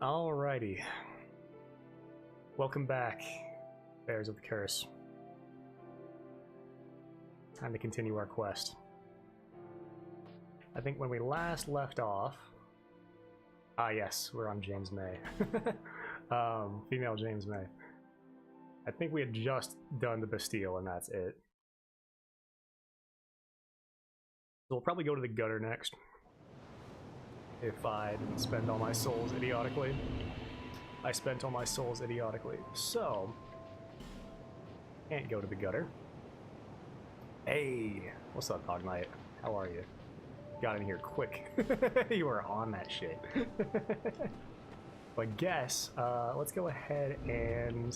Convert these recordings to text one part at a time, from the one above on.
Alrighty. Welcome back, Bears of the Curse. Time to continue our quest. I think when we last left off... Ah yes, we're on James May. Female James May. I think we had just done the Bastille and that's it. So we'll probably go to the gutter next. If I didn't spend all my souls idiotically. I spent all my souls idiotically. So, can't go to the gutter. Hey, what's up, Dog Knight? How are you? Got in here quick. You were on that shit. But guess, let's go ahead and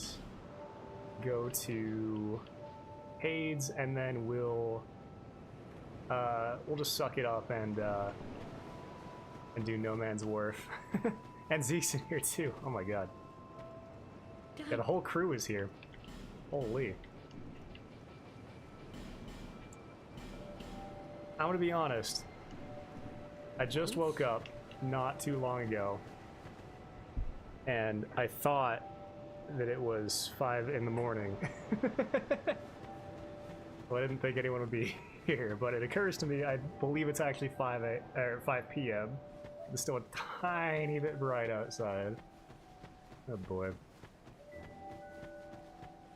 go to Hades, and then we'll just suck it up and do No Man's Wharf. And Zeke's in here too. Oh my god. Yeah, the whole crew is here. Holy. I'm gonna be honest. I just woke up not too long ago, and I thought that it was 5 in the morning. Well, I didn't think anyone would be here, but it occurs to me I believe it's actually 5 p.m. It's still a tiny bit bright outside. Oh boy.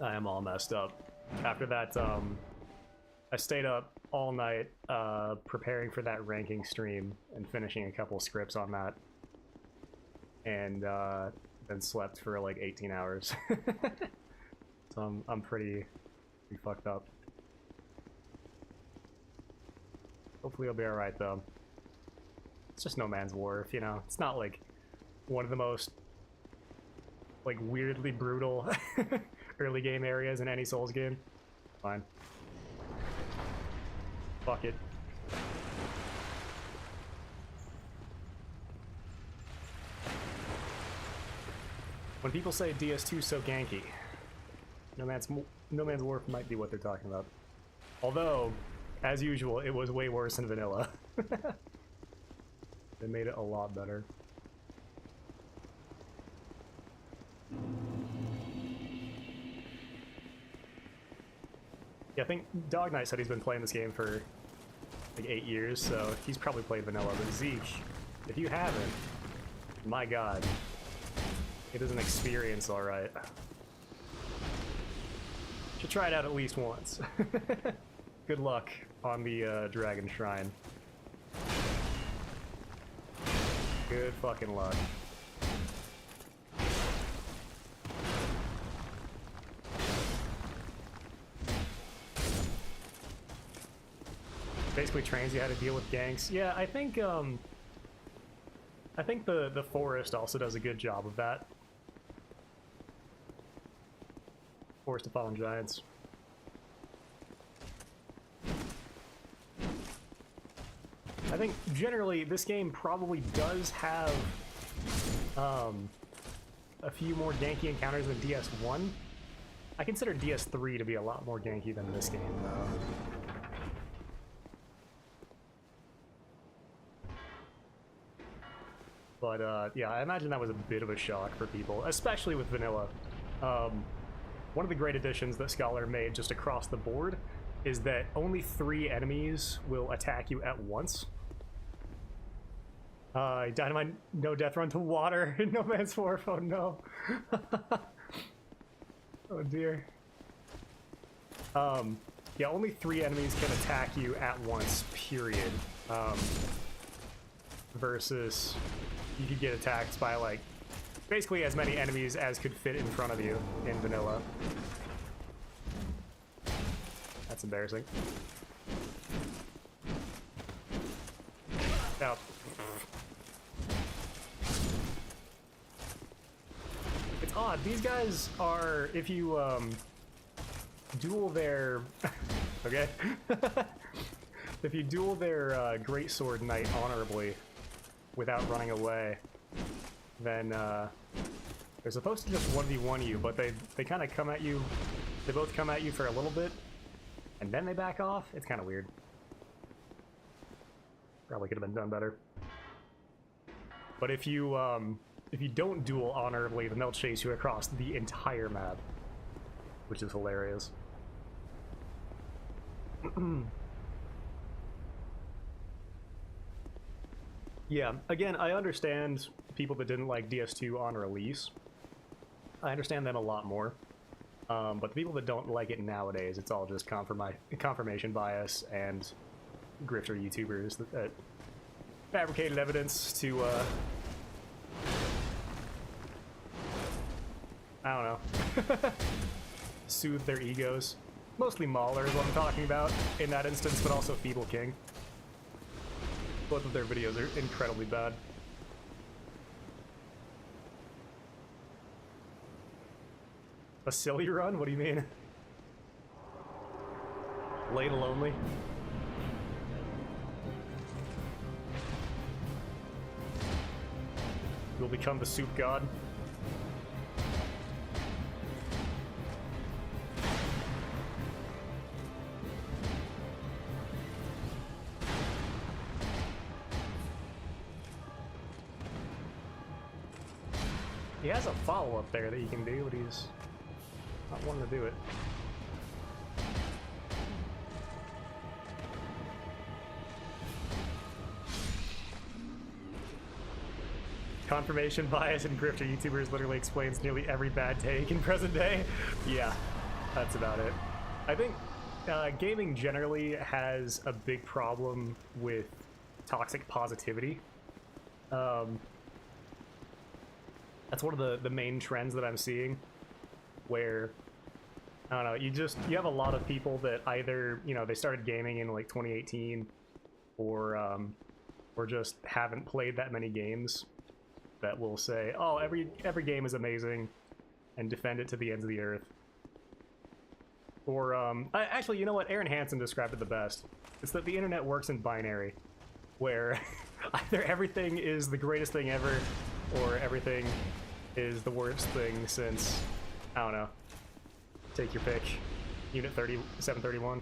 I am all messed up. After that, I stayed up all night preparing for that ranking stream and finishing a couple scripts on that. And then slept for like 18 hours. So I'm pretty fucked up. Hopefully I'll be alright though. It's just No Man's Wharf, you know? It's not like one of the most like weirdly brutal early game areas in any Souls game. Fine. Fuck it. When people say DS2 so ganky, No Man's Wharf might be what they're talking about. Although, as usual, it was way worse in vanilla. They made it a lot better. Yeah, I think Dog Knight said he's been playing this game for like 8 years, so he's probably played vanilla. But Zeke, if you haven't, my god, it is an experience, alright. Should try it out at least once. Good luck on the Dragon Shrine. Good fucking luck. Basically trains you how to deal with ganks. Yeah, I think the Forest also does a good job of that. Forest of Fallen Giants. I think generally this game probably does have a few more ganky encounters than DS1. I consider DS3 to be a lot more ganky than this game, though. But yeah, I imagine that was a bit of a shock for people, especially with vanilla. One of the great additions that Scholar made just across the board is that only 3 enemies will attack you at once. Dynamite, no death run to water, No Man's Wharf, oh no. Oh dear. Yeah, only 3 enemies can attack you at once, period. Versus you could get attacked by like basically as many enemies as could fit in front of you in vanilla. That's embarrassing. Now, it's odd. These guys are, if you duel their okay, if you duel their Greatsword Knight honorably without running away, then they're supposed to just 1v1 you, but they kind of come at you. They both come at you for a little bit, and then they back off. It's kind of weird. Probably could have been done better. But if you if you don't duel honorably, then they'll chase you across the entire map, which is hilarious. Yeah, again, I understand people that didn't like DS2 on release. I understand them a lot more. But the people that don't like it nowadays, it's all just confirmation bias and grifter YouTubers that fabricated evidence to, I don't know, soothe their egos. Mostly Mauler is what I'm talking about in that instance, but also Feeble King. Both of their videos are incredibly bad. A silly run? What do you mean? Ladle only? You'll become the soup god? He has a follow-up there that he can do, but he's not wanting to do it. Confirmation bias and grifter YouTubers literally explains nearly every bad take in present day. Yeah, that's about it. I think gaming generally has a big problem with toxic positivity. That's one of the main trends that I'm seeing, where, I don't know, you have a lot of people that either, you know, they started gaming in like 2018 or just haven't played that many games, that will say, oh, every game is amazing and defend it to the ends of the earth. Or, actually, you know what? Aaron Hansen described it the best. It's that the internet works in binary, where either everything is the greatest thing ever, or everything is the worst thing since, I don't know, take your pick, Unit 731.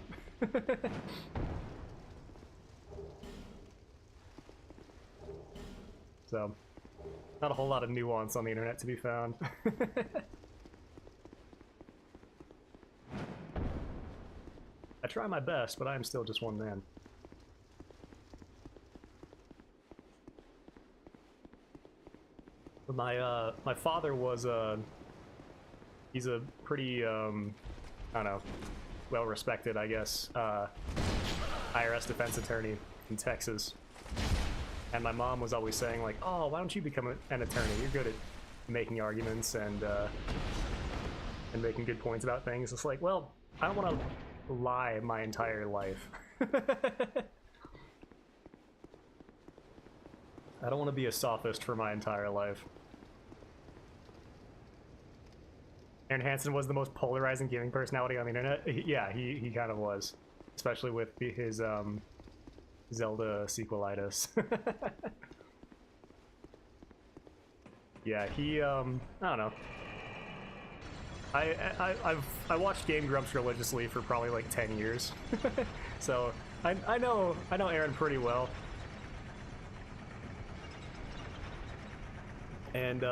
So, not a whole lot of nuance on the internet to be found. I try my best, but I am still just one man. My father was he's a pretty I don't know, well respected, I guess, IRS defense attorney in Texas. And my mom was always saying, like, oh, why don't you become an attorney? You're good at making arguments and making good points about things. It's like, well, I don't want to lie my entire life. I don't want to be a sophist for my entire life. Aaron Hansen was the most polarizing gaming personality on the internet. Yeah, he kind of was. Especially with his Zelda sequelitis. Yeah, he I don't know. I watched Game Grumps religiously for probably like 10 years. So I know Aaron pretty well. And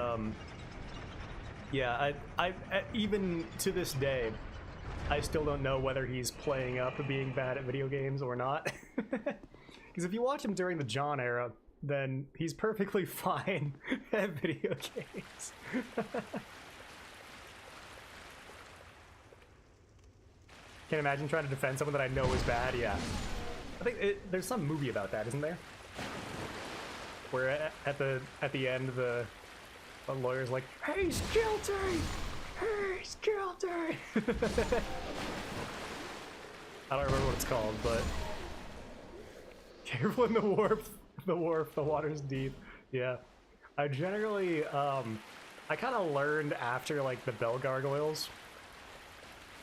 yeah, I even to this day, I still don't know whether he's playing up being bad at video games or not. Because if you watch him during the John era, then he's perfectly fine at video games. Can't imagine trying to defend someone that I know is bad. Yeah, I think there's some movie about that, isn't there? Where at the end the lawyer's like, he's guilty! He's guilty! I don't remember what it's called, but careful in the wharf, the water's deep. Yeah, I generally I kind of learned after like the bell gargoyles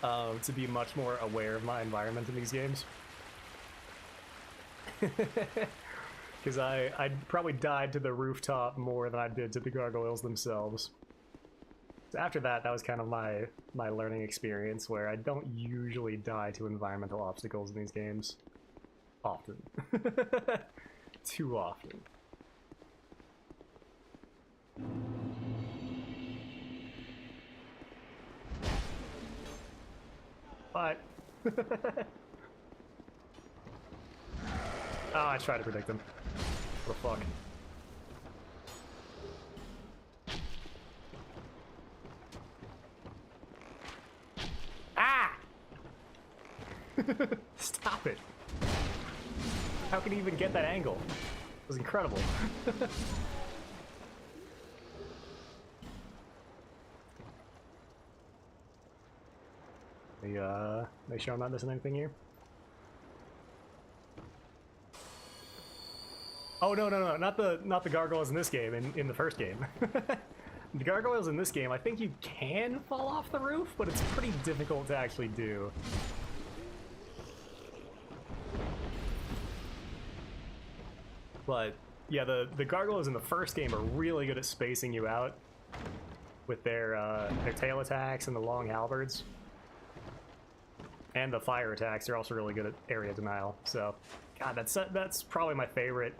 to be much more aware of my environment in these games. Because I probably died to the rooftop more than I did to the gargoyles themselves. So after that, that was kind of my learning experience, where I don't usually die to environmental obstacles in these games. Often. Too often. But oh, I tried to predict him. What the fuck? Ah! Stop it! How can he even get that angle? It was incredible. Make sure I'm not missing anything here. Oh no, not the gargoyles in this game. In the first game, the gargoyles in this game, I think you can fall off the roof, but it's pretty difficult to actually do. But yeah, the gargoyles in the first game are really good at spacing you out with their tail attacks and the long halberds. And the fire attacks are also really good at area denial. So, God, that's probably my favorite.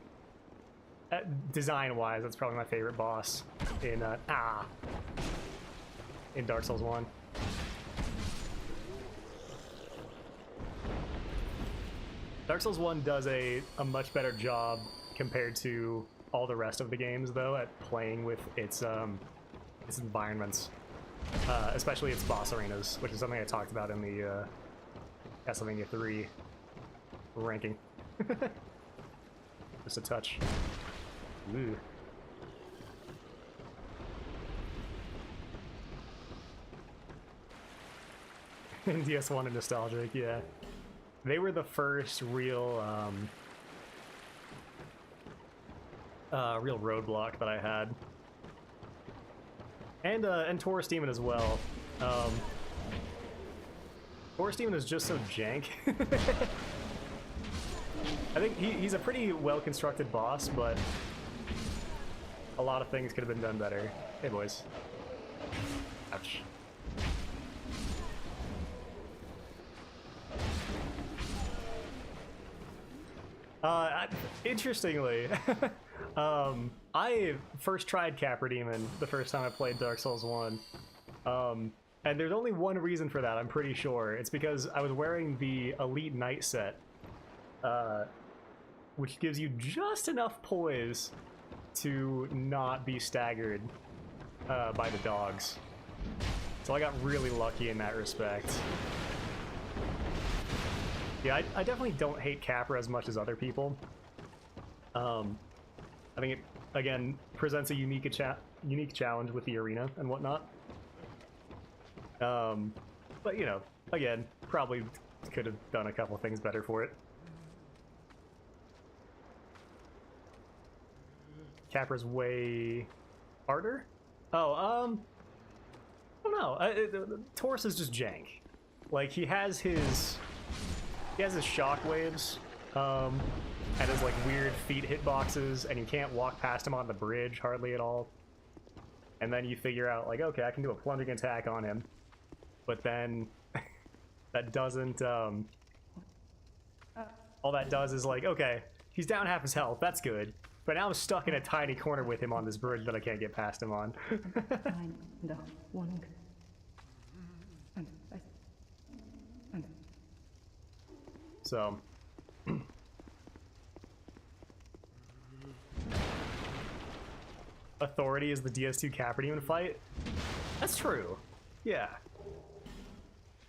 Design-wise, that's probably my favorite boss in Dark Souls 1. Dark Souls 1 does a much better job compared to all the rest of the games, though, at playing with its environments, especially its boss arenas, which is something I talked about in the Castlevania 3 ranking. Just a touch. Ooh. And DS1 and nostalgic, yeah. They were the first real real roadblock that I had. And Taurus Demon as well. Taurus Demon is just so jank. I think he's a pretty well-constructed boss, but a lot of things could have been done better. Hey, boys. Ouch. Interestingly, I first tried Capra Demon the first time I played Dark Souls 1. And there's only one reason for that, I'm pretty sure. It's because I was wearing the Elite Knight set, which gives you just enough poise to not be staggered by the dogs. So I got really lucky in that respect. Yeah, I definitely don't hate Capra as much as other people. I think it, again, presents a unique challenge with the arena and whatnot. But, you know, again, probably could have done a couple things better for it. Capra's way harder? Oh, I don't know. Taurus is just jank. Like, he has his shockwaves, and his, like, weird feet hitboxes, and you can't walk past him on the bridge hardly at all. And then you figure out, like, okay, I can do a plunging attack on him. But then that doesn't, all that does is like, okay, he's down half his health, that's good. But now I'm stuck in a tiny corner with him on this bridge that I can't get past him on. So. Authority is the DS2 Capra Demon fight? That's true. Yeah.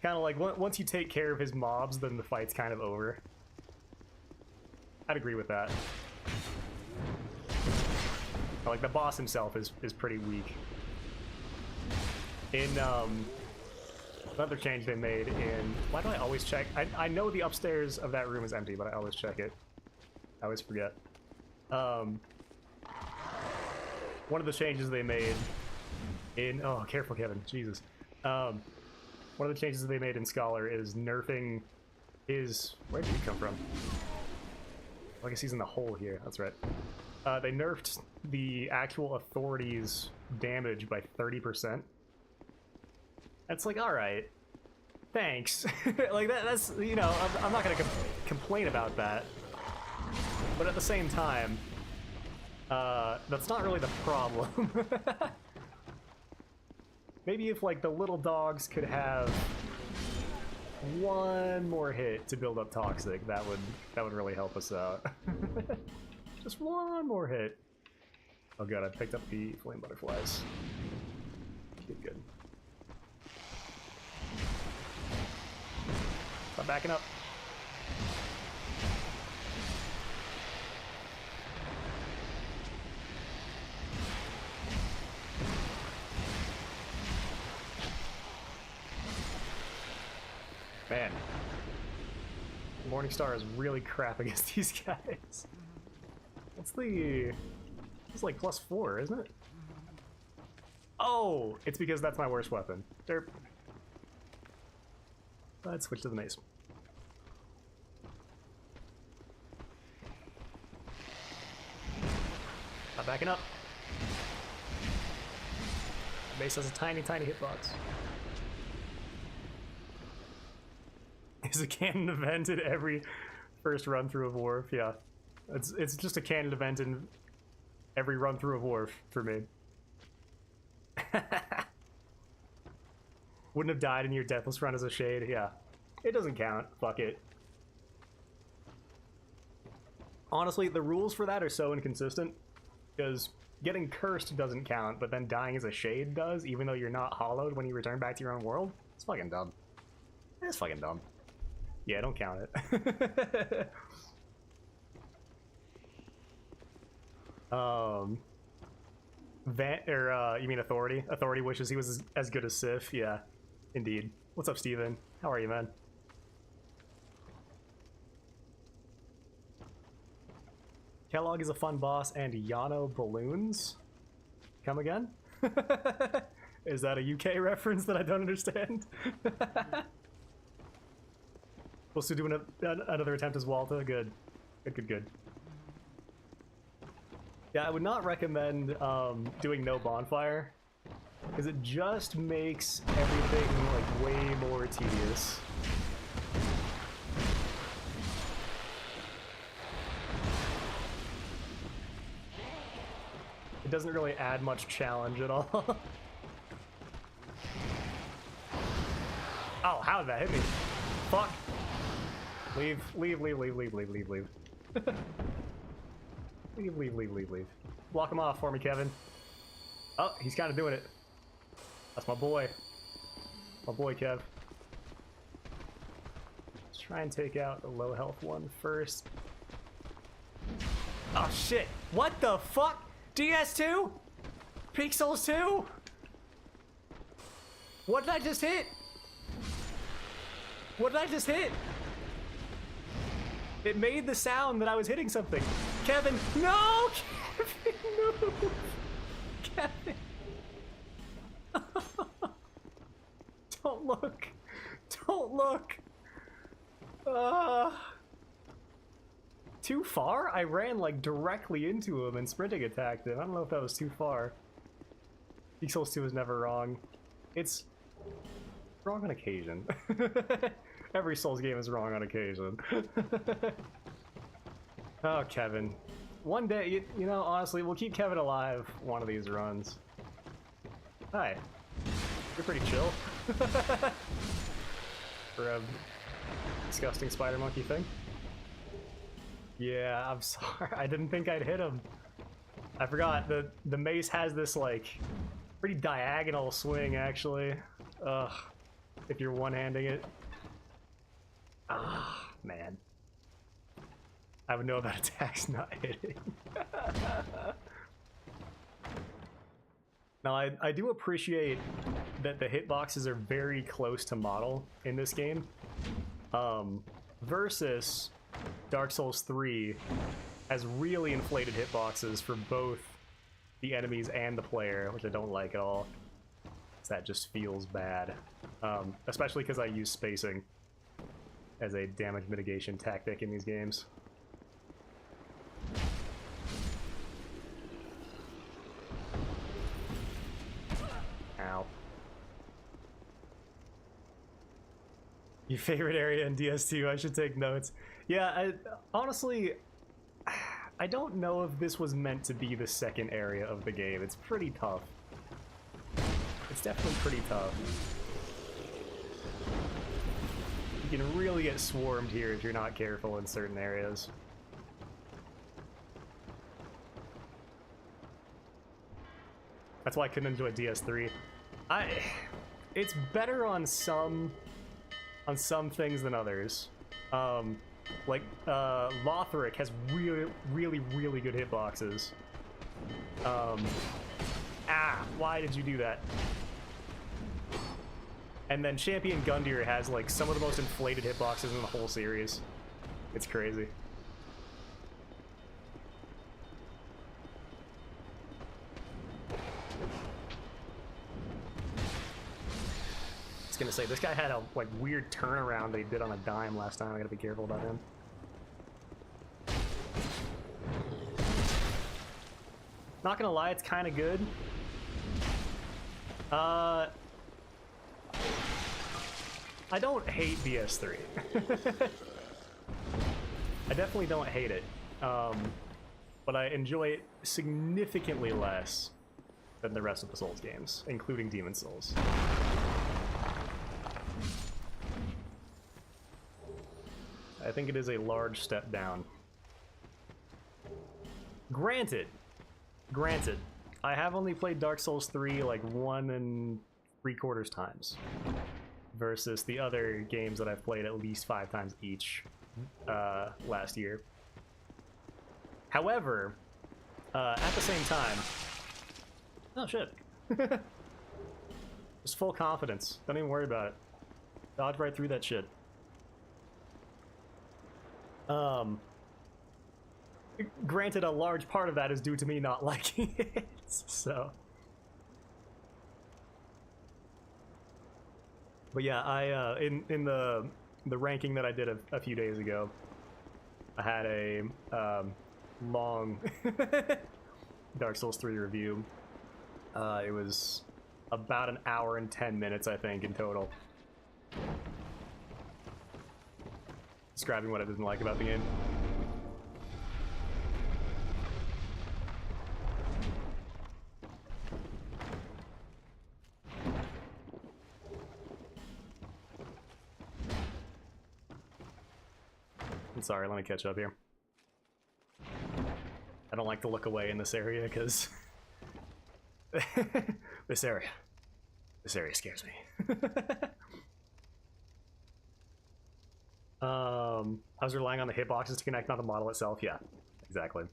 Kind of like, once you take care of his mobs, then the fight's kind of over. I'd agree with that. Like, the boss himself is pretty weak. In, another change they made in... Why do I always check? I know the upstairs of that room is empty, but I always check it. I always forget. One of the changes they made in... Oh, careful, Kevin. Jesus. One of the changes they made in Scholar is nerfing his... Where did he come from? I guess he's in the hole here. That's right. They nerfed the actual authority's damage by 30%. That's like, alright. Thanks. Like, that's, you know, I'm not gonna complain about that. But at the same time, that's not really the problem. Maybe if, like, the little dogs could have one more hit to build up Toxic, that would really help us out. Just one more hit. Oh god, I picked up the Flame Butterflies. Good. Stop backing up. Man, Morningstar is really crap against these guys. What's the... It's like +4, isn't it? Oh! It's because that's my worst weapon. Derp. Let's switch to the mace. Not backing up. The mace has a tiny, tiny hitbox. Is a canon event in every first run through of Wharf, yeah. It's just a canon event in every run through of Wharf for me. Wouldn't have died in your Deathless run as a Shade, yeah. It doesn't count, fuck it. Honestly, the rules for that are so inconsistent, because getting cursed doesn't count, but then dying as a Shade does, even though you're not hollowed when you return back to your own world. It's fucking dumb. It's fucking dumb. Yeah, don't count it. You mean Authority? Authority wishes he was as good as Sif. Yeah, indeed. What's up, Steven? How are you, man? Kellogg is a fun boss, and Yano balloons? Come again? Is that a UK reference that I don't understand? Supposed to do another attempt as Walta? Good. Good. Yeah, I would not recommend doing no bonfire, because it just makes everything like way more tedious. It doesn't really add much challenge at all. Oh, how did that hit me? Fuck. Leave. Leave. Block him off for me, Kevin. Oh, he's kind of doing it. That's my boy. My boy, Kev. Let's try and take out the low health one first. Oh, shit. What the fuck? DS2? Pixels 2? What did I just hit? What did I just hit? It made the sound that I was hitting something. Kevin, no! Kevin, no! Kevin. Don't look. Don't look. Too far? I ran like directly into him and sprinting attacked him. I don't know if that was too far. Dark Souls 2 is never wrong. It's wrong on occasion. Every Souls game is wrong on occasion. Oh, Kevin. One day, you know, honestly, we'll keep Kevin alive one of these runs. Hi. You're pretty chill. For a disgusting spider monkey thing. Yeah, I'm sorry. I didn't think I'd hit him. I forgot. The mace has this, like, pretty diagonal swing, actually. Ugh. If you're one-handing it. Ah, man. I would know about attacks not hitting. Now, I do appreciate that the hitboxes are very close to model in this game. Versus Dark Souls 3 has really inflated hitboxes for both the enemies and the player, which I don't like at all. That just feels bad. Especially because I use spacing as a damage mitigation tactic in these games. Ow. Your favorite area in DS2, I should take notes. Yeah, honestly, I don't know if this was meant to be the second area of the game. It's pretty tough. It's definitely pretty tough. can really get swarmed here if you're not careful in certain areas. That's why I couldn't enjoy DS3. It's better on some things than others. Like Lothric has really good hitboxes. Why did you do that? And then Champion Gundyr has like some of the most inflated hitboxes in the whole series. It's crazy. I was gonna say, this guy had a like weird turnaround that he did on a dime last time. I gotta be careful about him. Not gonna lie, it's kind of good. I don't hate DS3. I definitely don't hate it, but I enjoy it significantly less than the rest of the Souls games, including Demon's Souls. I think it is a large step down. Granted, I have only played Dark Souls 3 like 1 3/4 times, versus the other games that I've played at least 5 times each last year. However, at the same time, oh shit, just full confidence. Don't even worry about it. Dodge right through that shit. Granted, a large part of that is due to me not liking it, so. But yeah, I in the ranking that I did a few days ago, I had a long Dark Souls 3 review. It was about an hour and 10 minutes, I think, in total, describing what I didn't like about the game. Sorry, let me catch up here. I don't like to look away in this area because this area scares me. I was relying on the hitboxes to connect, not the model itself. Yeah, exactly.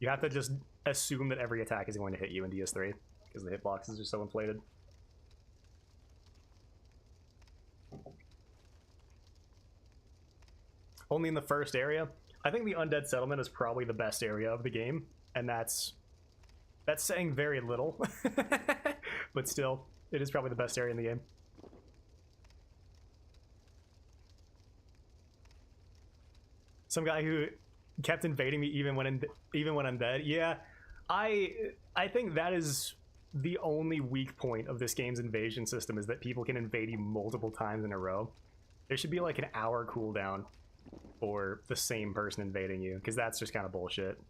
You have to just assume that every attack is going to hit you in DS3 because the hitboxes are so inflated. Only in the first area. I think the Undead Settlement is probably the best area of the game, and that's saying very little. But still, it is probably the best area in the game. Some guy who kept invading me even when I'm dead. Yeah, I think that is the only weak point of this game's invasion system, is that people can invade you multiple times in a row. There should be like an hour cooldown for the same person invading you, because that's just kind of bullshit.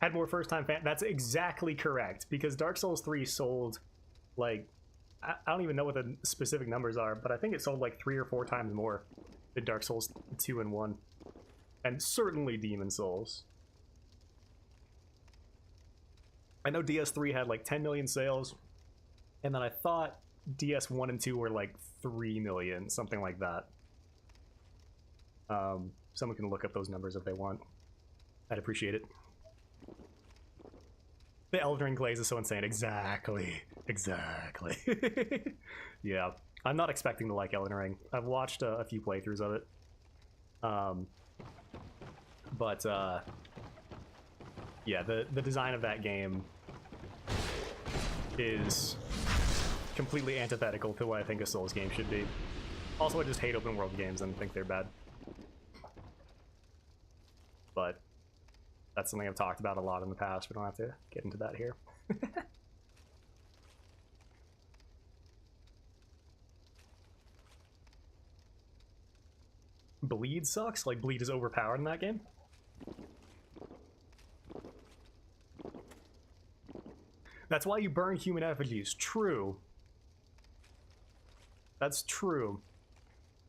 Had more first-time fans. That's exactly correct, because Dark Souls 3 sold, like, I don't even know what the specific numbers are, but I think it sold like 3 or 4 times more than Dark Souls 2 and 1. And certainly Demon's Souls. I know DS3 had like 10 million sales, and then I thought DS1 and 2 were like 3 million, something like that. Someone can look up those numbers if they want. I'd appreciate it. The Elden Ring glaze is so insane. Exactly. Yeah, I'm not expecting to like Elden Ring. I've watched a few playthroughs of it. Yeah, the design of that game is completely antithetical to what I think a Souls game should be. Also, I just hate open world games and think they're bad. But that's something I've talked about a lot in the past. We don't have to get into that here. Bleed sucks? Like, Bleed is overpowered in that game? That's why you burn human effigies. True. That's true.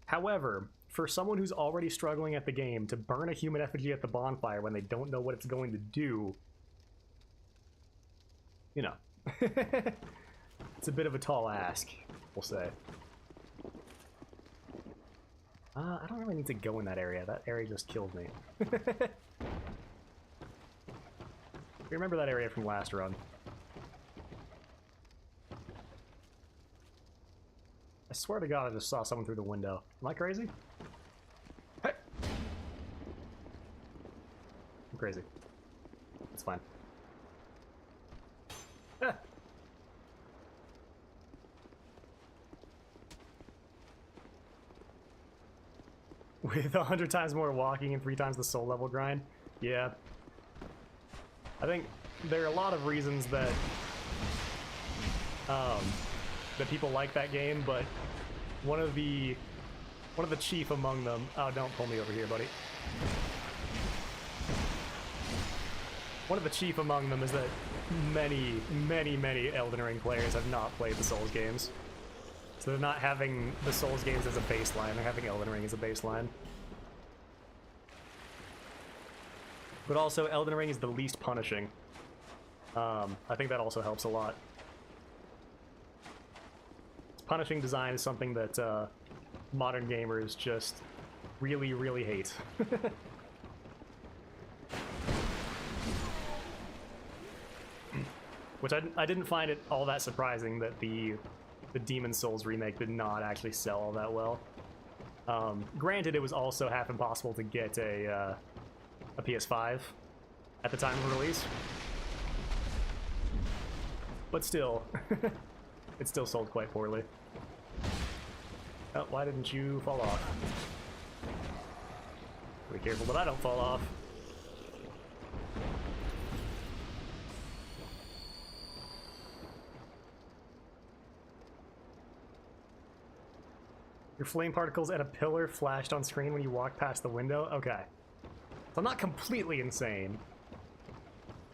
However, for someone who's already struggling at the game, to burn a human effigy at the bonfire when they don't know what it's going to do, you know, it's a bit of a tall ask, we'll say. I don't really need to go in that area. That area just killed me. Remember that area from last run. I swear to God I just saw someone through the window. Am I crazy? Hey! I'm crazy. It's fine. Ah. With 100 times more walking and 3 times the soul level grind? Yeah. I think there are a lot of reasons that that people like that game, but one of the chief among them. Oh, don't pull me over here, buddy. One of the chief among them is that many Elden Ring players have not played the Souls games. So they're not having the Souls games as a baseline, they're having Elden Ring as a baseline. But also, Elden Ring is the least punishing. I think that also helps a lot. Punishing design is something that modern gamers just really hate. Which I didn't find it all that surprising that the Demon's Souls remake did not actually sell all that well. Granted, it was also half impossible to get a PS5 at the time of release. But still, it still sold quite poorly. Oh, why didn't you fall off? Be careful that I don't fall off. Your flame particles and a pillar flashed on screen when you walked past the window? Okay. So I'm not completely insane.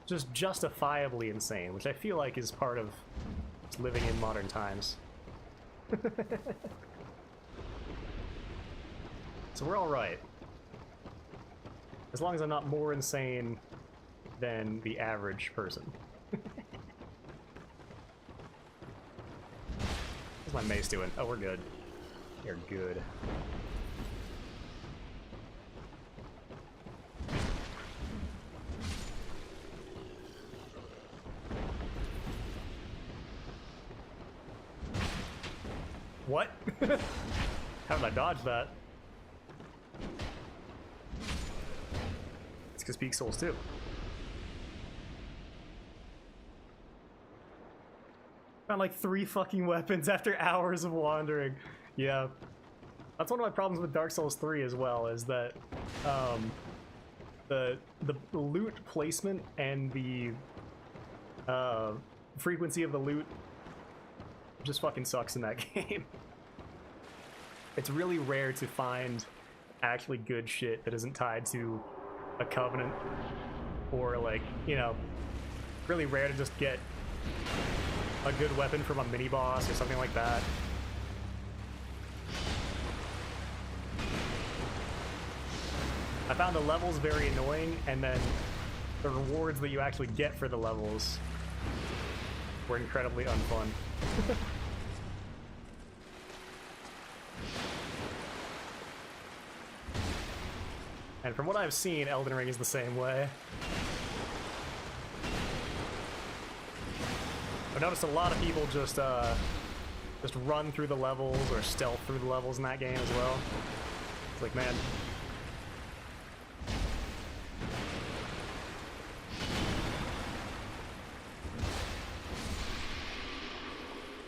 Just justifiably insane, which I feel like is part of living in modern times. So we're alright. As long as I'm not more insane than the average person. What's my mace doing? Oh, we're good. You're good. What? How did I dodge that? It's because Peak Souls 2. Found like 3 fucking weapons after hours of wandering. Yeah. That's one of my problems with Dark Souls 3 as well, is that the loot placement and the frequency of the loot just fucking sucks in that game. It's really rare to find actually good shit that isn't tied to a covenant, or like, you know, really rare to just get a good weapon from a mini boss or something like that. I found the levels very annoying, and then the rewards that you actually get for the levels were incredibly unfun. And from what I've seen, Elden Ring is the same way. I've noticed a lot of people just run through the levels or stealth through the levels in that game as well. It's like, man.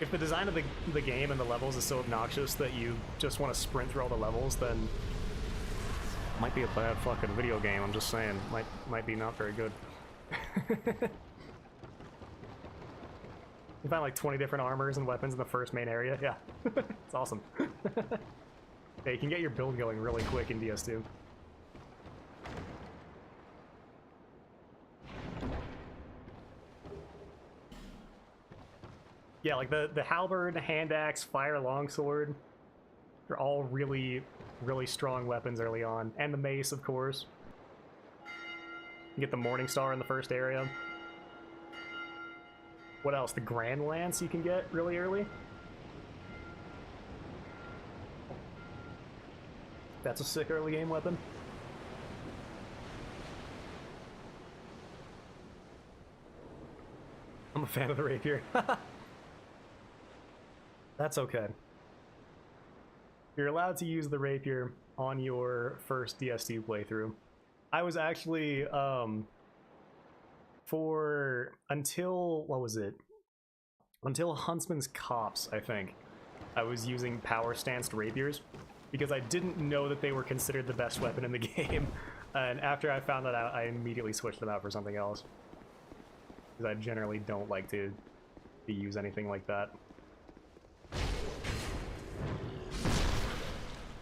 If the design of the game and the levels is so obnoxious that you just want to sprint through all the levels, then it might be a bad fucking video game, I'm just saying. Might be not very good. You find like 20 different armors and weapons in the first main area. Yeah, it's awesome. Yeah, you can get your build going really quick in DS2. Yeah, like the halberd, hand axe, fire longsword, they're all really, really strong weapons early on. And the mace, of course. You get the Morning Star in the first area. What else? The Grand Lance you can get really early. That's a sick early game weapon. I'm a fan of the rapier. That's okay. You're allowed to use the rapier on your first DS2 playthrough. I was actually, until, what was it? Until Huntsman's Copse, I think, I was using power-stanced rapiers, because I didn't know that they were considered the best weapon in the game. And after I found that out, I immediately switched them out for something else. Because I generally don't like to use anything like that.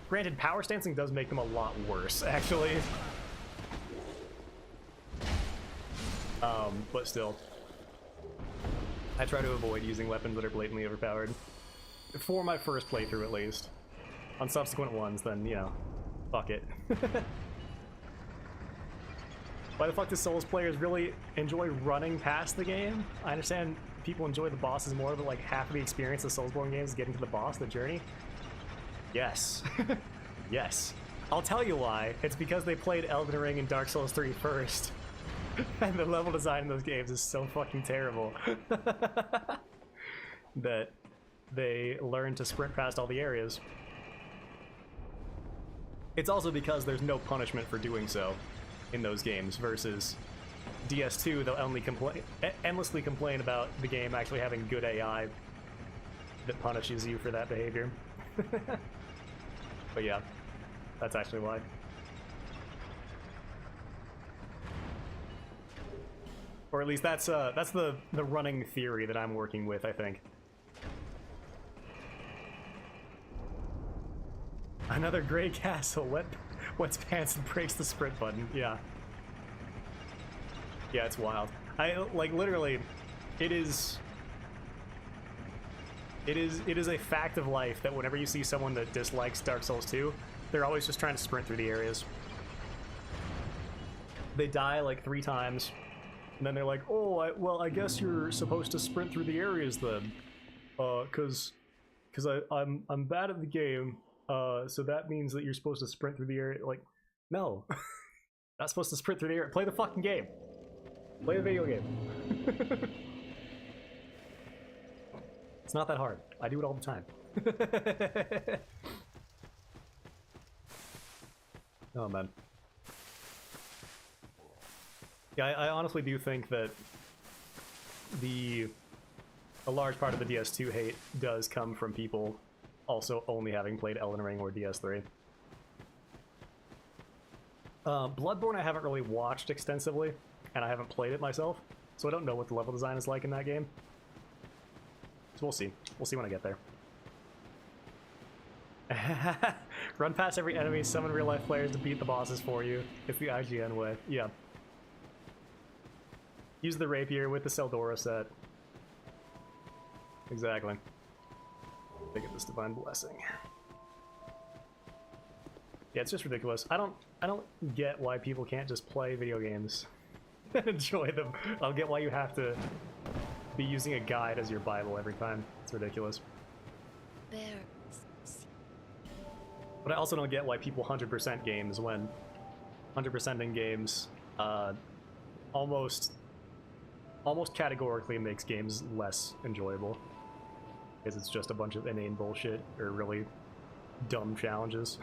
Granted, power stancing does make them a lot worse, actually. But still. I try to avoid using weapons that are blatantly overpowered. For my first playthrough, at least. On subsequent ones, then, you know, fuck it. Why the fuck do Souls players really enjoy running past the game? I understand people enjoy the bosses more, but like half of the experience of Soulsborne games is getting to the boss, the journey. Yes. Yes. I'll tell you why. It's because they played Elden Ring and Dark Souls 3 first. And the level design in those games is so fucking terrible that they learned to sprint past all the areas. It's also because there's no punishment for doing so in those games, versus DS2, they'll only endlessly complain about the game actually having good AI that punishes you for that behavior. But yeah, that's actually why. Or at least that's the running theory that I'm working with, I think. Another gray castle. What's pants and breaks the sprint button? Yeah. Yeah, it's wild. Like literally, it is a fact of life that whenever you see someone that dislikes Dark Souls 2, they're always just trying to sprint through the areas. They die like 3 times, and then they're like, "Oh, well, I guess you're supposed to sprint through the areas then, cause I'm bad at the game, so that means that you're supposed to sprint through the area." Like, no, not supposed to sprint through the area. Play the fucking game. Play the video game. It's not that hard. I do it all the time. Oh, man. Yeah, I honestly do think that a large part of the DS2 hate does come from people also only having played Elden Ring or DS3. Bloodborne I haven't really watched extensively, and I haven't played it myself, so I don't know what the level design is like in that game. So we'll see. We'll see when I get there. Run past every enemy, summon real-life players to beat the bosses for you. It's the IGN way. Yeah. Use the rapier with the Seldora set. Exactly. They get this divine blessing. Yeah, it's just ridiculous. I don't get why people can't just play video games and enjoy them. I don't get why you have to be using a guide as your Bible every time. It's ridiculous. But I also don't get why people 100% games when 100%ing games almost categorically makes games less enjoyable. Because it's just a bunch of inane bullshit or really dumb challenges.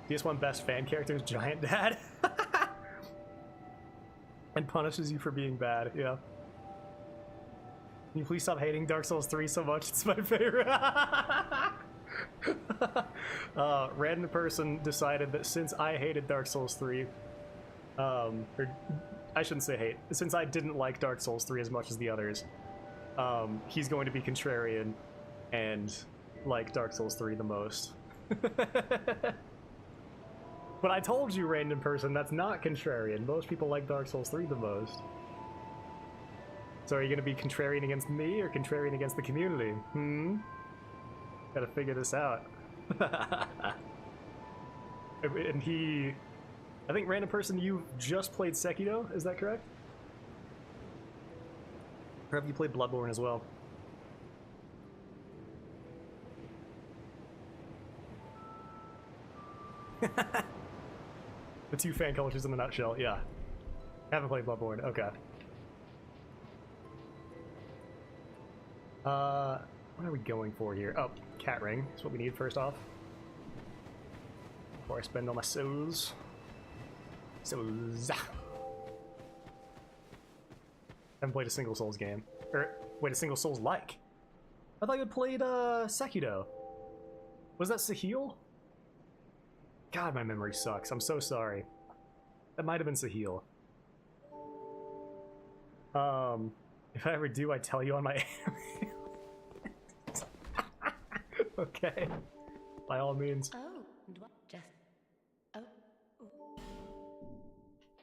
DS1 best fan character is Giant Dad. And punishes you for being bad, yeah. Can you please stop hating Dark Souls 3 so much? It's my favorite. Random person decided that since I hated Dark Souls 3, or I shouldn't say hate, since I didn't like Dark Souls 3 as much as the others, he's going to be contrarian and like Dark Souls 3 the most. But I told you, random person, that's not contrarian. Most people like Dark Souls 3 the most. So are you going to be contrarian against me or contrarian against the community? Gotta figure this out. And I think, random person, you just played Sekiro, is that correct? Or have you played Bloodborne as well? The two fan cultures in the nutshell, yeah. Haven't played Bloodborne, okay. What are we going for here? Oh, cat ring. That's what we need first off. Before I spend all my souls. Souls. Haven't played a single Souls game. Or, wait, a single Souls-like. I thought you had played, Sekiro. Was that Sahil? God, my memory sucks. I'm so sorry. That might have been Sahil. If I ever do, I tell you on my anime. Okay. By all means.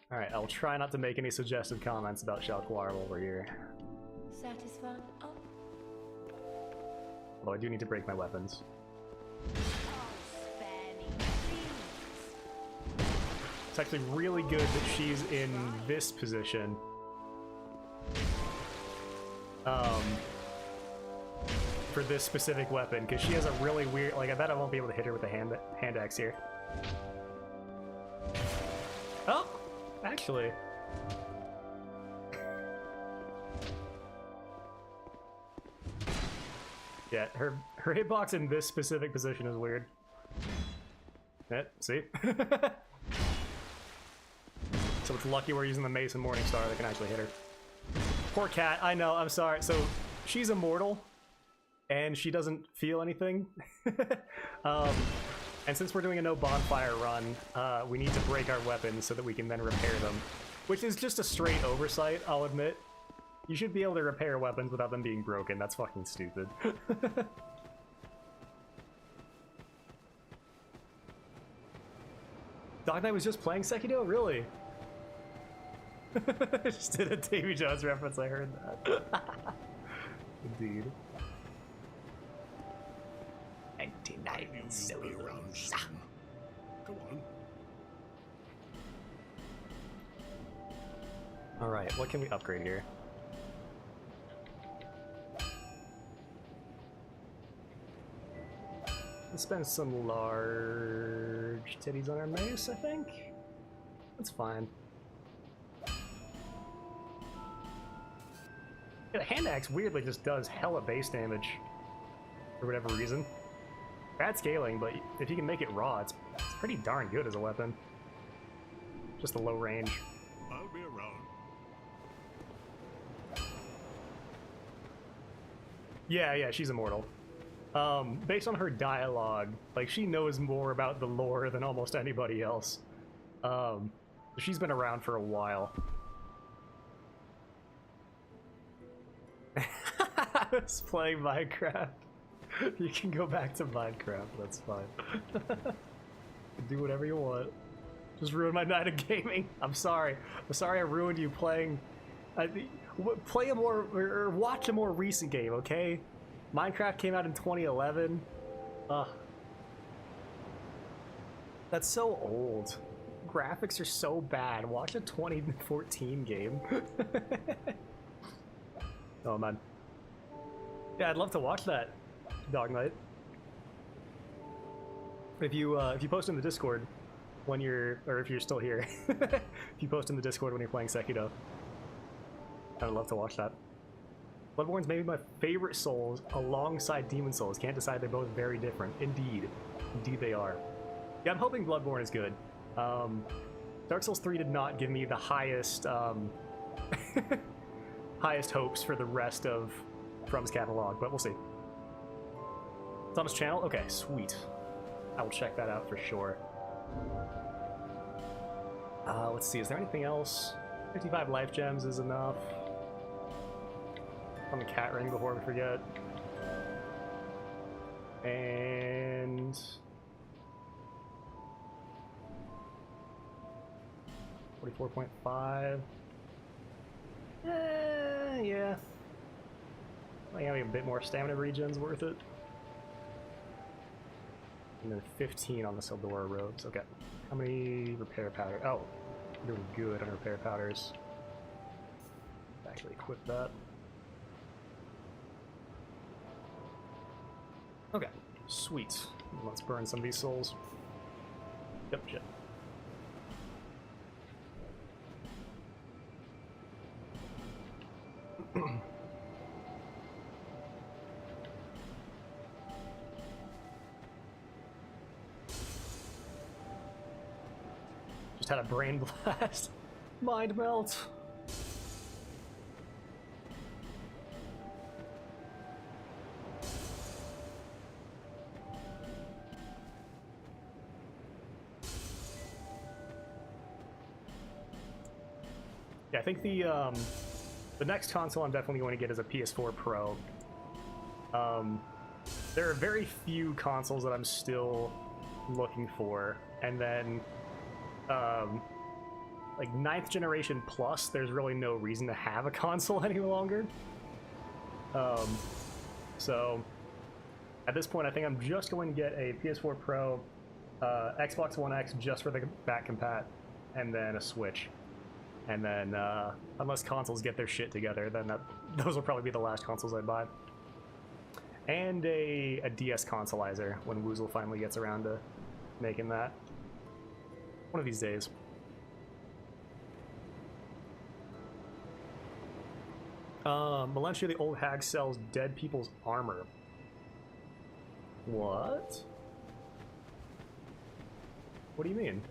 Alright, I'll try not to make any suggestive comments about Shalquar over here. Satisfied? Oh. Although I do need to break my weapons. It's actually really good that she's in this position. For this specific weapon, because she has a really weird, like, I bet I won't be able to hit her with the hand axe here. Oh! Actually. Yeah, her hitbox in this specific position is weird. Yeah, see? So it's lucky we're using the Mace and Morningstar that can actually hit her. Poor cat, I know, I'm sorry. So, she's immortal, and she doesn't feel anything. And since we're doing a no bonfire run, we need to break our weapons so that we can then repair them. Which is just a straight oversight, I'll admit. You should be able to repair weapons without them being broken. That's fucking stupid. Dog Knight was just playing Sekiro? Really? Just did a Davy Jones reference, I heard that. Indeed. 99 souls. Go on. Alright, what can we upgrade here? Let's spend some large titties on our mace, I think. That's fine. Yeah, the hand axe weirdly just does hella base damage for whatever reason. Bad scaling, but if you can make it raw, it's pretty darn good as a weapon. Just a low range. I'll be around. Yeah, she's immortal. Based on her dialogue, like, she knows more about the lore than almost anybody else. She's been around for a while. I was playing Minecraft. You can go back to Minecraft, that's fine. Do whatever you want. Just ruin my night of gaming. I'm sorry. I'm sorry I ruined you playing. Play a more, or watch a more recent game, okay? Minecraft came out in 2011. That's so old. Graphics are so bad. Watch a 2014 game. Oh man. Yeah, I'd love to watch that, Dog Knight. If you post in the Discord when you're, or if you're still here, if you post in the Discord when you're playing Sekiro, I'd love to watch that. Bloodborne's maybe my favorite Souls alongside Demon Souls. Can't decide, they're both very different. Indeed. Indeed they are. Yeah, I'm hoping Bloodborne is good. Dark Souls 3 did not give me the highest, highest hopes for the rest of From's catalog, but we'll see. It's on his channel? Okay, sweet. I will check that out for sure. Let's see, is there anything else? 55 life gems is enough. On the cat ring before we forget. And 44.5. Yeah. I think having a bit more stamina regen's worth it. And then 15 on the Sildora robes. Okay. How many repair powder? Oh, we're doing good on repair powders. Actually equip that. Okay, sweet. Let's burn some of these souls. Yep, shit. Just had a brain blast. Mind melt. Yeah, I think the next console I'm definitely going to get is a PS4 Pro. There are very few consoles that I'm still looking for, and then like 9th generation plus, there's really no reason to have a console any longer. So at this point, I think I'm just going to get a PS4 Pro, Xbox One X just for the back compat, and then a Switch. And then, unless consoles get their shit together, then those will probably be the last consoles I buy. And a DS consolizer when Woozle finally gets around to making that. One of these days. Melentia the Old Hag sells dead people's armor. What? What do you mean?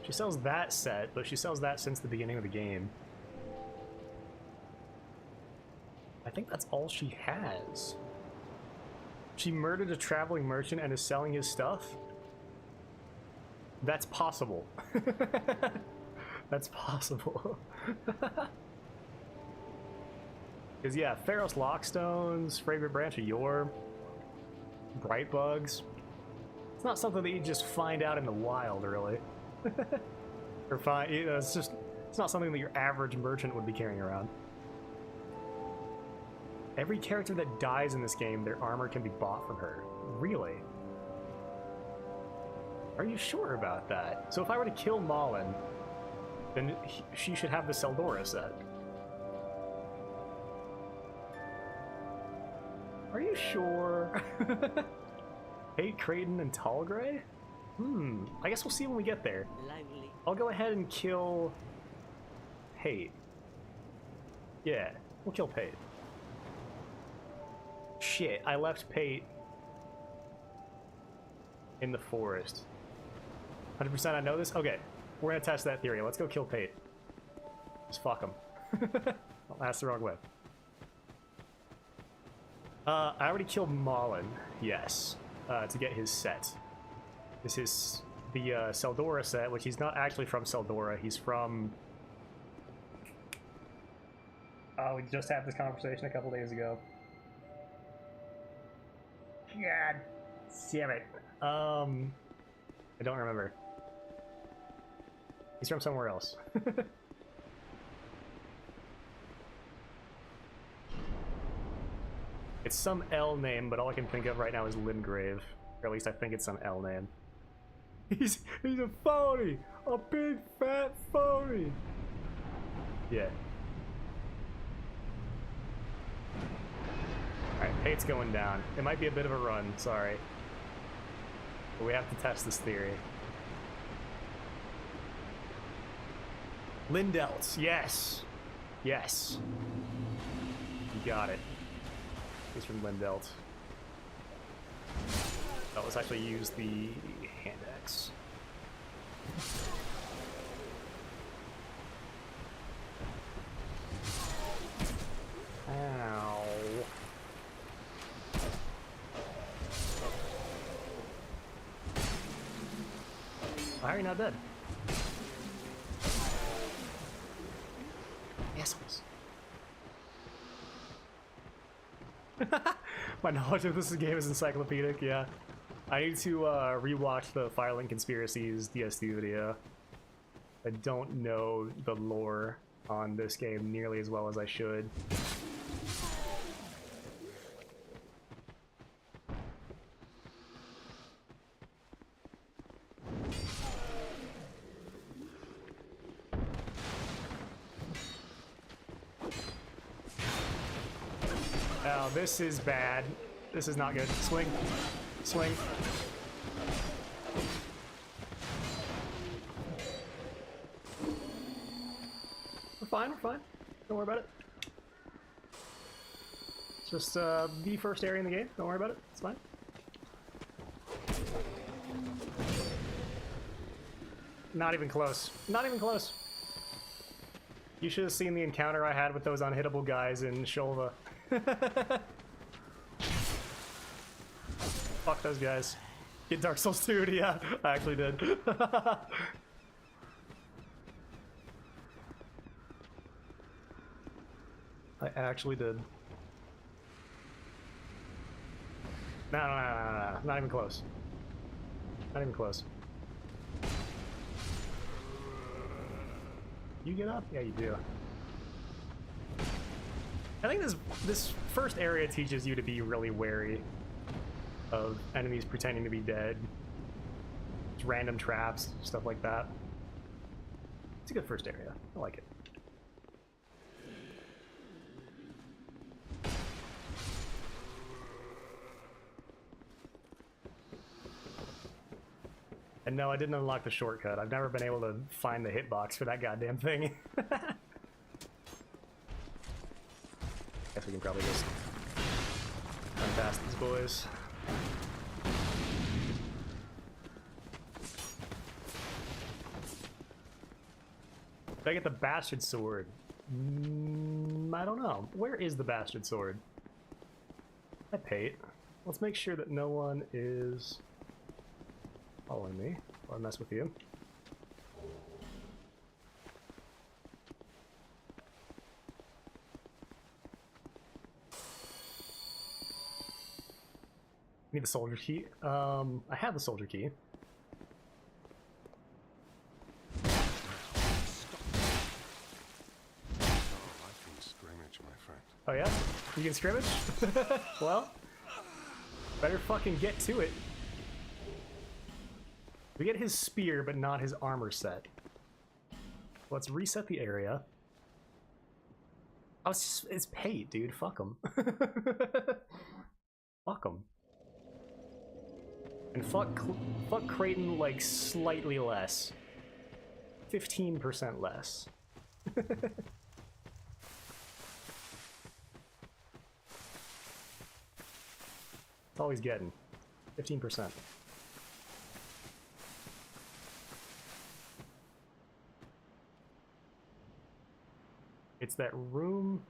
She sells that set, but she sells that since the beginning of the game. I think that's all she has. She murdered a traveling merchant and is selling his stuff? That's possible. That's possible. Because, yeah, Pharos Lockstones, Fragrant Branch of Yore, Bright Bugs. It's not something that you just find out in the wild, really. Or find, you know, it's not something that your average merchant would be carrying around. Every character that dies in this game, their armor can be bought from her. Really? Are you sure about that? So if I were to kill Malin, then she should have the Seldora set. Are you sure? Hate, Kraden, and Talgray? I guess we'll see when we get there. Lively. I'll go ahead and kill Hate. Yeah, we'll kill Pate. Shit, I left Pate in the forest. 100% I know this? Okay, we're gonna test that theory. Let's go kill Pate. Just fuck him. Oh, that's the wrong way. I already killed Malin, yes, to get his set. This is the Seldora set, which he's not actually from Seldora. He's from... Oh, we just had this conversation a couple days ago. God damn it. I don't remember. He's from somewhere else. It's some L name, but all I can think of right now is Limgrave. Or at least I think it's some L name. He's a phony! A big fat phony! Yeah. Alright, Pate's going down. It might be a bit of a run, sorry. But we have to test this theory. Lindelt, yes! Yes. You got it. He's from Lindelt. Oh, let's actually use the hand axe. Ow. Why are you not dead? Assholes. My knowledge of this game is encyclopedic, yeah. I need to rewatch the Firelink Conspiracies DS2 video. I don't know the lore on this game nearly as well as I should. Oh, this is bad. This is not good. Swing. Swing. We're fine, we're fine. Don't worry about it. It's just the first area in the game. Don't worry about it. It's fine. Not even close. Not even close. You should have seen the encounter I had with those unhittable guys in Shulva. Fuck those guys. Get Dark Souls 2, yeah, I actually did. I actually did. No, not even close. Not even close. You get up? Yeah, you do. I think this first area teaches you to be really wary of enemies pretending to be dead. Just random traps, stuff like that. It's a good first area. I like it. And no, I didn't unlock the shortcut. I've never been able to find the hitbox for that goddamn thing. Guess we can probably just run past these boys. Did I get the bastard sword? I don't know. Where is the bastard sword? I paid. Let's make sure that no one is following me while I mess with you. Need the soldier key. I have the soldier key. Oh yeah? You can scrimmage? Well, better fucking get to it. We get his spear, but not his armor set. Let's reset the area. Oh, it's paid, dude. Fuck him. Fuck him. And fuck Creighton, like, slightly less. 15% less. That's all he's getting. 15%. It's that room...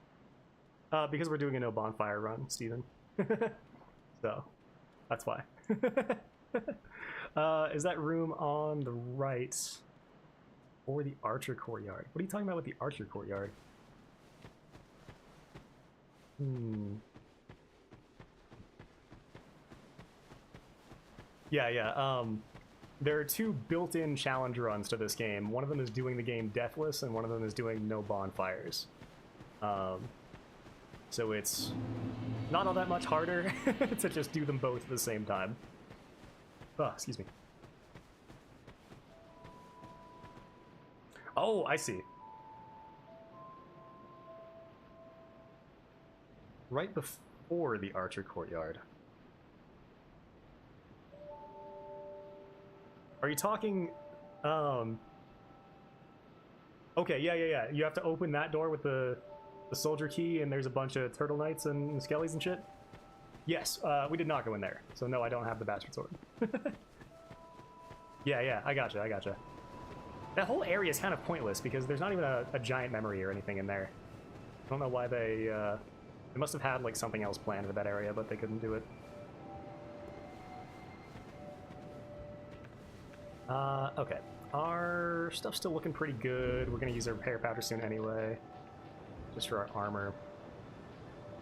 because we're doing a no bonfire run, Steven. So, that's why. Is that room on the right? Or the Archer Courtyard? What are you talking about with the Archer Courtyard? Yeah. There are two built-in challenge runs to this game. One of them is doing the game deathless, and one of them is doing no bonfires. So it's not all that much harder to just do them both at the same time. Oh, excuse me. Oh, I see. Right before the Archer Courtyard. Are you talking, okay, yeah. You have to open that door with the soldier key, and there's a bunch of turtle knights and skellies and shit? Yes, we did not go in there, so no, I don't have the bastard sword. Yeah, I gotcha. That whole area is kind of pointless, because there's not even a giant memory or anything in there. I don't know why they must have had, like, something else planned for that area, but they couldn't do it. Okay. Our stuff's still looking pretty good. We're gonna use our repair powder soon anyway. Just for our armor.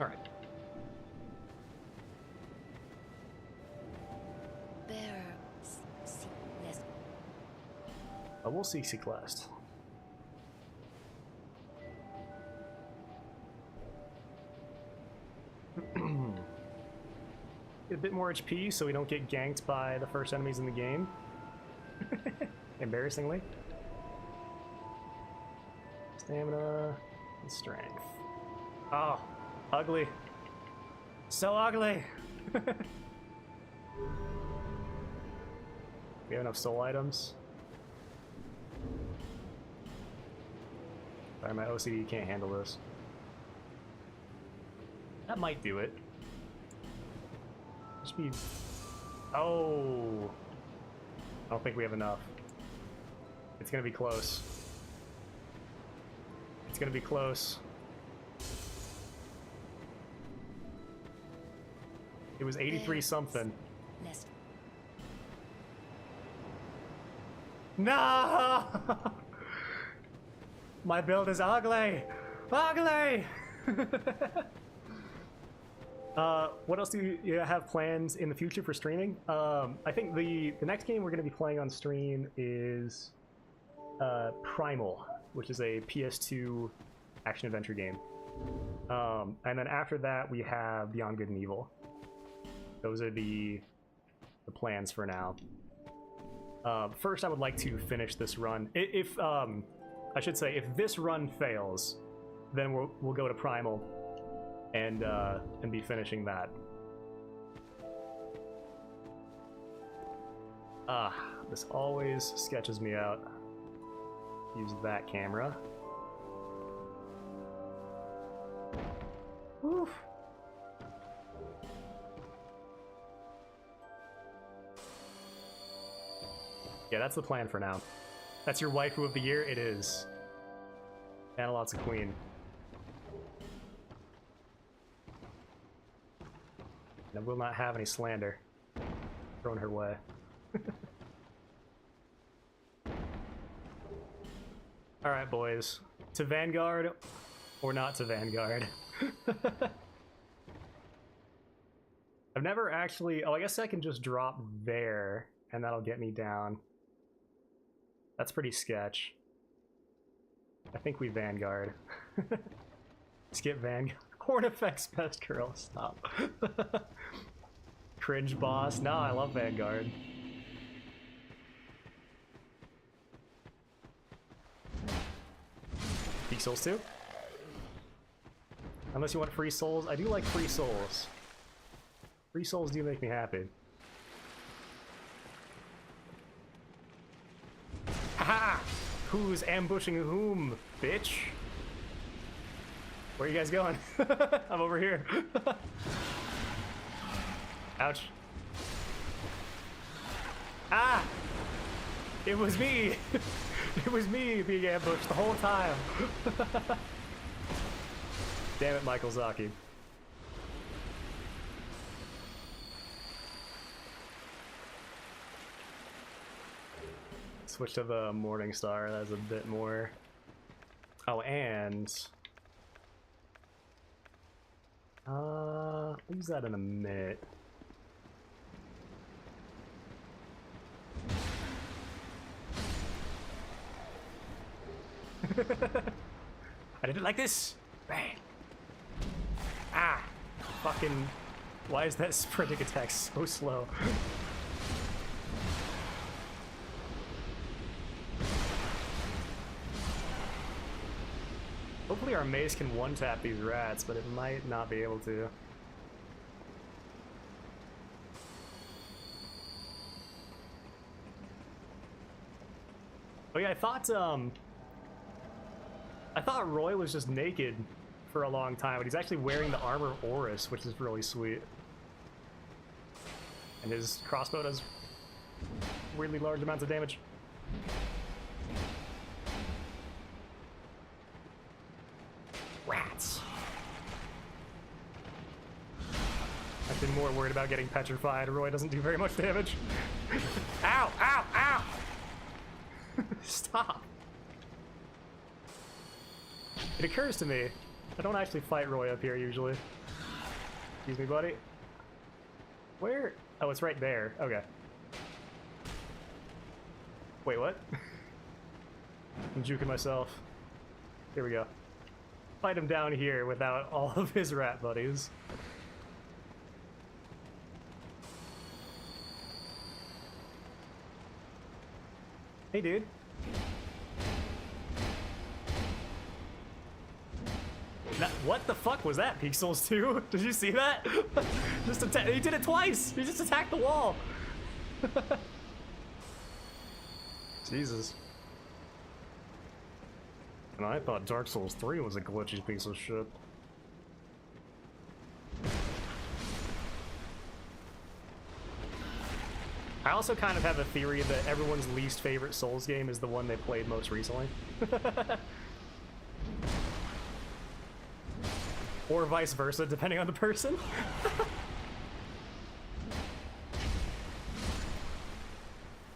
Alright. We'll see quest. Get a bit more HP so we don't get ganked by the first enemies in the game. Embarrassingly. Stamina and strength. Oh, ugly. So ugly. We have enough soul items. Sorry, my OCD can't handle this. That might do it. Just be... Oh! I don't think we have enough. It's gonna be close. It's gonna be close. It was 83 something. No! My build is ugly! Ugly! What else do you have plans in the future for streaming? I think the next game we're going to be playing on stream is Primal, which is a PS2 action-adventure game. And then after that, we have Beyond Good and Evil. Those are the plans for now. First, I would like to finish this run. If I should say, if this run fails, then we'll go to Primal and be finishing that. This always sketches me out. Use that camera. Woof. Yeah, that's the plan for now. That's your waifu of the year? It is. Analot's a queen. And I will not have any slander thrown her way. Alright, boys. To Vanguard or not to Vanguard? I've never actually... Oh, I guess I can just drop there and that'll get me down. That's pretty sketch. I think we Vanguard. Skip Vanguard. Horn effects best girl. Stop. Cringe boss. No, I love Vanguard. Peak Souls 2? Unless you want free souls. I do like free souls. Free souls do make me happy. Haha! Who's ambushing whom, bitch? Where are you guys going? I'm over here. Ouch. Ah! It was me! It was me being ambushed the whole time! Damn it, Michael Zaki. Switch to the Morning Star, that's a bit more... Oh, and... I'll use that in a minute. I did it like this! Bang! Ah! Fucking... Why is that sprinting attack so slow? Hopefully our mace can one-tap these rats, but it might not be able to. Oh yeah, I thought Roy was just naked for a long time, but he's actually wearing the armor of Horus, which is really sweet. And his crossbow does weirdly large amounts of damage. Rats. I've been more worried about getting petrified. Roy doesn't do very much damage. Ow! Ow! Ow! Stop. It occurs to me, I don't actually fight Roy up here usually. Excuse me, buddy. Where? Oh, it's right there. Okay. Wait, what? I'm juking myself. Here we go. Fight him down here without all of his rat buddies. Hey, dude. What the fuck was that, Peak Souls 2? Did you see that? Just attack. He did it twice. He just attacked the wall. Jesus. And I thought Dark Souls 3 was a glitchy piece of shit. I also kind of have a theory that everyone's least favorite Souls game is the one they played most recently. Or vice versa, depending on the person.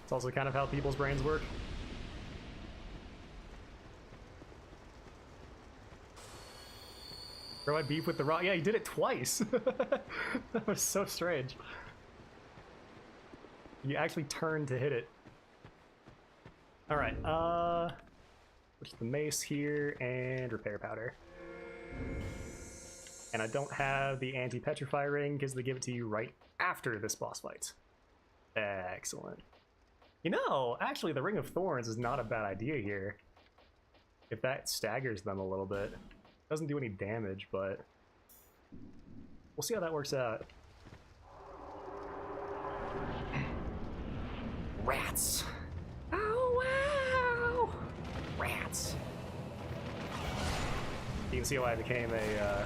It's also kind of how people's brains work. Bro, I beef with the rock. Yeah, he did it twice. That was so strange. You actually turned to hit it. Alright, what's the mace here and repair powder. And I don't have the anti-petrify ring because they give it to you right after this boss fight. Excellent. You know, actually the Ring of Thorns is not a bad idea here. If that staggers them a little bit. Doesn't do any damage, but we'll see how that works out. Rats! Oh, wow! Rats! You can see why I became a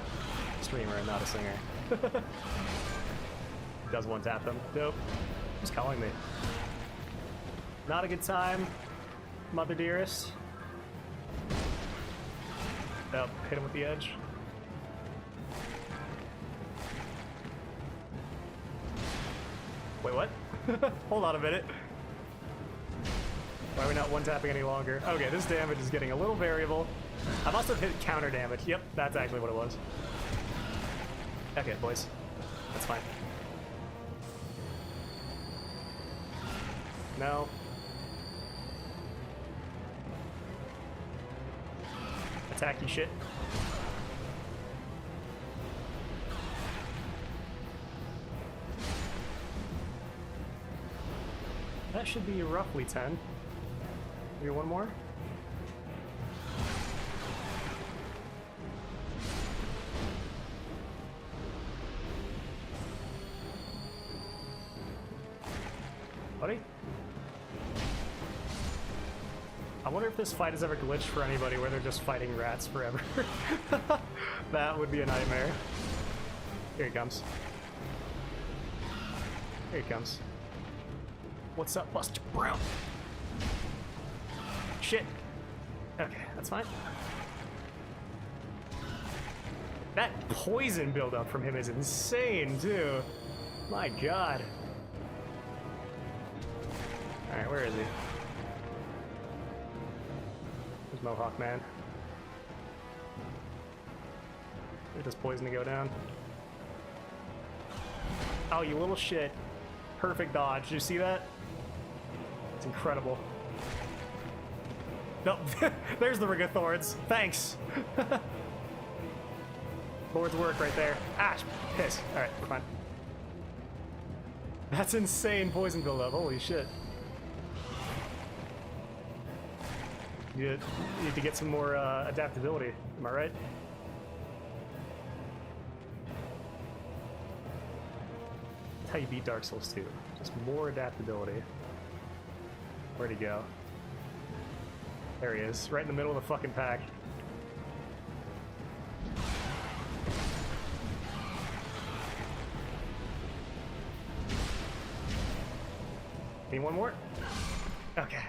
streamer and not a singer. Does one tap them? Nope. Who's calling me? Not a good time, mother dearest. Oh, hit him with the edge. Wait, what? Hold on a minute. Why are we not one-tapping any longer? Okay, this damage is getting a little variable. I must have hit counter damage. Yep, that's actually what it was. Okay, boys. That's fine. No. Attack, you shit. That should be roughly 10. Maybe one more? Buddy? I wonder if this fight has ever glitched for anybody where they're just fighting rats forever. That would be a nightmare. Here he comes. Here he comes. What's up, Buster Brown? Shit. Okay, that's fine. That poison buildup from him is insane, too. My god. Alright, where is he? There's Mohawk Man. Where's this poison to go down? Oh, you little shit. Perfect dodge. Did you see that? It's incredible. Nope. There's the Ring of Thorns. Thanks. Lord's work right there. Ah, piss. Alright, we're fine. That's insane poison buildup. Holy shit. You need to get some more adaptability. Am I right? That's how you beat Dark Souls 2. Just more adaptability. Where'd he go? There he is, right in the middle of the fucking pack. Need one more? Okay.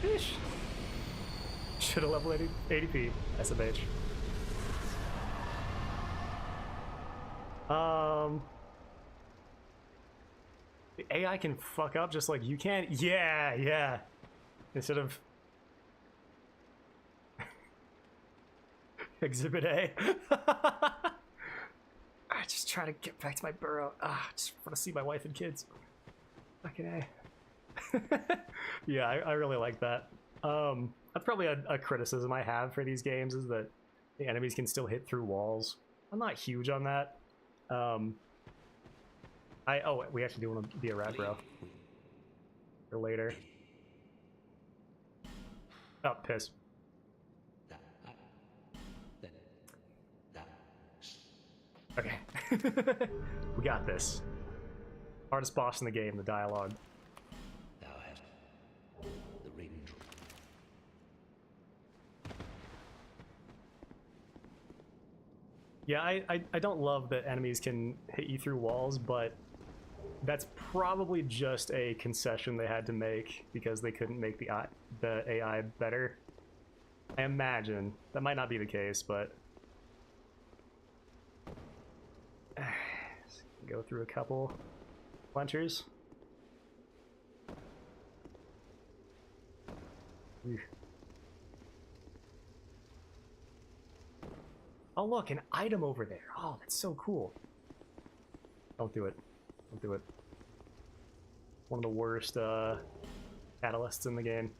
Ish. Should have leveled 80p. SMH. The AI can fuck up just like you can. Yeah, yeah. Instead of Exhibit A. I just try to get back to my burrow. I just want to see my wife and kids. Fucking A. Yeah, I really like that. That's probably a criticism I have for these games, is that the enemies can still hit through walls. I'm not huge on that. Oh, we actually do want to be a rat bro. For later. Oh, piss. Okay. We got this. Hardest boss in the game, the dialogue. Thou hast the ring. Yeah, I don't love that enemies can hit you through walls, but that's probably just a concession they had to make because they couldn't make the AI better. I imagine. That might not be the case, but... go through a couple punchers. Oh look, an item over there. Oh, that's so cool. Don't do it. Don't do it. One of the worst catalysts in the game.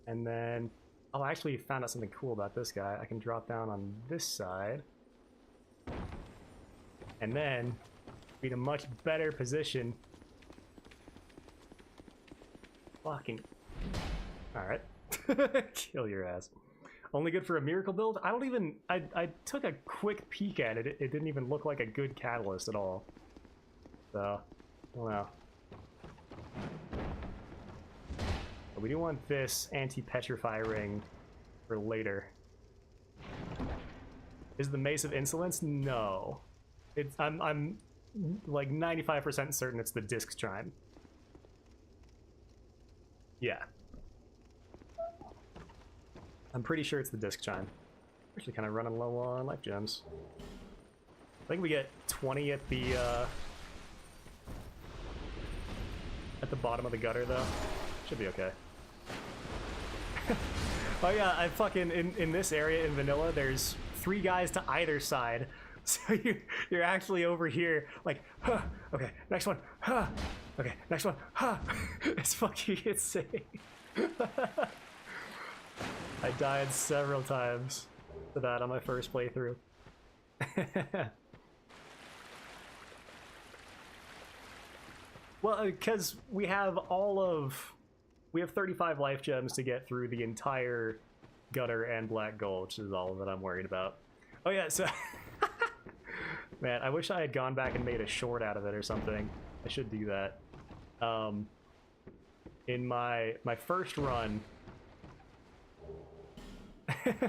And then, oh, I actually found out something cool about this guy. I can drop down on this side. And then, be in a much better position. Fucking... Alright. Kill your ass. Only good for a miracle build? I don't even... I took a quick peek at it. It didn't even look like a good catalyst at all. So, I don't know. But we do want this anti-petrify ring for later. Is the Mace of Insolence? No. I'm like 95% certain it's the disc chime. Yeah. I'm pretty sure it's the disc chime. Actually kind of running low on life gems. I think we get 20 at the bottom of the gutter though. Should be okay. Oh yeah, I fucking in this area in vanilla there's 3 guys to either side. So you're actually over here like, huh, okay, next one, huh, okay, next one, huh. It's fucking insane. I died several times to that on my first playthrough. Well, because we have 35 life gems to get through the entire gutter and black gulch is all that I'm worried about. Oh yeah, so man, I wish I had gone back and made a short out of it or something. I should do that. In my first run,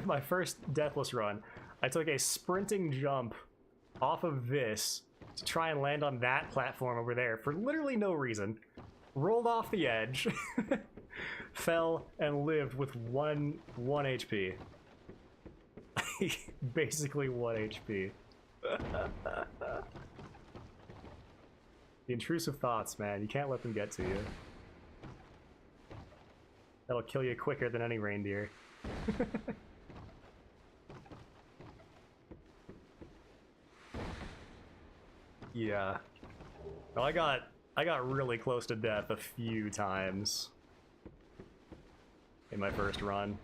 my first deathless run, I took a sprinting jump off of this to try and land on that platform over there for literally no reason. Rolled off the edge, fell, and lived with one HP. Basically 1 HP. The intrusive thoughts, man. You can't let them get to you. That'll kill you quicker than any reindeer. Yeah. Well, I got really close to death a few times in my first run.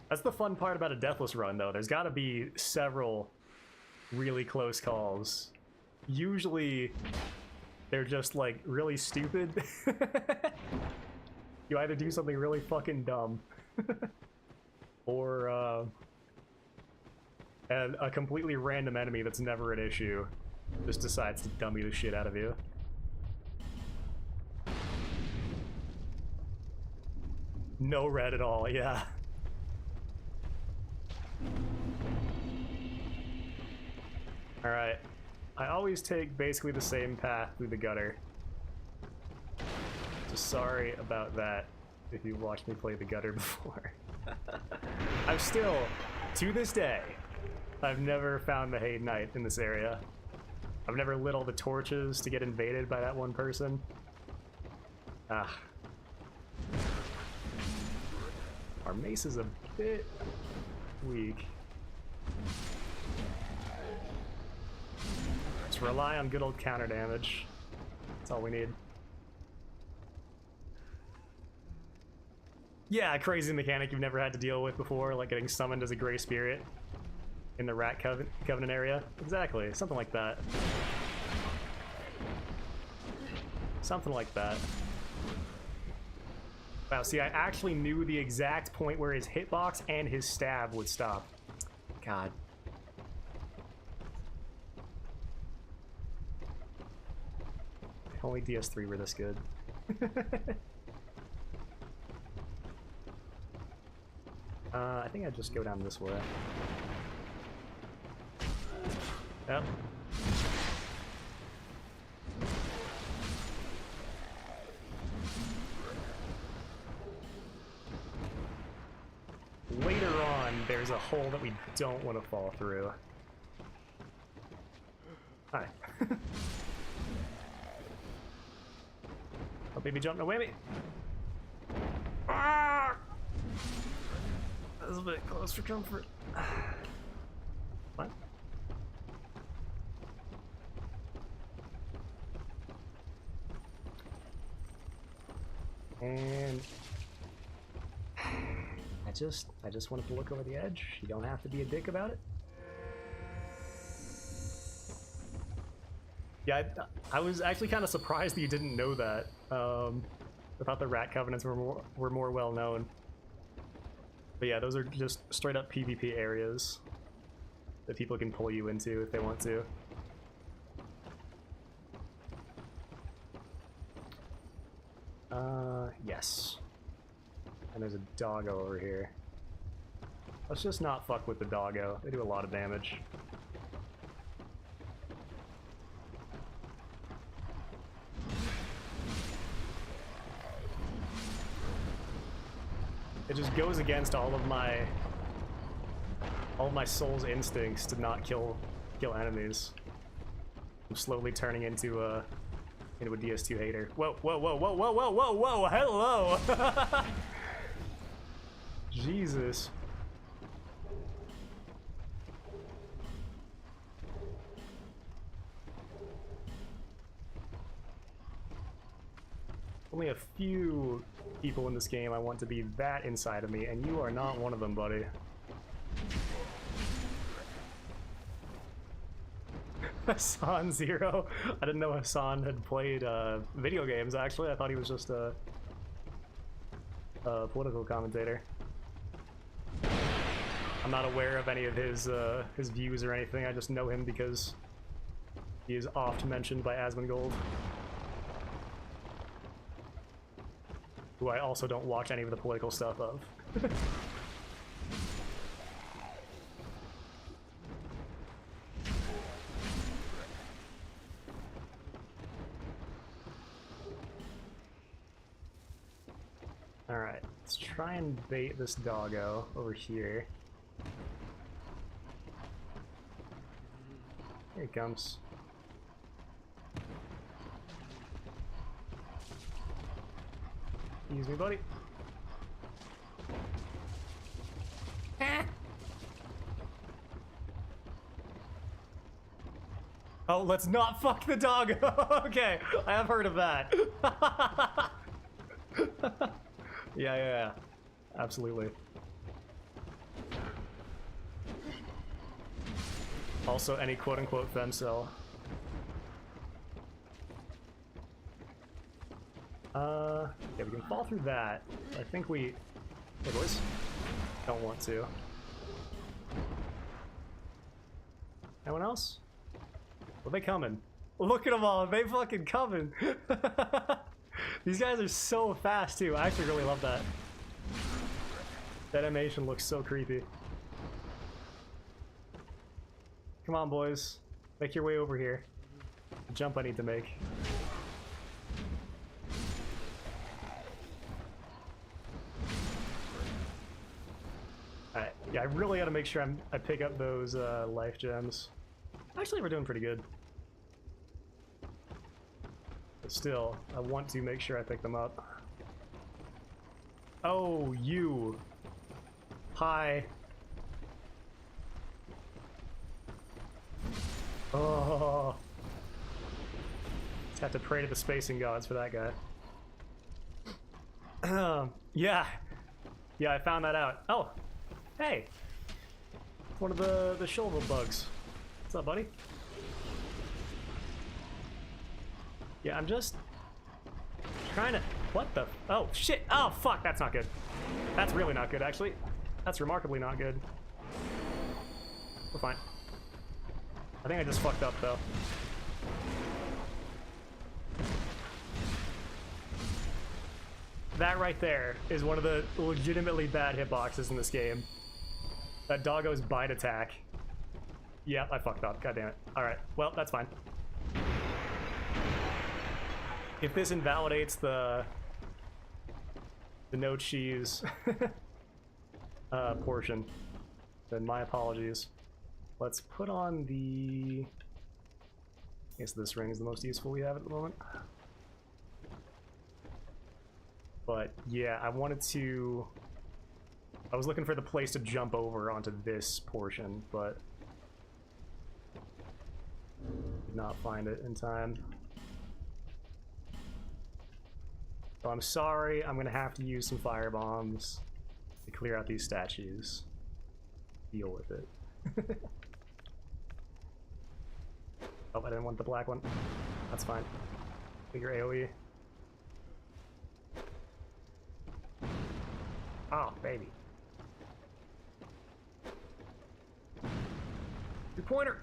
That's the fun part about a deathless run, though. There's got to be several really close calls. Usually, they're just, like, really stupid. You either do something really fucking dumb, or, and a completely random enemy that's never an issue just decides to dummy the shit out of you. No red at all, yeah. Alright. I always take basically the same path through the gutter. So sorry about that if you watched me play the gutter before. I'm still, to this day, I've never found the Hayden Knight in this area. I've never lit all the torches to get invaded by that one person. Ah. Our mace is a bit weak. Just rely on good old counter damage. That's all we need. Yeah, a crazy mechanic you've never had to deal with before, like getting summoned as a gray spirit in the Rat Covenant area. Exactly, something like that. Something like that. Wow, see, I actually knew the exact point where his hitbox and his stab would stop. God. If only DS3 were this good. I think I'd just go down this way. Yep. Later on, there's a hole that we don't want to fall through. Hi. Oh, baby, jump, no whammy! Ah! That was a bit close for comfort. What? And I just wanted to look over the edge. You don't have to be a dick about it. Yeah, I was actually kind of surprised that you didn't know that. I thought the Rat Covenants were more well known. But yeah, those are just straight up PvP areas that people can pull you into if they want to. Yes. And there's a doggo over here. Let's just not fuck with the doggo. They do a lot of damage. It just goes against all of my soul's instincts to not kill enemies. I'm slowly turning into a DS2 hater. Whoa, whoa, whoa, whoa, whoa, whoa, whoa, whoa, hello! Jesus. Only a few people in this game I want to be that inside of me, and you are not one of them, buddy. Hassan Zero. I didn't know Hassan had played video games, actually. I thought he was just a political commentator. I'm not aware of any of his views or anything. I just know him because he is oft mentioned by Asmongold, who I also don't watch any of the political stuff of. Alright, let's try and bait this doggo over here. Here he comes. Excuse me, buddy. Oh, let's not fuck the dog. Okay, I have heard of that. Yeah. Absolutely. Also, any quote-unquote femcel. Yeah, we can fall through that. I think we... Hey, boys. Don't want to. Anyone else? Well, they coming. Look at them all. They fucking coming. These guys are so fast, too. I actually really love that. That animation looks so creepy. Come on, boys. Make your way over here. The jump I need to make. Alright, yeah, I really gotta make sure I pick up those life gems. Actually, we're doing pretty good. But still, I want to make sure I pick them up. Oh, you. Hi. Oh. Just have to pray to the spacing gods for that guy. Yeah. Yeah, I found that out. Oh, hey. One of the shoulder bugs. What's up, buddy? Yeah, I'm just trying to... What the... Oh, shit. Oh, fuck. That's not good. That's really not good, actually. That's remarkably not good. We're fine. I think I just fucked up, though. That right there is one of the legitimately bad hitboxes in this game. That doggo's bite attack. Yeah, I fucked up. God damn it. Alright, well, that's fine. If this invalidates the no cheese portion, then my apologies. Let's put on the... I guess this ring is the most useful we have at the moment. But yeah, I wanted to... I was looking for the place to jump over onto this portion, but did not find it in time. So I'm sorry, I'm gonna have to use some fire bombs to clear out these statues. Deal with it. Oh, I didn't want the black one. That's fine. Figure AoE. Oh, baby. Your pointer!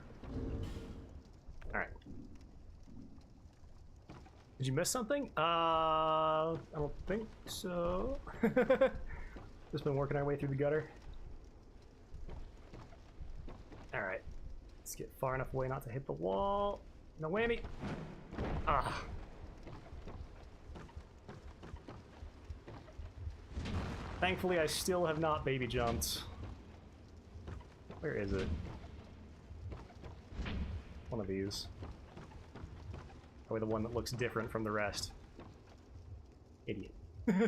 Alright. Did you miss something? I don't think so. Just been working our way through the gutter. Alright. Let's get far enough away not to hit the wall. No whammy. Ah. Thankfully, I still have not baby jumped. Where is it? One of these. Probably the one that looks different from the rest. Idiot. One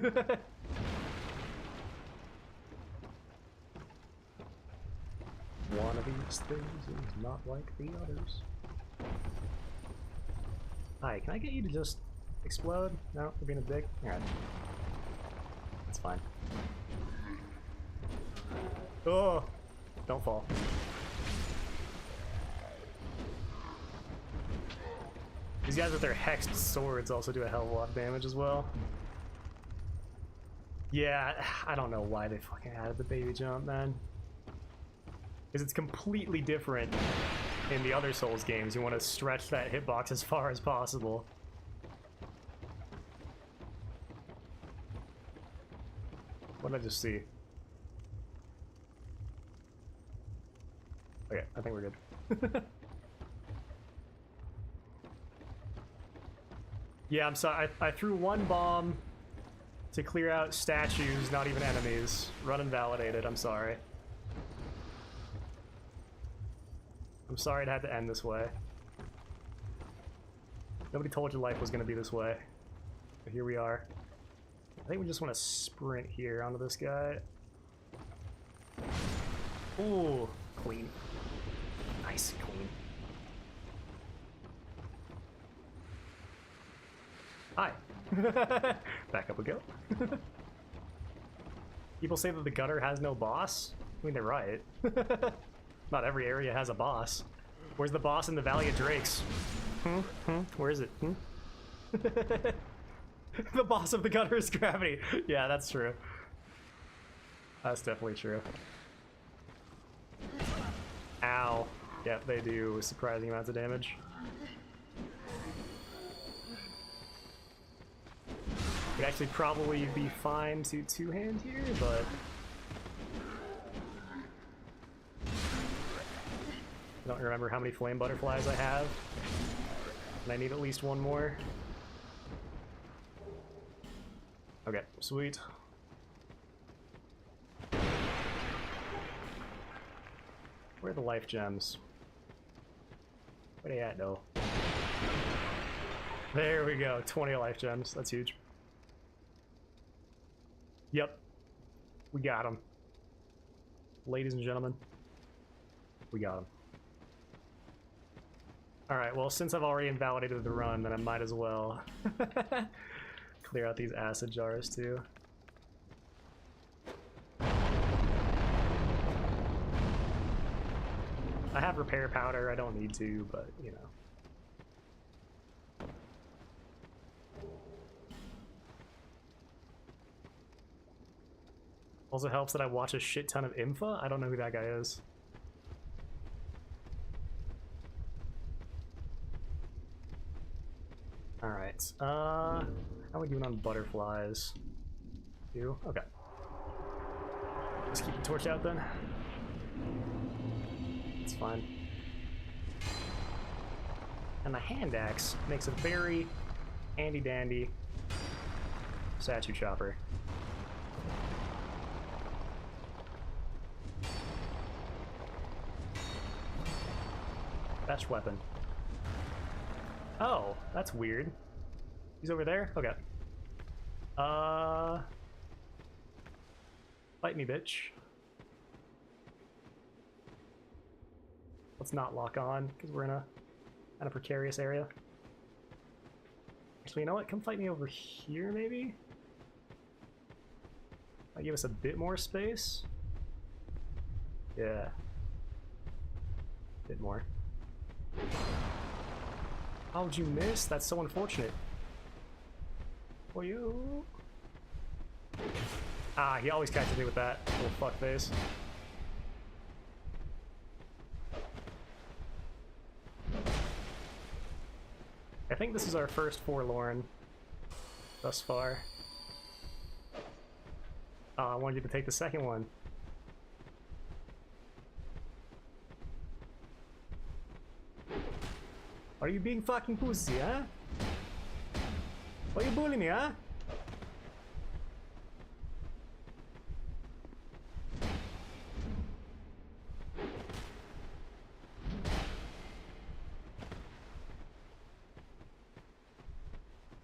of these things is not like the others. Hi, can I get you to just explode? No, you're being a dick? Alright. That's fine. Oh! Don't fall. These guys with their hexed swords also do a hell of a lot of damage as well. Yeah, I don't know why they fucking added the baby jump, man. Because it's completely different in the other Souls games. You want to stretch that hitbox as far as possible. What did I just see? Okay, I think we're good. Yeah, I'm sorry. I threw one bomb to clear out statues, not even enemies. Run invalidated, I'm sorry. I'm sorry it had to end this way. Nobody told you life was going to be this way. But here we are. I think we just want to sprint here onto this guy. Ooh, clean. Nice, clean. Hi. Back up we go. People say that the gutter has no boss. I mean, they're right. Not every area has a boss. Where's the boss in the Valley of Drakes? Where is it? The boss of the gutter is gravity. Yeah, that's true. That's definitely true. Ow. Yep, they do surprising amounts of damage. Would actually probably be fine to two-hand here, but I don't remember how many flame butterflies I have, and I need at least one more. Okay, sweet. Where are the life gems? Where they at, though? There we go, 20 life gems. That's huge. Yep. We got him. Ladies and gentlemen. We got him. Alright, well, since I've already invalidated the run, then I might as well clear out these acid jars, too. I have repair powder, I don't need to, but you know. Also helps that I watch a shit ton of Infa. I don't know who that guy is. Alright, how are we doing on butterflies? You? Okay. Let's keep the torch out then. It's fine. And the hand axe makes a very handy dandy statue chopper. Best weapon. Oh, that's weird. He's over there? Okay. Fight me, bitch. Let's not lock on, because we're in a kind of precarious area. Actually, you know what? Come fight me over here, maybe? Might give us a bit more space. Yeah. Bit more. How'd you miss? That's so unfortunate. For you. Ah, he always catches me with that little fuck face. I think this is our first forlorn thus far. I wanted you to take the second one. Are you being fucking pussy, huh? Why you bullying me, huh?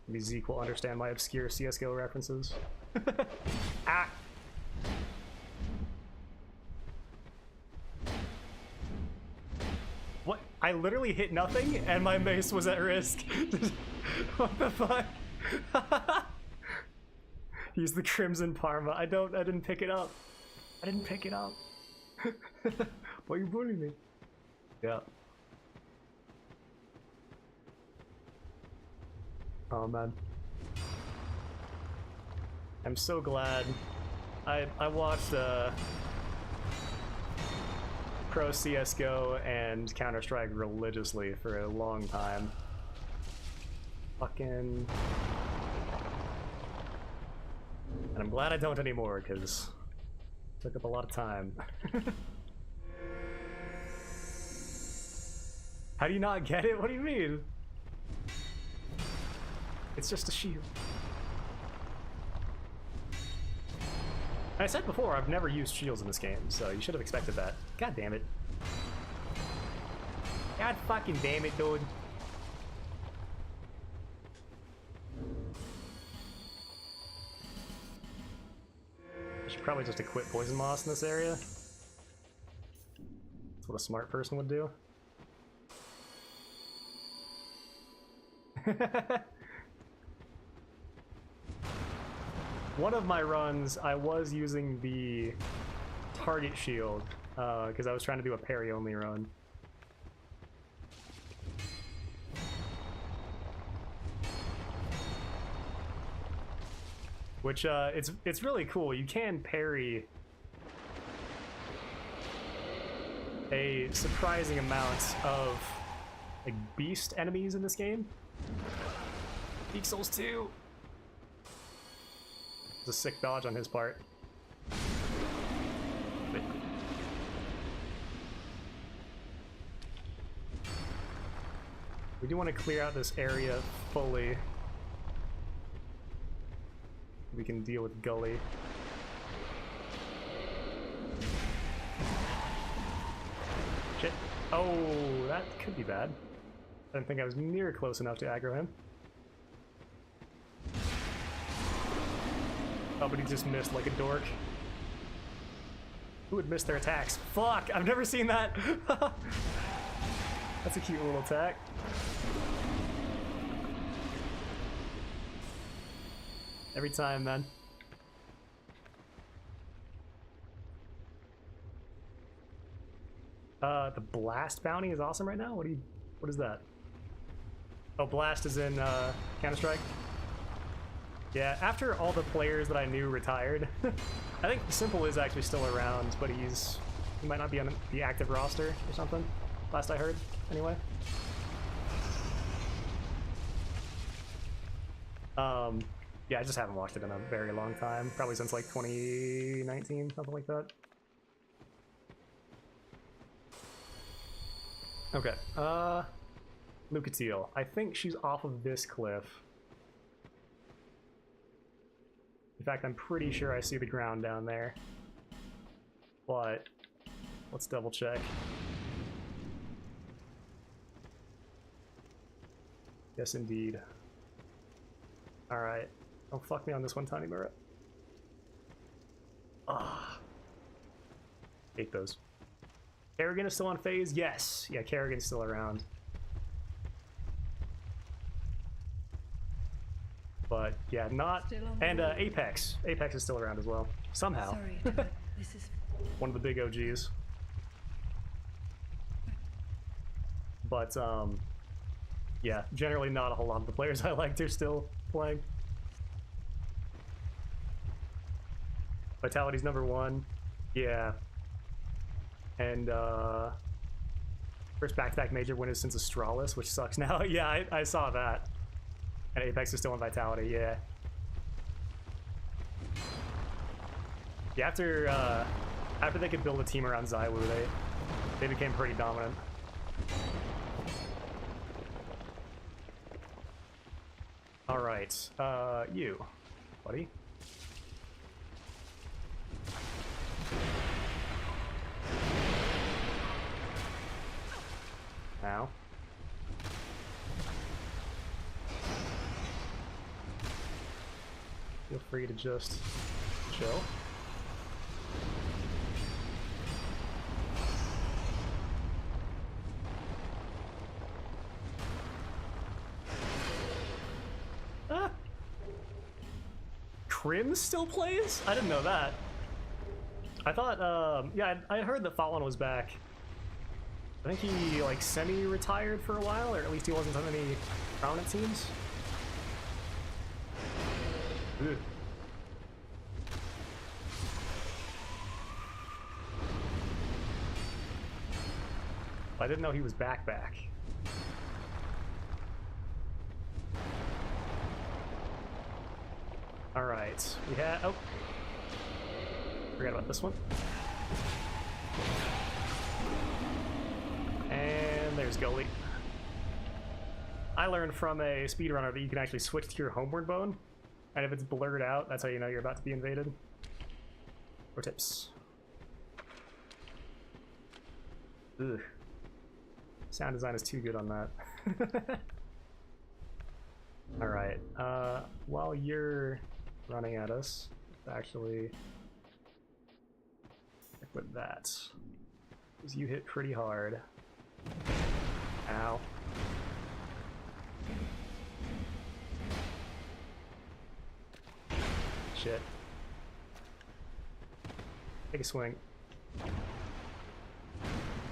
Maybe Zeke will understand my obscure CSGO references. Ah! What? I literally hit nothing and my mace was at risk. What the fuck? Use the Crimson Parma. I didn't pick it up. I didn't pick it up. Why are you bullying me? Yeah. Oh man. I'm so glad. I watched Pro CSGO and Counter-Strike religiously for a long time. Fucking... And I'm glad I don't anymore, because it took up a lot of time. How do you not get it? What do you mean? It's just a shield. I said before, I've never used shields in this game, so you should have expected that. God damn it. God fucking damn it, dude. I should probably just equip Poison Moss in this area. That's what a smart person would do. One of my runs, I was using the target shield, because I was trying to do a parry-only run. Which, it's really cool. You can parry a surprising amount of, like, beast enemies in this game. Deep Souls 2! A sick dodge on his part. But we do want to clear out this area fully. We can deal with Gully. Shit. Oh, that could be bad. I didn't think I was near close enough to aggro him. Oh, but he just missed like a dork. Who would miss their attacks? Fuck! I've never seen that! That's a cute little attack. Every time, man. The Blast bounty is awesome right now? What is that? Oh, Blast is in Counter-Strike? Yeah, after all the players that I knew retired, I think Simple is actually still around, but he might not be on the active roster or something, last I heard, anyway. Yeah, I just haven't watched it in a very long time, probably since like 2019, something like that. Okay, Lucatiel. I think she's off of this cliff. In fact, I'm pretty sure I see the ground down there. But let's double check. Yes, indeed. Alright. Don't fuck me on this one, Tiny Barrett. Ah. Hate those. Kerrigan is still on phase? Yes. Yeah, Kerrigan's still around. But yeah, not. And Apex. Apex is still around as well. Somehow. Sorry, this is One of the big OGs. But yeah, generally not a whole lot of the players I liked are still playing. Vitality's #1. Yeah. And first back-to-back major winners since Astralis, which sucks now. Yeah, I saw that. And Apex is still in Vitality, yeah. Yeah, after they could build a team around Zywoo, they became pretty dominant. All right, you, buddy. Now. Feel free to just chill. Ah! Crim still plays? I didn't know that. I thought, yeah, I heard that Fallen was back. I think he, like, semi-retired for a while, or at least he wasn't on any prominent teams. Ugh. I didn't know he was back. All right, we had. Oh, forgot about this one. And there's Goalie. I learned from a speedrunner that you can actually switch to your homeward bone. And if it's blurred out, that's how you know you're about to be invaded. Or tips. Ugh. Sound design is too good on that. Alright, while you're running at us, actually equip that. Because you hit pretty hard. Ow. Shit. Take a swing.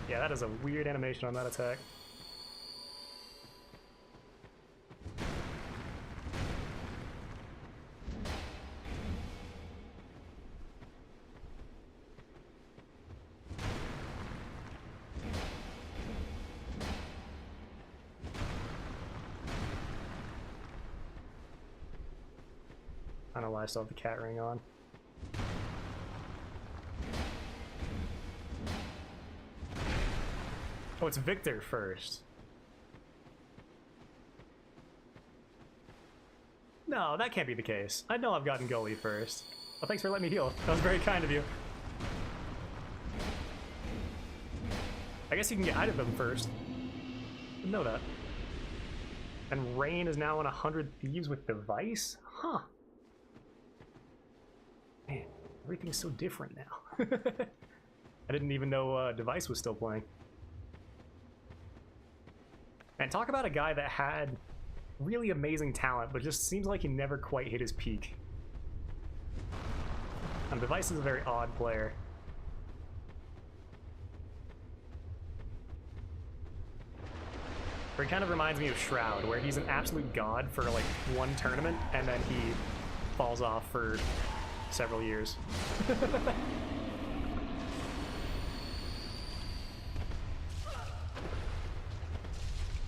Yeah, that is a weird animation on that attack. I don't know why I still have the cat ring on. Oh, it's Victor first. No, that can't be the case. I know I've gotten Goalie first. Well, thanks for letting me heal. That was very kind of you. I guess you can get out of them first. Didn't know that. And Rain is now on 100 Thieves with Device? Huh. Man, everything's so different now. I didn't even know Device was still playing. And talk about a guy that had really amazing talent, but just seems like he never quite hit his peak. And Device is a very odd player. Where he kind of reminds me of Shroud, where he's an absolute god for like one tournament, and then he falls off for several years.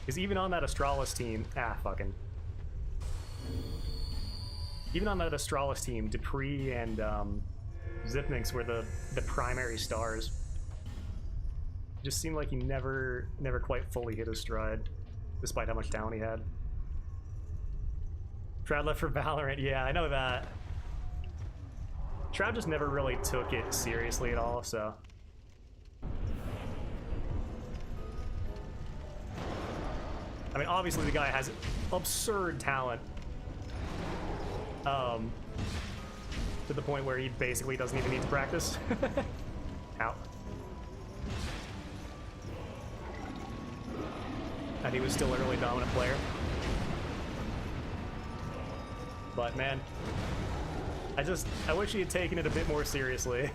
Because even on that Astralis team, even on that Astralis team, Dupree and Zipnix were the primary stars. It just seemed like he never quite fully hit his stride, despite how much talent he had. Shroud left for Valorant, yeah, I know that. Shroud just never really took it seriously at all, so. I mean, obviously the guy has absurd talent. To the point where he basically doesn't even need to practice. Ow. And he was still a really dominant player. But man, I wish he had taken it a bit more seriously.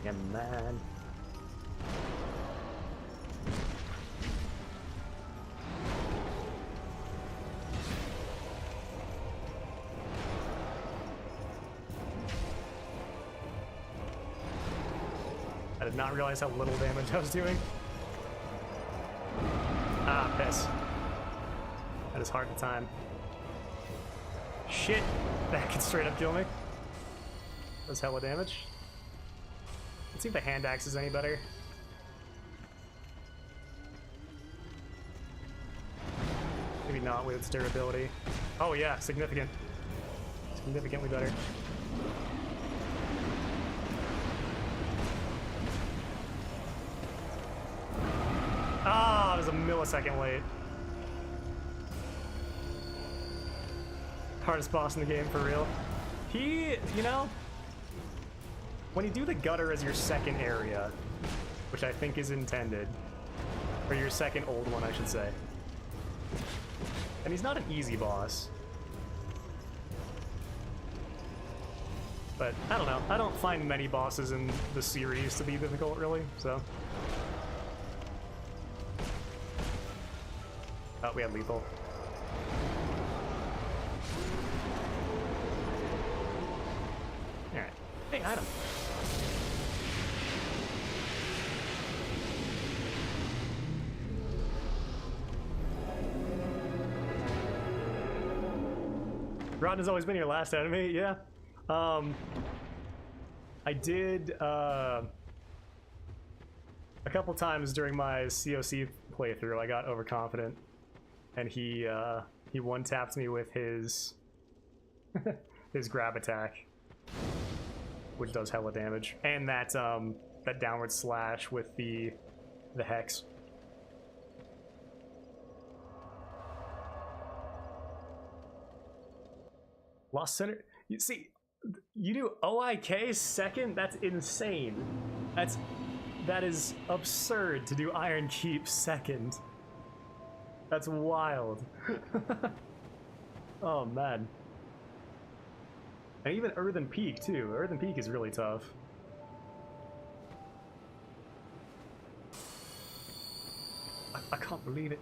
Yeah, man. I did not realize how little damage I was doing. Ah, piss. That is hard to time. Shit! That could straight up kill me. That's hella damage. Let's see if the hand axe is any better. Maybe not with its durability. Oh yeah, significant. Significantly better. Ah, it was a millisecond late. Hardest boss in the game, for real. He, you know, when you do the gutter as your second area, which I think is intended, or your second old one, I should say, and he's not an easy boss. But I don't know. I don't find many bosses in the series to be difficult, really, so. Oh, we had lethal. Alright. Hey, item. Rotten has always been your last enemy, yeah. I did a couple times during my COC playthrough, I got overconfident, and he one-tapped me with his his grab attack, which does hella damage, and that that downward slash with the hex. Lost center. You see, you do OIK second? That's insane. That is absurd to do Iron Keep second. That's wild. Oh man. And even Earthen Peak too. Earthen Peak is really tough. I can't believe it.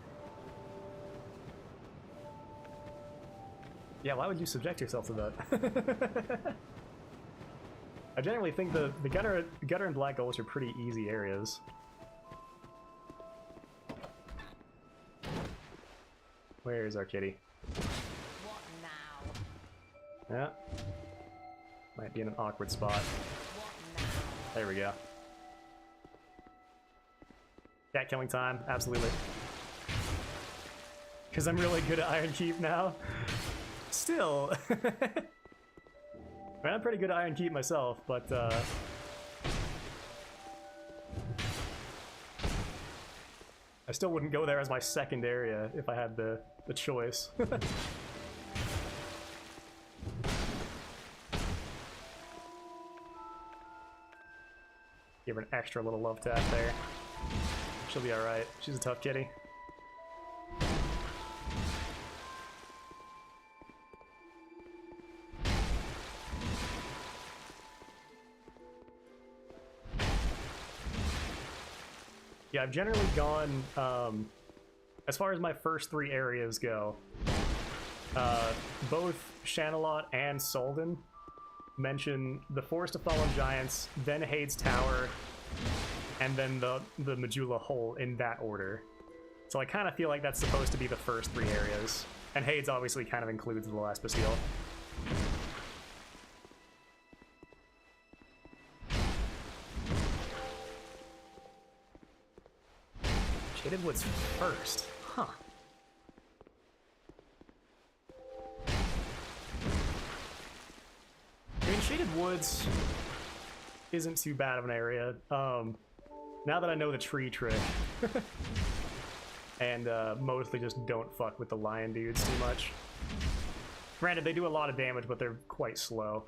Yeah, why would you subject yourself to that? I generally think the gutter and black gulch are pretty easy areas. Where is our kitty? What now? Yeah. Might be in an awkward spot. What now? There we go. Cat killing time, absolutely. Because I'm really good at Iron Keep now. Still. I mean, I'm pretty good at Iron Keep myself, but I still wouldn't go there as my second area if I had the choice. Give her an extra little love tap there. She'll be alright. She's a tough kitty. Yeah, I've generally gone, as far as my first 3 areas go, both Shanalot and Solden mention the Forest of Fallen Giants, then Hade's Tower, and then the Majula Hole in that order. So I kind of feel like that's supposed to be the first 3 areas. And Hade's obviously kind of includes the last Bastille. Shaded Woods first. Huh. I mean, Shaded Woods isn't too bad of an area. Now that I know the tree trick, and mostly just don't fuck with the lion dudes too much. Granted, they do a lot of damage, but they're quite slow.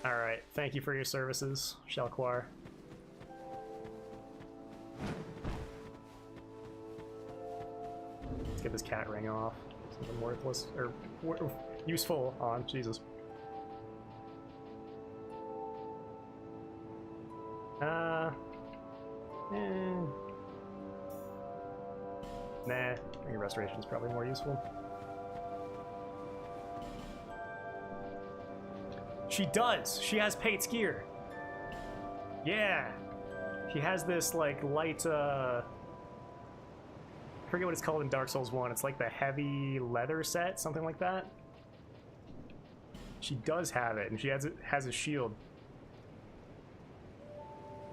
Alright, thank you for your services, Shalquar. Let's get this cat ring off. Something worthless, or useful on, Jesus. Nah, I think restoration is probably more useful. She does! She has Pate's gear! Yeah! She has this, like, light, I forget what it's called in Dark Souls 1. It's like the heavy leather set, something like that. She does have it, and she has a shield.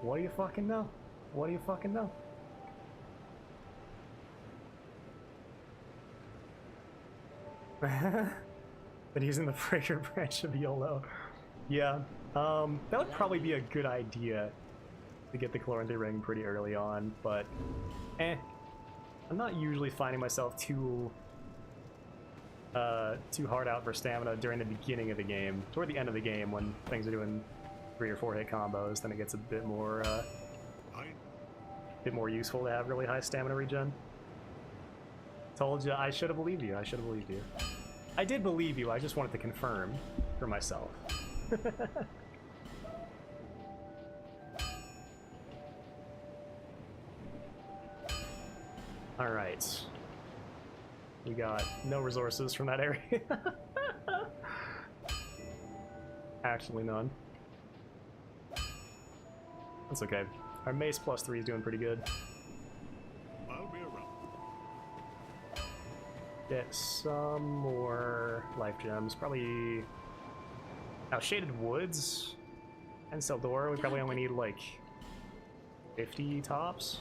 What do you fucking know? What do you fucking know? But using the Fragrant Branch of YOLO. Yeah, that would probably be a good idea to get the Chloranthy Ring pretty early on, but I'm not usually finding myself too hard out for stamina during the beginning of the game. Toward the end of the game, when things are doing 3 or 4 hit combos, then it gets a bit more useful to have really high stamina regen. Told you, I should have believed you. I should have believed you. I did believe you. I just wanted to confirm for myself. All right. We got no resources from that area. Actually, none. That's okay. Our mace +3 is doing pretty good. I'll be around. Get some more life gems. Probably... Now, Shaded Woods and Seldora, we probably only need like 50 tops.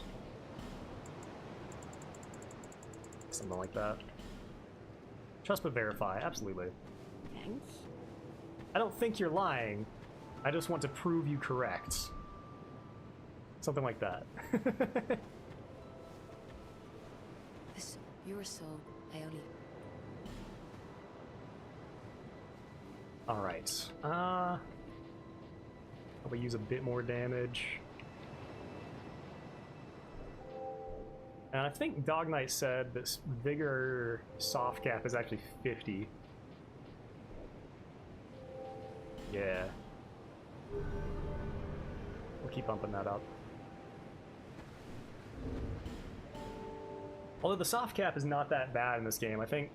Something like that. Trust but verify, absolutely. Thanks. I don't think you're lying. I just want to prove you correct. Something like that. You're so only. Alright. Probably use a bit more damage. And I think Dog Knight said this Vigor soft cap is actually 50. Yeah. We'll keep bumping that up. Although the soft cap is not that bad in this game. I think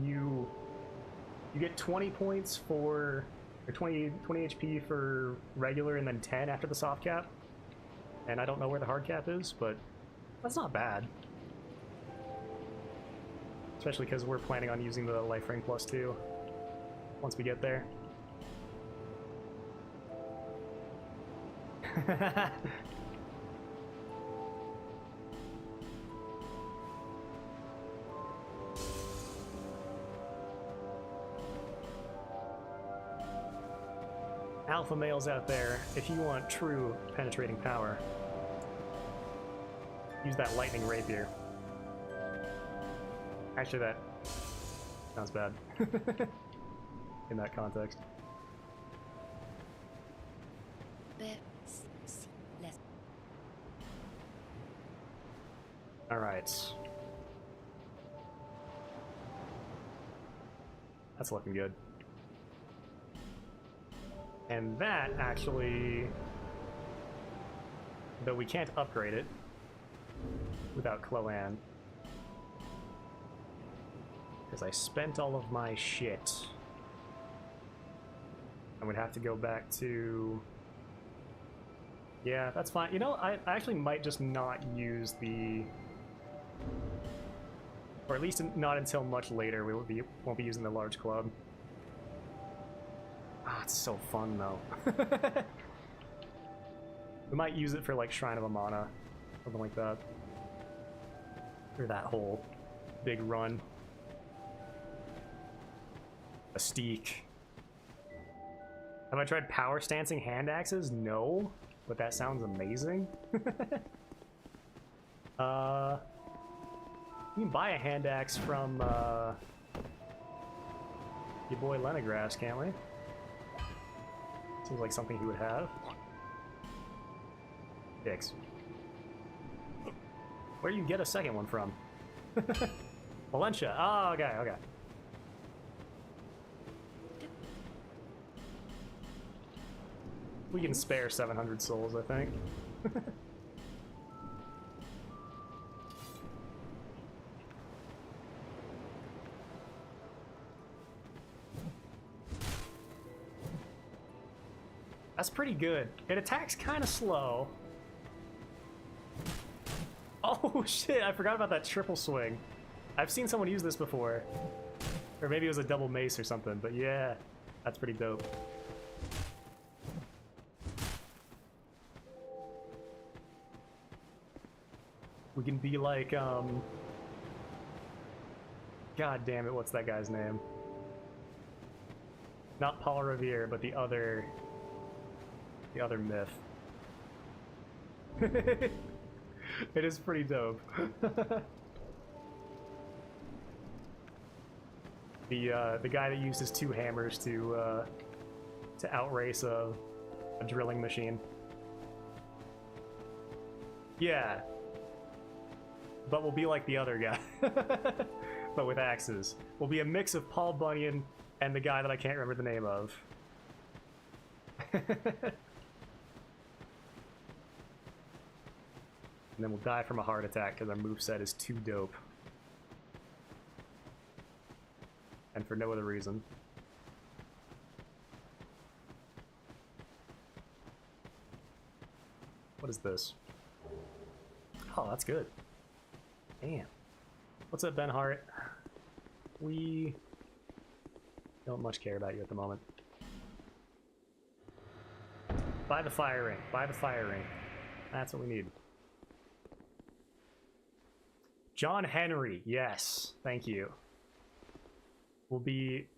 you get 20 points for, or 20 HP for regular and then 10 after the soft cap. And I don't know where the hard cap is, but that's not bad. Especially because we're planning on using the life ring +2 once we get there. Alpha males out there, if you want true penetrating power, use that lightning rapier. Actually, that sounds bad in that context. All right. That's looking good. And that actually, though we can't upgrade it without Cloan, because I spent all of my shit. I would have to go back to... Yeah, that's fine. You know, I actually might just not use the... Or at least not until much later. We won't be using the large club. Ah, it's so fun though. We might use it for like Shrine of Amana, something like that. Or that whole big run. A steak. Have I tried power stancing hand axes? No, but that sounds amazing. You can buy a hand axe from your boy Lenegrass, can't we? Seems like something he would have. Dicks. Where do you get a second one from? Valencia. Oh, okay, okay. We can spare 700 souls, I think. That's pretty good. It attacks kind of slow. Oh shit, I forgot about that triple swing. I've seen someone use this before. Or maybe it was a double mace or something, but yeah, that's pretty dope. We can be like, God damn it, what's that guy's name? Not Paul Revere, but the other myth. It is pretty dope. The guy that uses two hammers to outrace a drilling machine. Yeah. But we'll be like the other guy. But with axes. We'll be a mix of Paul Bunyan and the guy that I can't remember the name of. And then we'll die from a heart attack because our moveset is too dope. And for no other reason. What is this? Oh, that's good. Damn. What's up, Ben Hart? We don't much care about you at the moment. Buy the fire ring. Buy the fire ring. That's what we need. John Henry. Yes. Thank you. Will be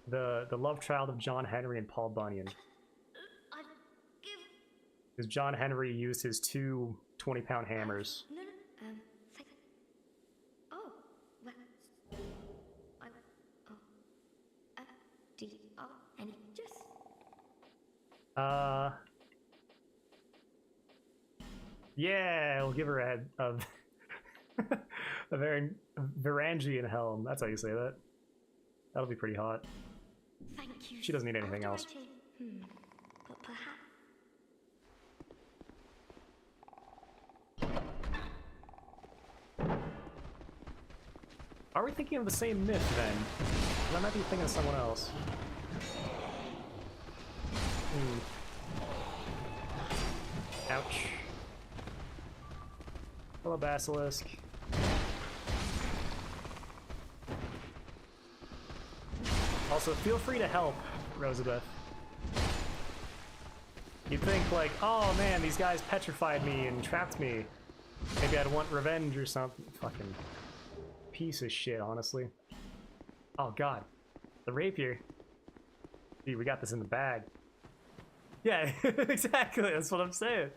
the love child of John Henry and Paul Bunyan. Because John Henry used his two 20-pound hammers. No, oh, well, any just... Yeah, we'll give her a Varangian helm. That's how you say that. That'll be pretty hot. Thank you. She doesn't need anything else. But perhaps... Are we thinking of the same myth then? I might be thinking of someone else. Ouch. Hello, Basilisk. Also, feel free to help, Rosabeth. You'd think like, oh man, these guys petrified me and trapped me. Maybe I'd want revenge or something. Fucking piece of shit, honestly. Oh god. The rapier. Dude, we got this in the bag. Yeah, exactly, that's what I'm saying.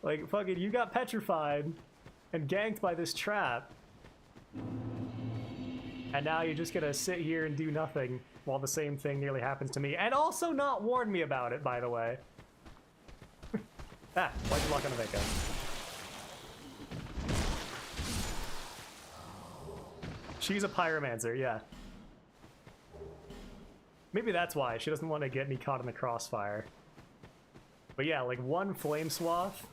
Like, fucking, you got petrified and ganked by this trap. And now you're just gonna sit here and do nothing while the same thing nearly happens to me. And also not warn me about it, by the way. Ah, why'd you lock on the Veka? She's a pyromancer, yeah. Maybe that's why. She doesn't want to get me caught in the crossfire. But yeah, like one flame swath,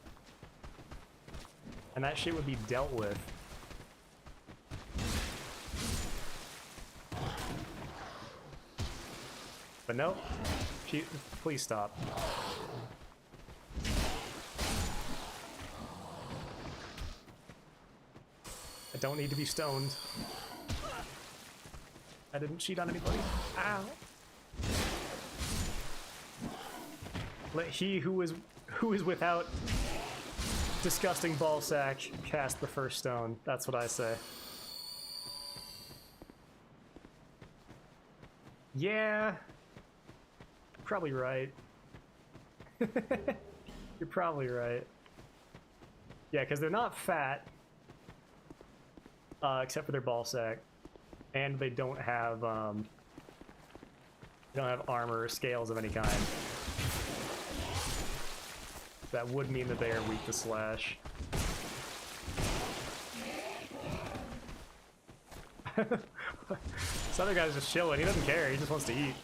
and that shit would be dealt with. But nope. Please stop. I don't need to be stoned. I didn't cheat on anybody. Ow. Let he who is without disgusting ballsack cast the first stone. That's what I say. Yeah. Probably right. You're probably right. Yeah, because they're not fat. Except for their ballsack. And they don't have armor or scales of any kind. That would mean that they are weak to slash. This other guy's just chilling. He doesn't care. He just wants to eat.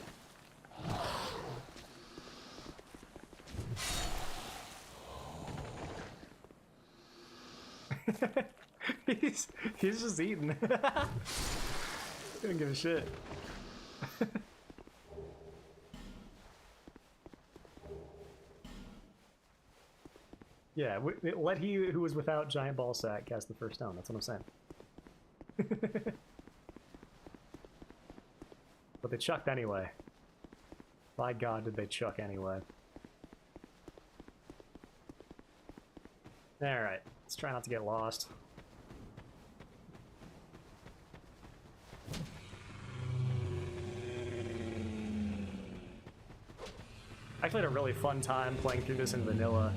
he's just eating. He doesn't give a shit. Yeah, let he who is without giant ball sack cast the first stone. That's what I'm saying. But they chucked anyway. By God, did they chuck anyway. Alright, let's try not to get lost. I actually had a really fun time playing through this in vanilla.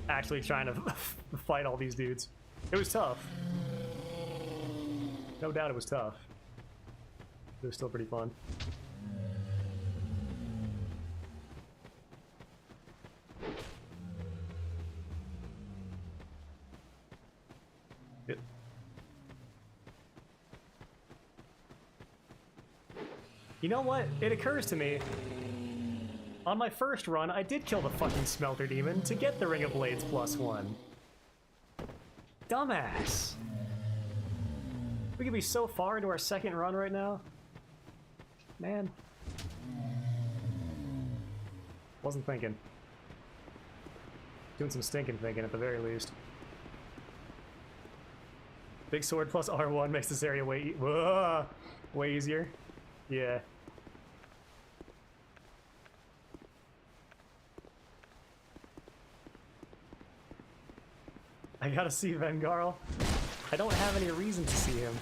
Actually trying to fight all these dudes. It was tough. No doubt it was tough. It was still pretty fun. It. You know what? It occurs to me. On my first run, I did kill the fucking Smelter Demon to get the Ring of Blades +1. Dumbass! We could be so far into our second run right now. Man. Wasn't thinking. Doing some stinking thinking at the very least. Big sword plus R1 makes this area way easier. Yeah. I gotta see Vengarl. I don't have any reason to see him.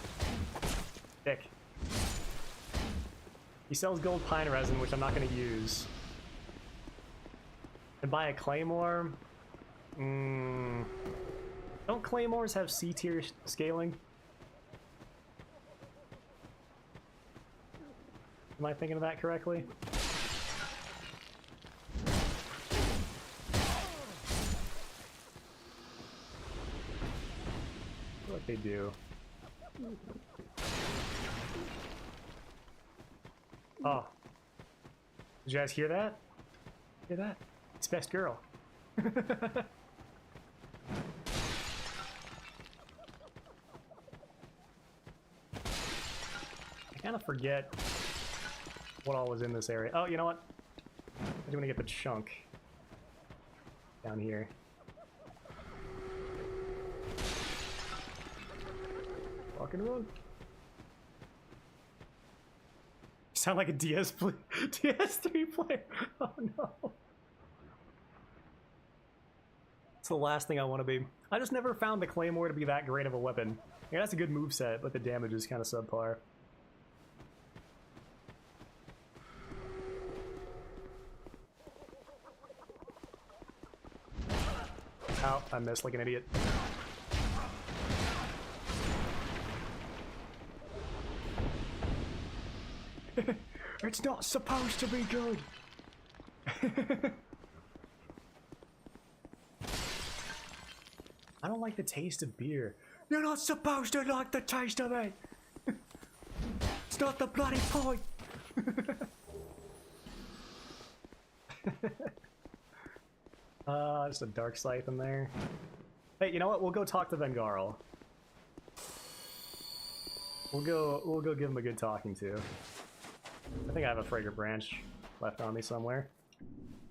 Dick. He sells gold pine resin, which I'm not gonna use. And buy a claymore? Don't claymores have C tier scaling? Am I thinking of that correctly? What they do. Oh. Did you guys hear that? Hear that? It's best girl. I kind of forget what all was in this area. Oh, you know what? I do want to get the chunk down here. Rock and roll. You sound like a DS3 player. Oh no. It's the last thing I want to be. I just never found the Claymore to be that great of a weapon. Yeah, that's a good moveset, but the damage is kind of subpar. Ow, I missed like an idiot. It's not supposed to be good. I don't like the taste of beer. You're not supposed to like the taste of it! It's not the bloody point! Just a dark scythe in there. Hey, you know what? We'll go talk to Vengarl. We'll go give him a good talking to. I think I have a fragrant branch left on me somewhere.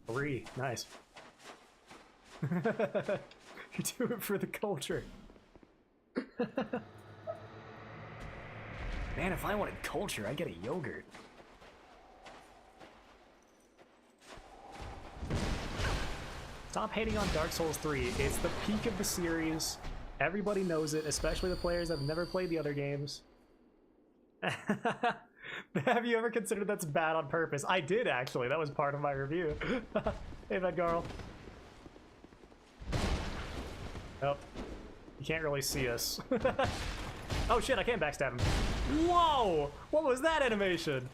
3, nice. You do it for the culture. Man, if I wanted culture, I'd get a yogurt. Stop hating on Dark Souls 3. It's the peak of the series. Everybody knows it, especially the players that have never played the other games. Have you ever considered that's bad on purpose? I did, actually. That was part of my review. Hey, Vengarl. Oh. You can't really see us. Oh shit, I can't backstab him. Whoa! What was that animation?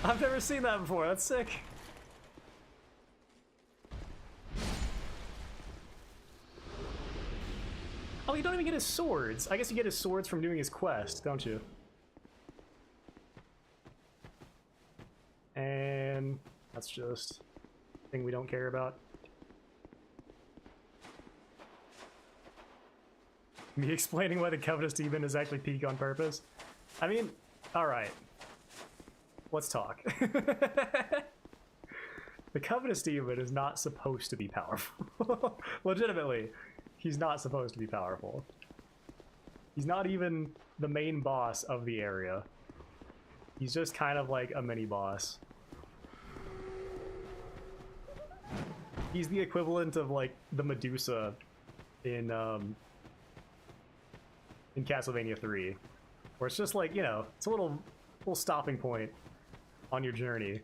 I've never seen that before. That's sick. Oh, you don't even get his swords. I guess you get his swords from doing his quest, don't you? And that's just a thing we don't care about. Me explaining why the Covetous Demon is actually peak on purpose. I mean, alright. Let's talk. The Covetous Demon is not supposed to be powerful. Legitimately, he's not supposed to be powerful. He's not even the main boss of the area. He's just kind of like a mini-boss. He's the equivalent of like the Medusa in Castlevania 3. Where it's just like, you know, it's a little stopping point on your journey.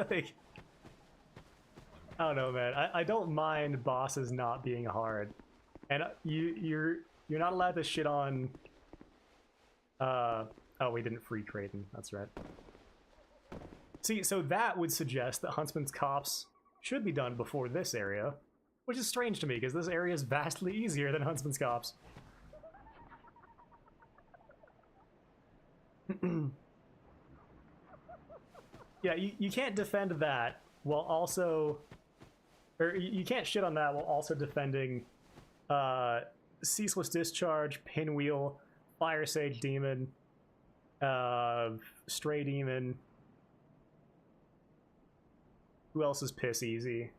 Like, I don't know, man. I don't mind bosses not being hard. And you're not allowed to shit on oh, we didn't free Kraden, that's right. See, so that would suggest that Huntsman's Copse should be done before this area, which is strange to me because this area is vastly easier than Huntsman's Copse. Yeah, you can't defend that while also, or you can't shit on that while also defending Ceaseless Discharge, Pinwheel, Fire Sage Demon, Stray Demon. Who else is piss easy?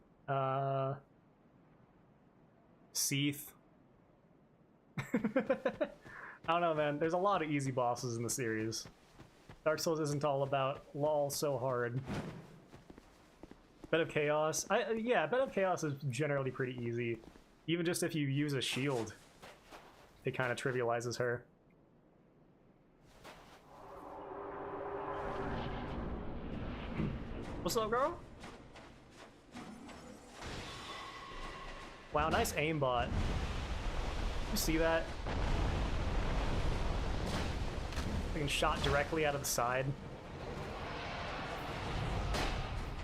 Seath. I don't know, man. There's a lot of easy bosses in the series. Dark Souls isn't all about lol so hard. Bed of Chaos. Yeah, Bed of Chaos is generally pretty easy. Even just if you use a shield, it kind of trivializes her. What's up, girl? Wow, nice aimbot. You see that? Fucking shot directly out of the side.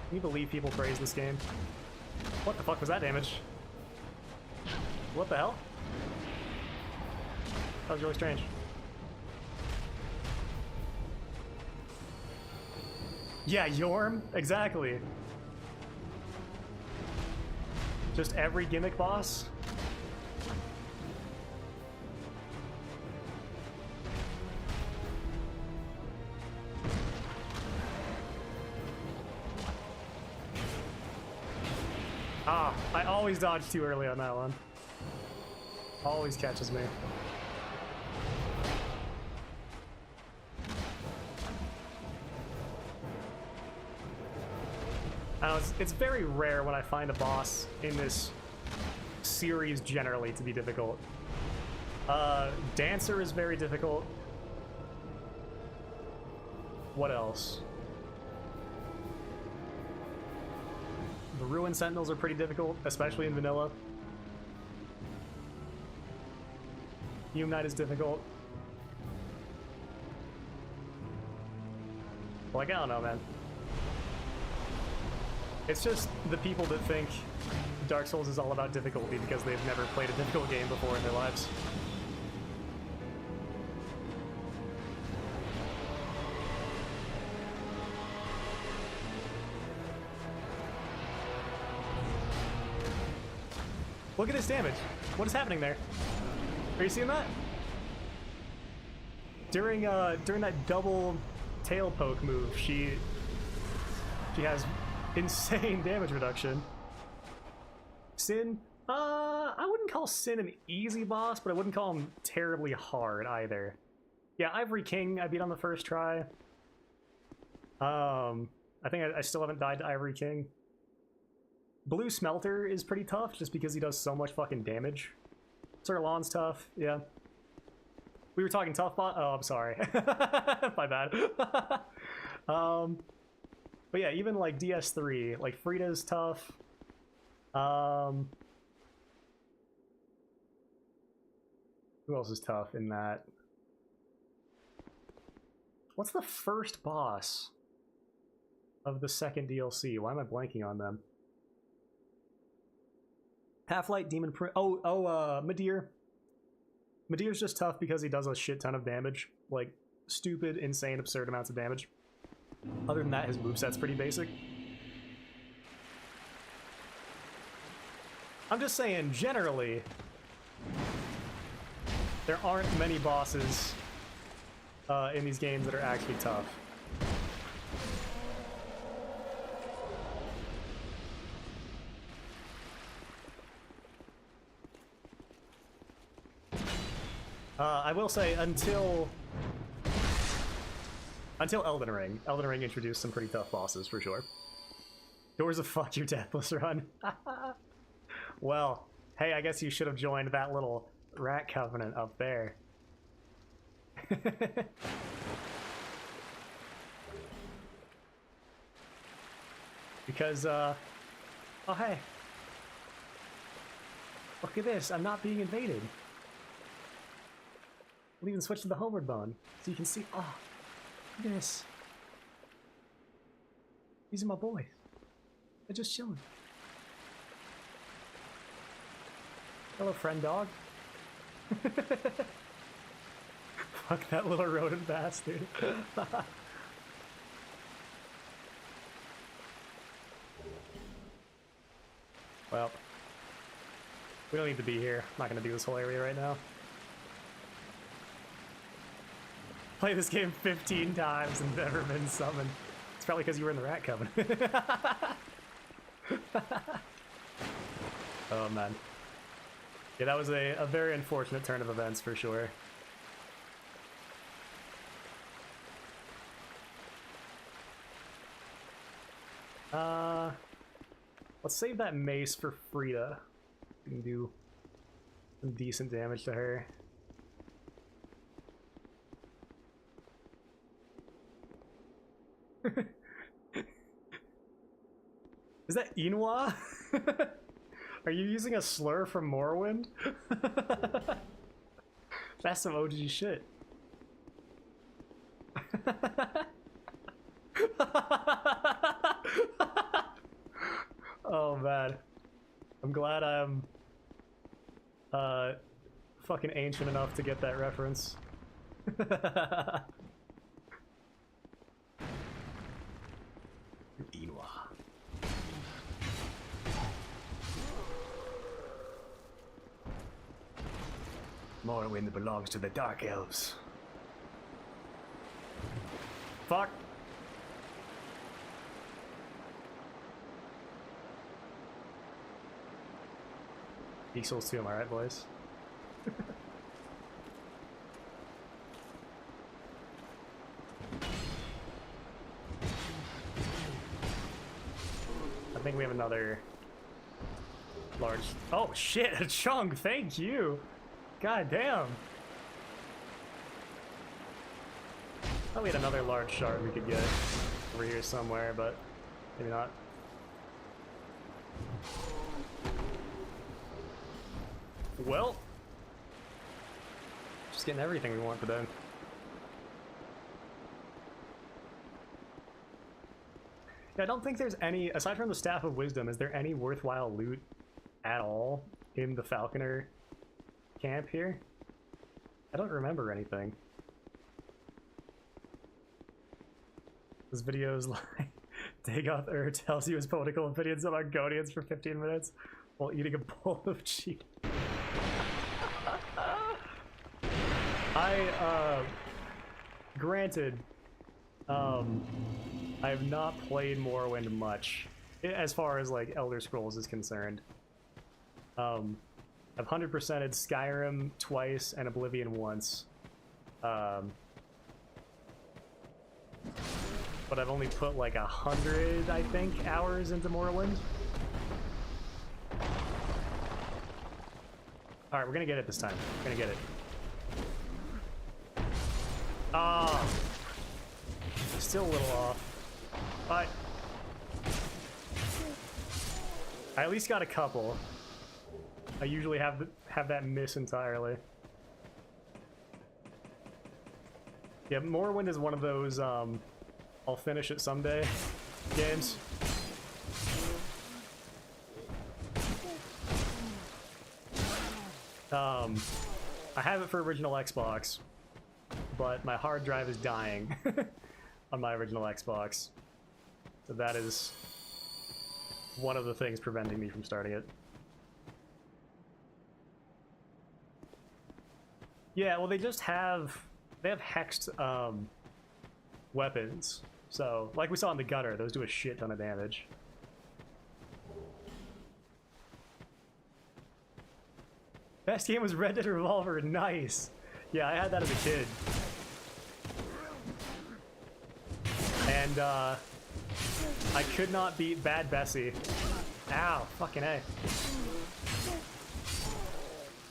Can you believe people praise this game? What the fuck was that damage? What the hell? That was really strange. Yeah, Yorm? Exactly. Just every gimmick boss? Ah, I always dodge too early on that one. Always catches me. I don't know, it's very rare when I find a boss in this series generally to be difficult. Dancer is very difficult. What else? The Ruin Sentinels are pretty difficult, especially in vanilla. Unite is difficult. Like, I don't know, man. It's just the people that think Dark Souls is all about difficulty because they've never played a difficult game before in their lives. Look at this damage. What is happening there? Are you seeing that? During that double tail poke move, she has insane damage reduction. Sin, I wouldn't call Sin an easy boss, but I wouldn't call him terribly hard either. Yeah, Ivory King I beat on the first try. I think I still haven't died to Ivory King. Blue Smelter is pretty tough just because he does so much fucking damage. Sir Lon's tough, yeah. We were talking tough bot. Oh, I'm sorry. My bad. But yeah, even like DS3, like Frida's tough. Who else is tough in that? What's the first boss of the second DLC? Why am I blanking on them? Half-Light, Demon Prince. Midir. Midir's just tough because he does a shit ton of damage. Like, stupid, insane, absurd amounts of damage. Other than that, his moveset's pretty basic. I'm just saying, generally, there aren't many bosses in these games that are actually tough. I will say, until Elden Ring introduced some pretty tough bosses, for sure. Doors of Fuck Your Deathless Run. Well, hey, I guess you should have joined that little rat covenant up there. Because, oh hey. Look at this, I'm not being invaded. We'll even switch to the homeward bone, so you can see, oh, look at this. These are my boys. They're just chilling. Hello, friend dog. Fuck that little rodent bastard. Well, we don't need to be here. I'm not gonna do this whole area right now. Play this game 15 times and never been summoned. It's probably because you were in the Rat Covenant. Oh man. Yeah, that was a very unfortunate turn of events for sure. Let's save that mace for Frida. We can do some decent damage to her. Is that Inwa? Are you using a slur from Morrowind? That's some OG shit. Oh man. I'm glad I'm fucking ancient enough to get that reference. Inwa. Morrowind belongs to the Dark Elves. Fuck. Dark Souls 2, am I right, boys? I think we have another large... Oh shit, a chunk, thank you! God damn! Thought we had another large shard we could get over here somewhere, but maybe not. Well, Just getting everything we want today. Yeah, I don't think there's any, aside from the Staff of Wisdom, is there any worthwhile loot at all in the Falconer camp here? I don't remember anything. This video is like, Dagoth tells you his political opinions on Argonians for 15 minutes while eating a bowl of cheese. Granted, I have not played Morrowind much, as far as, like, Elder Scrolls is concerned. I've 100%ed Skyrim twice and Oblivion once. But I've only put like 100, I think, hours into Morrowind. Alright, we're gonna get it this time. We're gonna get it. Ah! Still a little off. But I at least got a couple. I usually have that miss entirely. Yeah, Morrowind is one of those, I'll finish it someday games. I have it for original Xbox, but my hard drive is dying on my original Xbox. So that is one of the things preventing me from starting it. Yeah, well, they have hexed weapons. So, like we saw in the gutter, those do a shit ton of damage. Best game was Red Dead Revolver, nice! Yeah, I had that as a kid. And, I could not beat Bad Bessie. Ow, fucking A.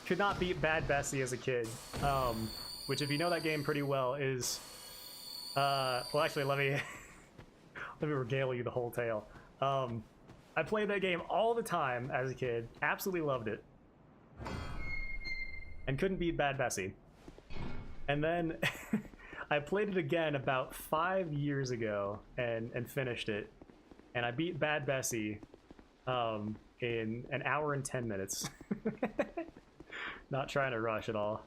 Could not beat Bad Bessie as a kid. Which, if you know that game pretty well, is... well, actually, let me regale you the whole tale. I played that game all the time as a kid, absolutely loved it, and couldn't beat Bad Bessie. And then I played it again about 5 years ago and finished it, and I beat Bad Bessie in an hour and 10 minutes. Not trying to rush at all.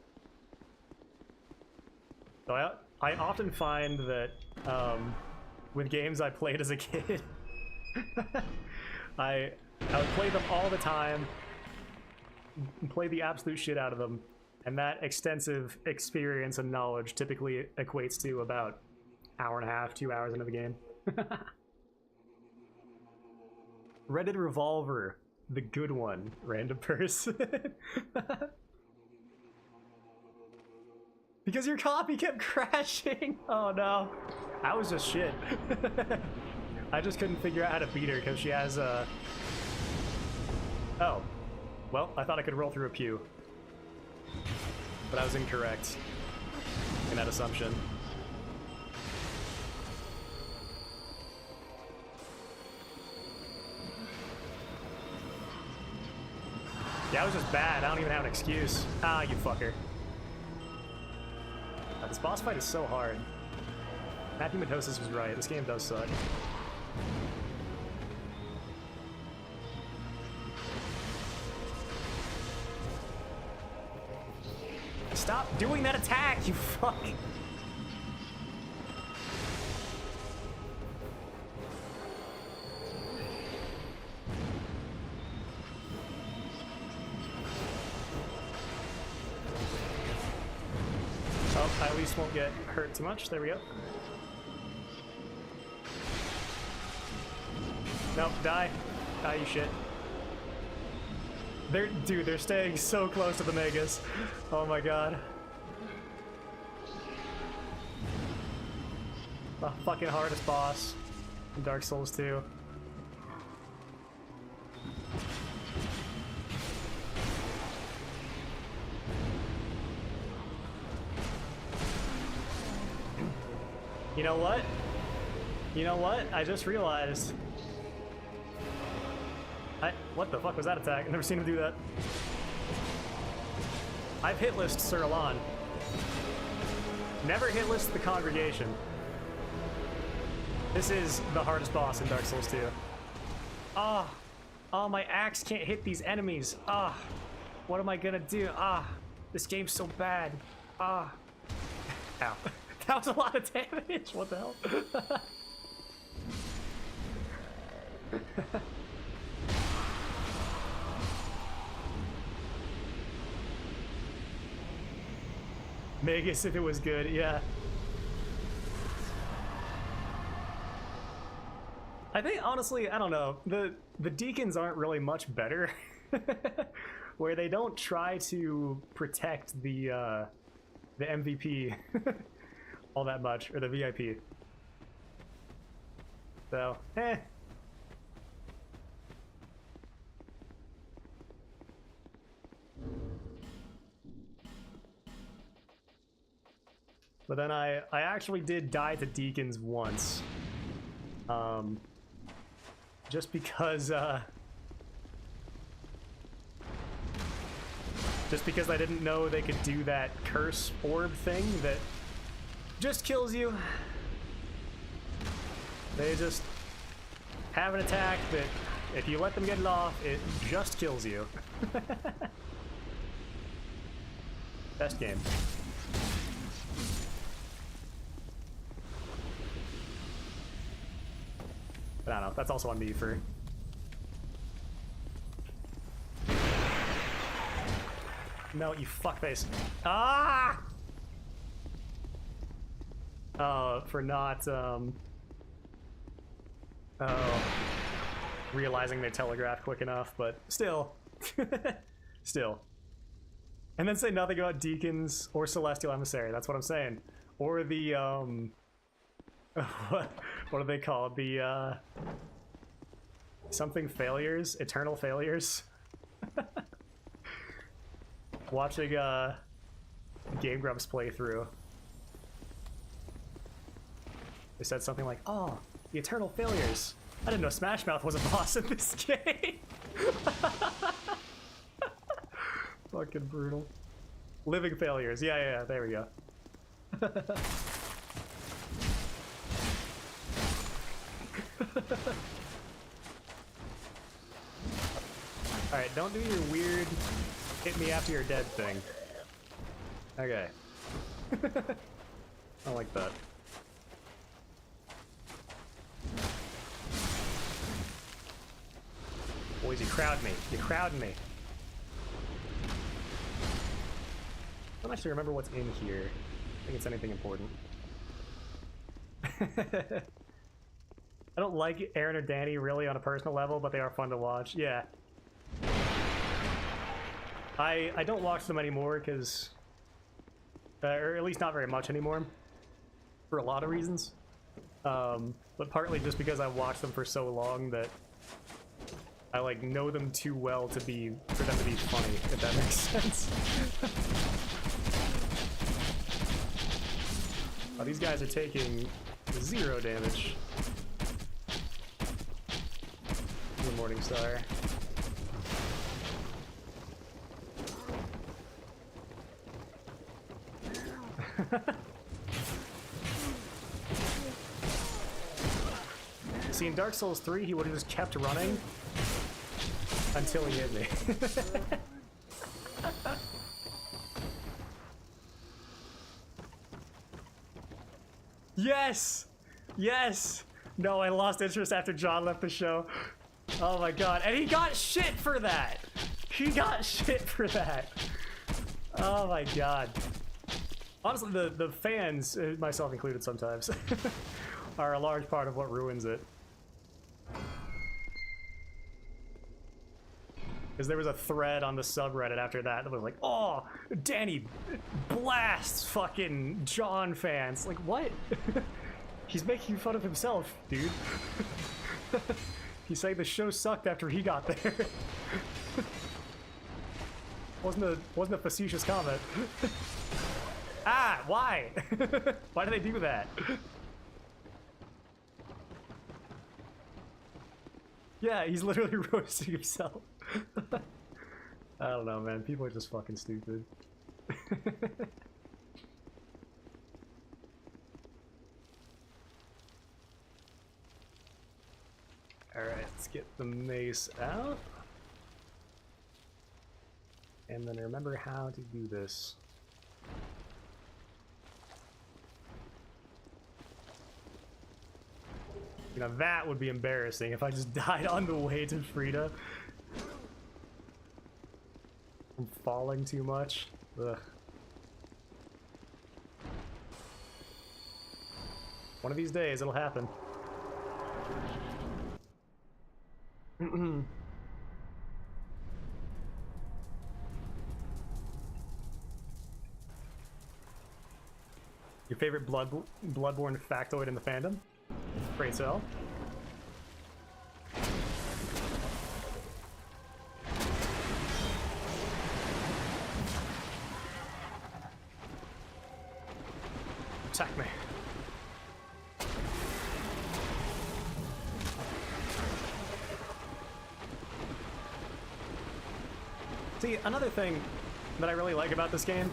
So I often find that with games I played as a kid, I would play them all the time, play the absolute shit out of them, and that extensive experience and knowledge typically equates to about hour and a half, 2 hours into the game. Red Dead Revolver, the good one, random person. Because your copy kept crashing! Oh no. That was just shit. I just couldn't figure out how to beat her because she has a... Oh. Well, I thought I could roll through a pew. But I was incorrect in that assumption. Yeah, I was just bad. I don't even have an excuse. Ah, you fucker. This boss fight is so hard. Matthew Matosis was right. This game does suck. Stop doing that attack, you fuck! I at least won't get hurt too much. There we go. Nope, die. Die, you shit. Dude, they're staying so close to the Megas. Oh my god. The fucking hardest boss in Dark Souls 2. You know what? You know what? I just realized. What the fuck was that attack? I've never seen him do that. I've hit list Sir Alon. Never hit list the congregation. This is the hardest boss in Dark Souls 2. Ah, oh, my axe can't hit these enemies. Ah, what am I gonna do? Ah, this game's so bad. Ah, ow. That was a lot of damage. What the hell? Magus, if it was good, yeah. I think, honestly, I don't know. The deacons aren't really much better. Where they don't try to protect the MVP all that much, or the VIP. So, eh. But then I actually did die to deacons once. Just because I didn't know they could do that curse orb thing that just kills you. They just have an attack that if you let them get it off, it just kills you. Best game. But I don't know, that's also on me for... No, you fuckface. Ah! For not, realizing they telegraphed quick enough, but still. Still. And then say nothing about Deacons or Celestial Emissary, that's what I'm saying. Or the, what are they called? The, something failures? Eternal failures? Watching, Game Grumps playthrough. They said something like, oh, the Eternal Failures. I didn't know Smash Mouth was a boss in this game. Fucking brutal. Living Failures. Yeah, there we go. Alright, don't do your weird hit me after you're dead thing. Okay. I like that. Boys, you crowd me. You crowd me. I don't actually remember what's in here. I think it's anything important. I don't like Aaron or Danny really on a personal level, but they are fun to watch. Yeah. I don't watch them anymore because... or at least not very much anymore. For a lot of reasons. But partly just because I watched them for so long that I like know them too well to be for them to be funny, if that makes sense. Oh, these guys are taking 0 damage. The Morning Star. See, in Dark Souls 3, he would have just kept running until he hit me. Yes! Yes! No, I lost interest after John left the show. Oh my god. And he got shit for that! He got shit for that! Oh my god. Honestly, the fans, myself included sometimes, are a large part of what ruins it. Because there was a thread on the subreddit after that was like, oh, Danny blasts fucking John fans. Like, what? He's making fun of himself, dude. He's saying the show sucked after he got there. wasn't a facetious comment. Ah, why? Why do they do that? Yeah, he's literally roasting himself. I don't know, man. People are just fucking stupid. Let's get the mace out. And then remember how to do this. You know, that would be embarrassing if I just died on the way to Frida. From falling too much. Ugh. One of these days, it'll happen. Your favorite Bloodborne factoid in the fandom? Great so. Attack me. See, another thing that I really like about this game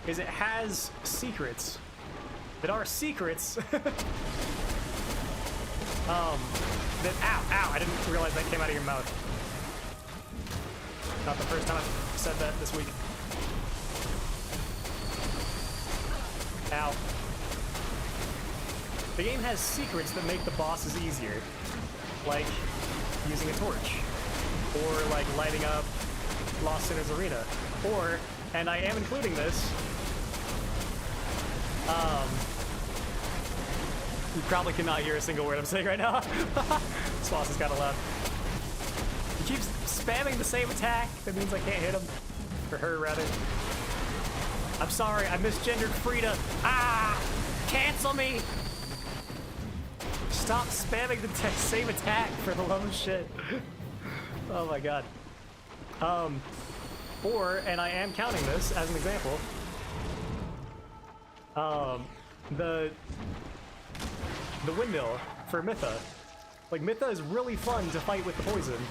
is it has secrets that are secrets. That, ow, I didn't realize that came out of your mouth. Not the first time I've said that this week. Ow. The game has secrets that make the bosses easier. Like using a torch. Or like lighting up Lost Sinners Arena. Or, and I am including this, you probably cannot hear a single word I'm saying right now. This boss is kind of loud. He keeps spamming the same attack. That means I can't hit him. Or her, rather. I'm sorry, I misgendered Frida. Ah! Cancel me! Stop spamming the same attack for the love of shit. Oh my god. Or, and I am counting this as an example, the windmill for Mytha. Like, Mytha is really fun to fight with the poison.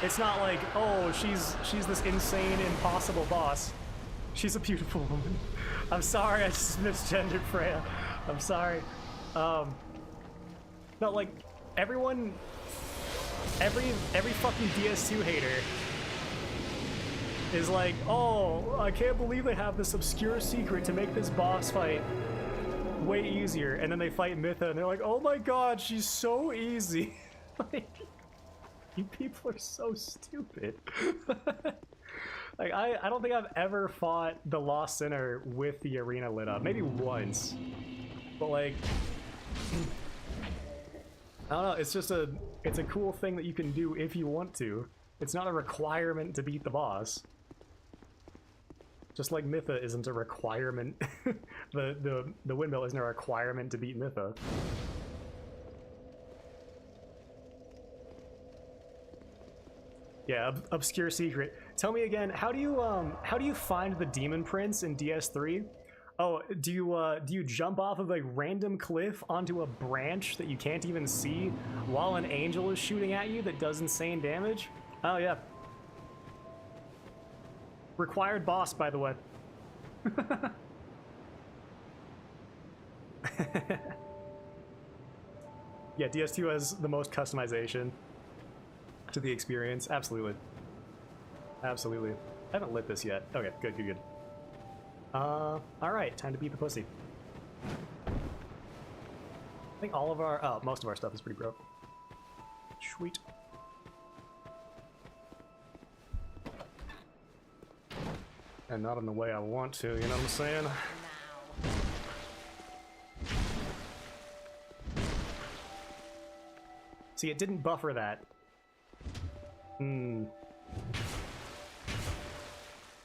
It's not like, oh, she's this insane, impossible boss. She's a beautiful woman. I'm sorry, I just misgendered Freya. I'm sorry. No, like, everyone, every fucking DS2 hater is like, oh, I can't believe they have this obscure secret to make this boss fight way easier. And then they fight Mytha and they're like, oh my god, she's so easy. Like, you people are so stupid. Like, I don't think I've ever fought the Lost Sinner with the arena lit up. Maybe once. But like, I don't know, it's just it's a cool thing that you can do if you want to. It's not a requirement to beat the boss. Just like Mytha isn't a requirement. the windmill isn't a requirement to beat Mytha. Yeah, obscure secret. Tell me again, how do you find the Demon Prince in DS3? Oh, do you jump off of a random cliff onto a branch that you can't even see while an angel is shooting at you that does insane damage? Oh yeah. Required boss, by the way. Yeah, DS2 has the most customization to the experience. Absolutely. Absolutely. I haven't lit this yet. Okay, good, good, good. Alright, time to beat the pussy. I think all of our, oh, most of our stuff is pretty broke. Sweet. And not in the way I want to, you know what I'm saying? See, it didn't buffer that.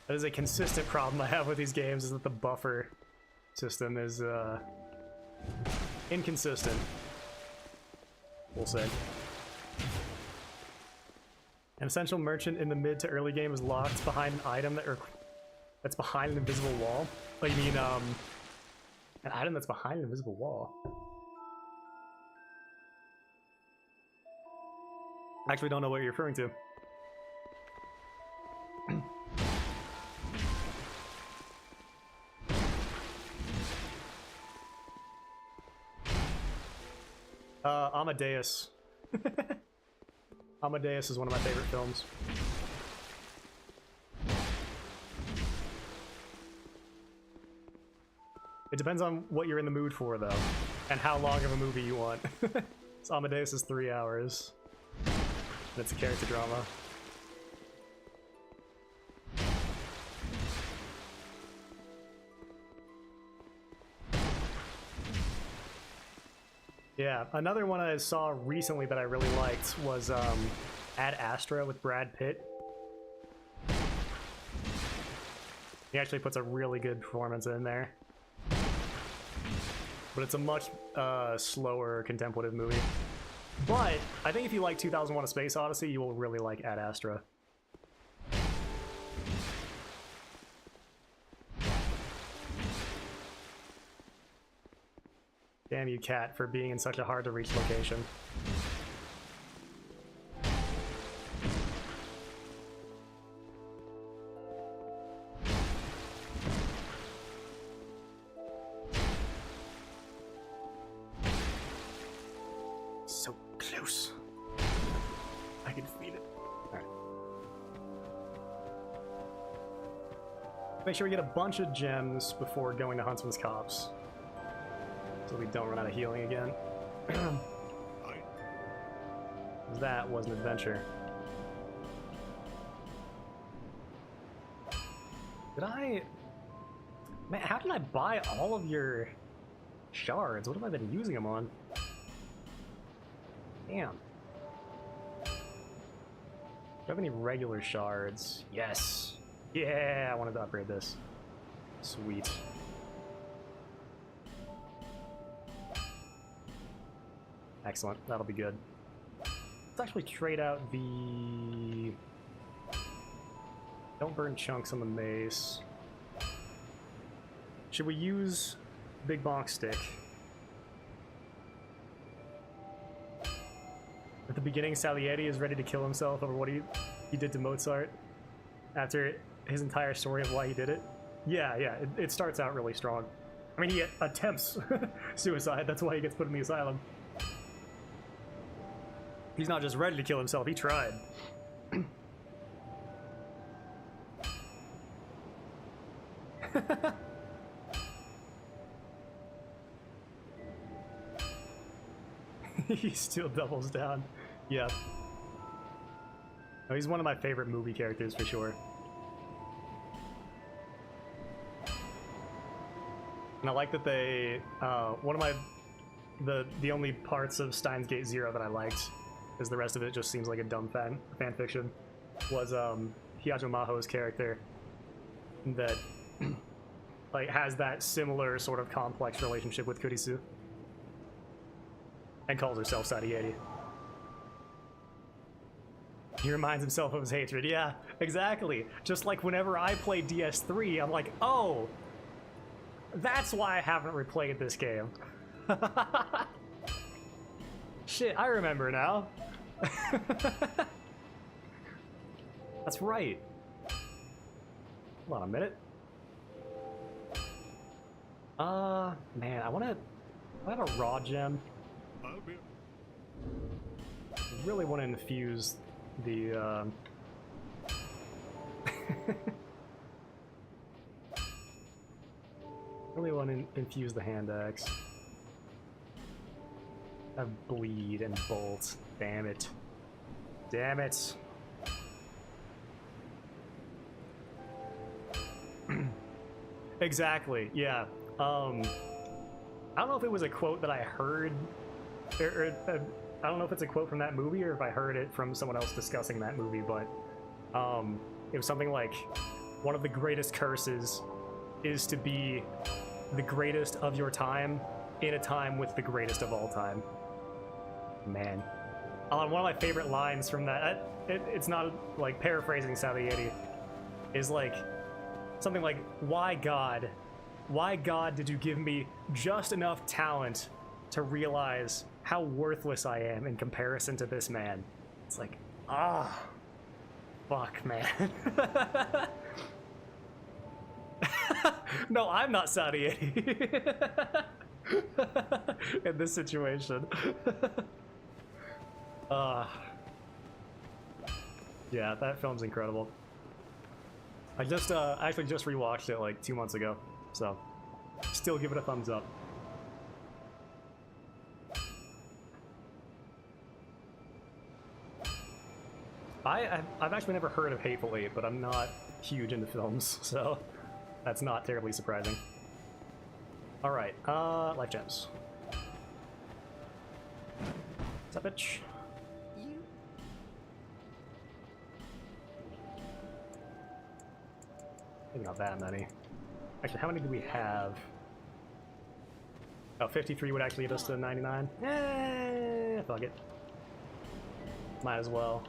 That is a consistent problem I have with these games, is that the buffer system is, inconsistent. We'll say. An essential merchant in the mid to early game is locked behind an item that's behind an invisible wall. Oh, you mean, an item that's behind an invisible wall? I actually don't know what you're referring to. Amadeus. Amadeus is one of my favorite films. It depends on what you're in the mood for, though, and how long of a movie you want. So Amadeus is 3 hours. And it's a character drama. Yeah, another one I saw recently that I really liked was Ad Astra with Brad Pitt. He actually puts a really good performance in there. But it's a much slower contemplative movie. But I think if you like 2001: A Space Odyssey, you will really like Ad Astra. Damn you, cat, for being in such a hard-to-reach location. So close. I can feel it. Alright. Make sure we get a bunch of gems before going to Huntsman's Copse, so we don't run out of healing again. That was an adventure. Did I... Man, how did I buy all of your shards? What have I been using them on? Damn. Do I have any regular shards? Yes! Yeah, I wanted to upgrade this. Sweet. Excellent, that'll be good. Let's actually trade out the... Don't burn chunks on the mace. Should we use Big Bonk Stick? At the beginning, Salieri is ready to kill himself over what he did to Mozart after his entire story of why he did it. Yeah, it starts out really strong. I mean, he attempts suicide, that's why he gets put in the asylum. He's not just ready to kill himself, he tried. He still doubles down. Yeah. Oh, he's one of my favorite movie characters for sure. And I like that they, one of my, the only parts of Steins Gate Zero that I liked, because the rest of it just seems like a dumb fan fiction, was Hiyajo Maho's character that like has that similar sort of complex relationship with Kurisu. And calls herself Sadieri. He reminds himself of his hatred. Yeah, exactly. Just like whenever I play DS3, I'm like, oh, that's why I haven't replayed this game. Shit, I remember now. That's right. Hold on a minute. Man, I have a raw gem. I'll be... I really want to infuse the, really want to infuse the hand axe. I have bleed and bolt. Damn it. Damn it. Exactly, yeah. I don't know if it was a quote that I heard, or I don't know if it's a quote from that movie or if I heard it from someone else discussing that movie, but it was something like, one of the greatest curses is to be the greatest of your time in a time with the greatest of all time. Man. One of my favorite lines from that, it's not like paraphrasing Salieri, is like something like, why God did you give me just enough talent to realize how worthless I am in comparison to this man? It's like, fuck, man. No, I'm not Sadieri in this situation. Yeah, that film's incredible. I just actually just rewatched it like 2 months ago, so still give it a thumbs up. I've actually never heard of Hateful Eight, but I'm not huge into films, so that's not terribly surprising. All right, life gems. What's up, bitch? You I think not that many. Actually, how many do we have? Oh, 53 would actually get us to 99. Eh, fuck it. Might as well.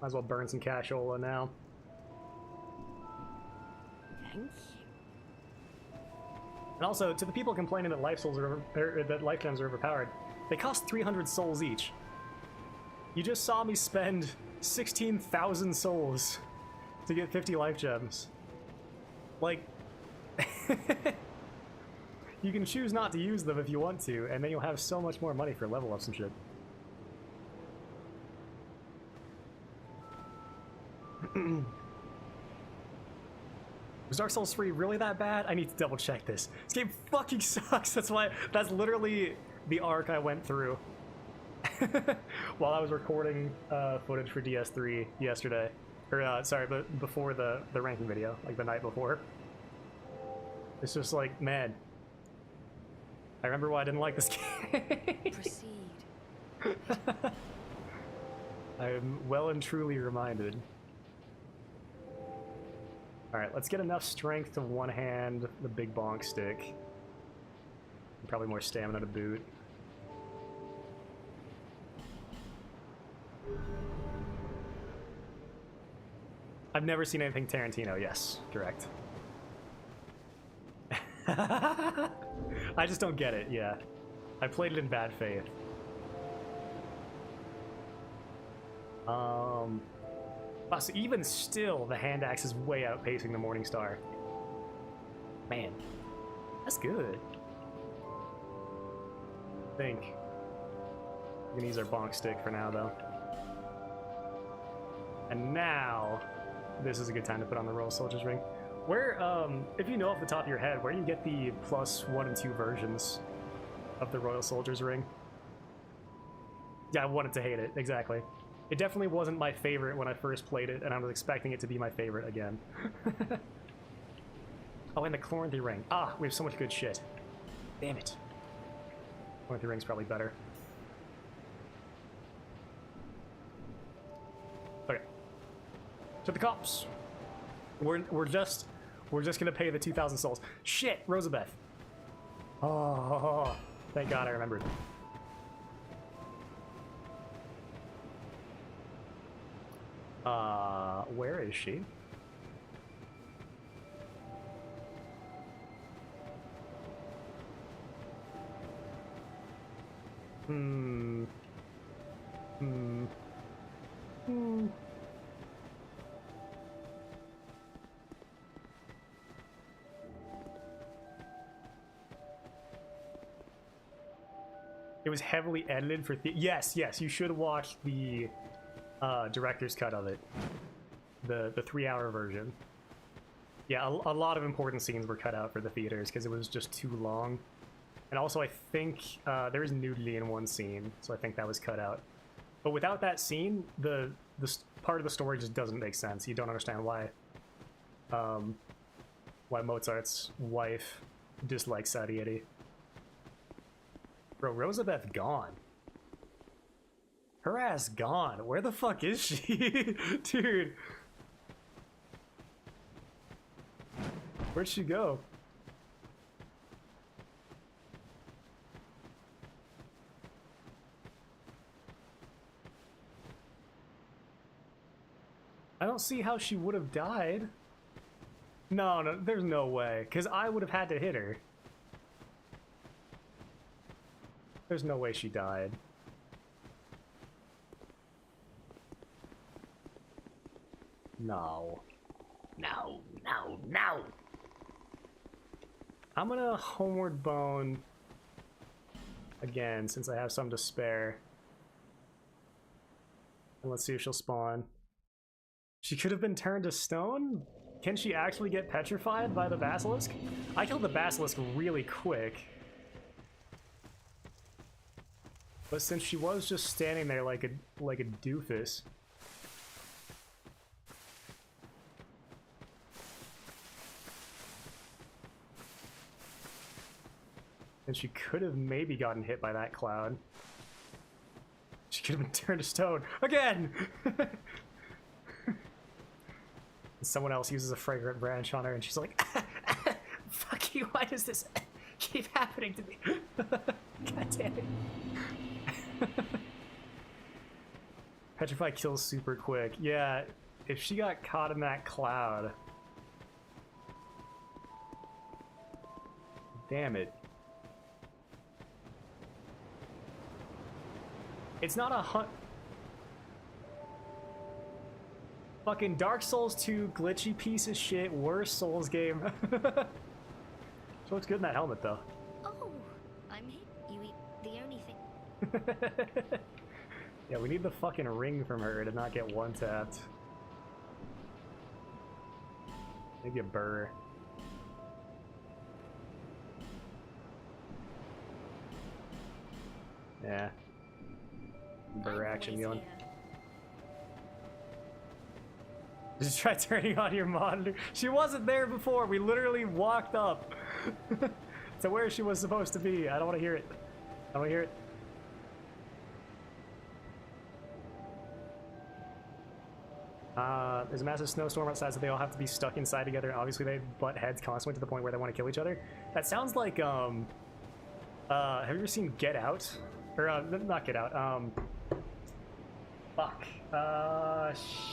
Might as well burn some cashola now. thank you. And also, to the people complaining that life souls are that life gems are overpowered, they cost 300 souls each. You just saw me spend 16,000 souls to get 50 life gems. Like, you can choose not to use them if you want to, and then you'll have so much more money for level ups and shit. Was Dark Souls 3 really that bad? I need to double check this. This game fucking sucks. That's literally the arc I went through while I was recording footage for DS3 yesterday. Or sorry, but before the ranking video, like the night before. It's just like, man, I remember why I didn't like this game. Proceed. I am well and truly reminded. Alright, let's get enough strength to one hand the big bonk stick. And probably more stamina to boot. I've never seen anything Tarantino, yes, correct. I just don't get it, yeah. I played it in bad faith. So even still, the hand axe is way outpacing the Morning Star. Man, that's good. I think we're gonna use our bonk stick for now, though. And now, this is a good time to put on the Royal Soldier's Ring. Where, if you know off the top of your head, where do you get the +1 and 2 versions of the Royal Soldier's Ring? Yeah, I wanted to hate it, exactly. It definitely wasn't my favorite when I first played it, and I was expecting it to be my favorite again. Oh, and the Chloranthy Ring. Ah, we have so much good shit. Damn it. Chloranthy Ring's probably better. Okay. To the cops. We're just gonna pay the 2,000 souls. Shit, Rosabeth. Oh, thank God I remembered. Where is she? It was heavily edited for yes, you should watch the director's cut of it. The 3-hour version. Yeah, a lot of important scenes were cut out for the theaters because it was just too long. And also I think there is nudity in one scene, so I think that was cut out. But without that scene, the part of the story just doesn't make sense. You don't understand why Mozart's wife dislikes that deity. Bro, Rosabeth gone. Her ass gone. Where the fuck is she? Dude. Where'd she go? I don't see how she would have died. No, there's no way. Because I would have had to hit her. There's no way she died. No. No. I'm gonna Homeward Bone again, since I have some to spare. And let's see if she'll spawn. She could have been turned to stone? Can she actually get petrified by the basilisk? I killed the basilisk really quick. But since she was just standing there like a doofus. And she could have maybe gotten hit by that cloud. She could have been turned to stone again! Someone else uses a fragrant branch on her and she's like, fuck you, why does this keep happening to me? God damn it. Petrify kills super quick. Yeah, if she got caught in that cloud. Damn it. It's not a fucking Dark Souls 2 glitchy piece of shit, worst Souls game. She looks good in that helmet though. Oh, I'm here. You eat the only thing. Yeah, we need the fucking ring from her to not get one tapped. Maybe a burr. Yeah. Burr action going. Here. Just try turning on your monitor. She wasn't there before. We literally walked up to where she was supposed to be. I don't want to hear it. I don't want to hear it. There's a massive snowstorm outside, so they all have to be stuck inside together. And obviously, they butt heads constantly to the point where they want to kill each other. That sounds like have you ever seen Get Out? Or not Get Out. Fuck.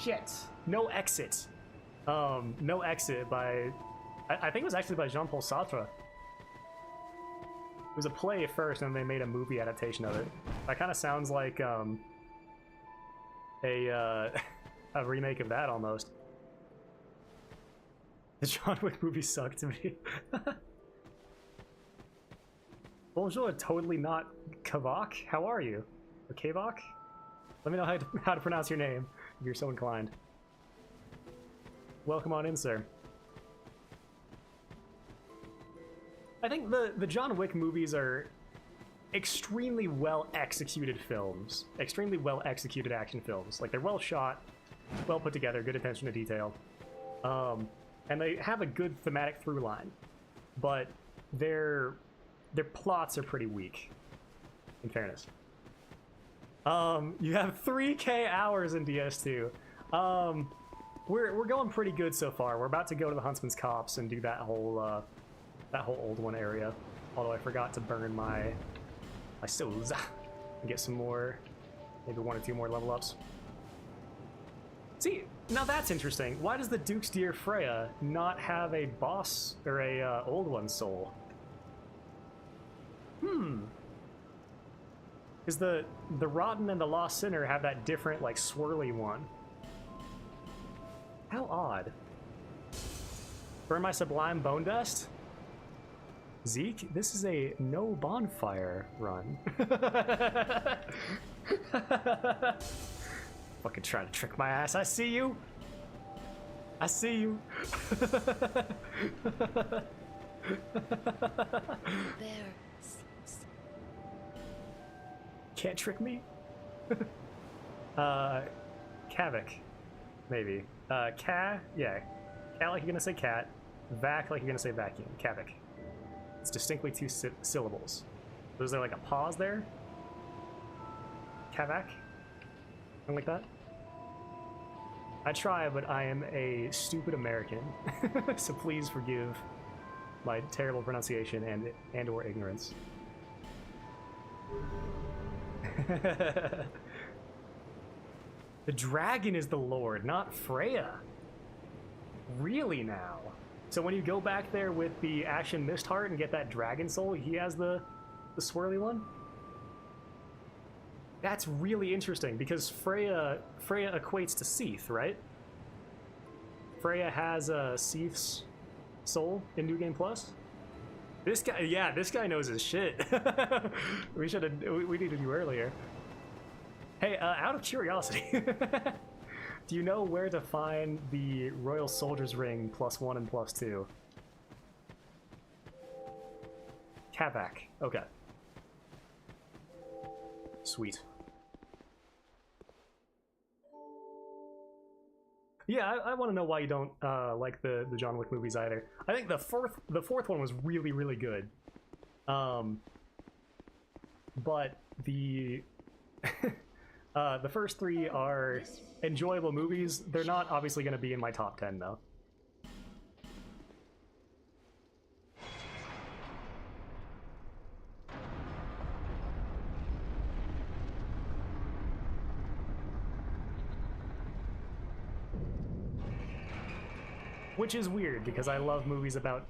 Shit. No Exit. No Exit by... I think it was actually by Jean-Paul Sartre. It was a play at first, and they made a movie adaptation of it. That kind of sounds like, a remake of that, almost. The John Wick movie sucked to me. Bonjour, totally not Kavak. How are you? Or Kavak? Let me know how to pronounce your name, if you're so inclined. Welcome on in, sir. I think the John Wick movies are extremely well executed films. Extremely well executed action films. Like, they're well shot, well put together, good attention to detail. And they have a good thematic through line. But their plots are pretty weak, in fairness. You have 3K hours in DS2. We're going pretty good so far. We're about to go to the Huntsman's Copse and do that whole old one area. Although I forgot to burn my souls and get some more, maybe 1 or 2 more level ups. See, now that's interesting. Why does the Duke's Dear Freya not have a boss or a old one soul? Because the Rotten and the Lost Sinner have that different, like, swirly one. How odd. Burn my Sublime Bone Dust? Zeke, this is a no bonfire run. Fucking trying to trick my ass. I see you. I see you. Bear. Can't trick me. Kavik, maybe. Yeah. Cat like you're gonna say cat. Vac like you're gonna say vacuum. Kavik. It's distinctly 2 syllables. So is there like a pause there? Kavak? Something like that? I try, but I am a stupid American. So please forgive my terrible pronunciation and or ignorance. The dragon is the lord, not Freya. Really now? So when you go back there with the Ashen Mist Heart and get that dragon soul, he has the swirly one? That's really interesting because Freya equates to Seath, right? Freya has a Seath's soul in New Game Plus. This guy knows his shit. We needed you earlier. Hey, out of curiosity, do you know where to find the Royal Soldier's Ring +1 and +2? Kavak. Okay. Sweet. Yeah, I want to know why you don't like the John Wick movies either. I think the fourth one was really, really good. But the the first three are enjoyable movies. They're not obviously going to be in my top 10 though. Which is weird because I love movies about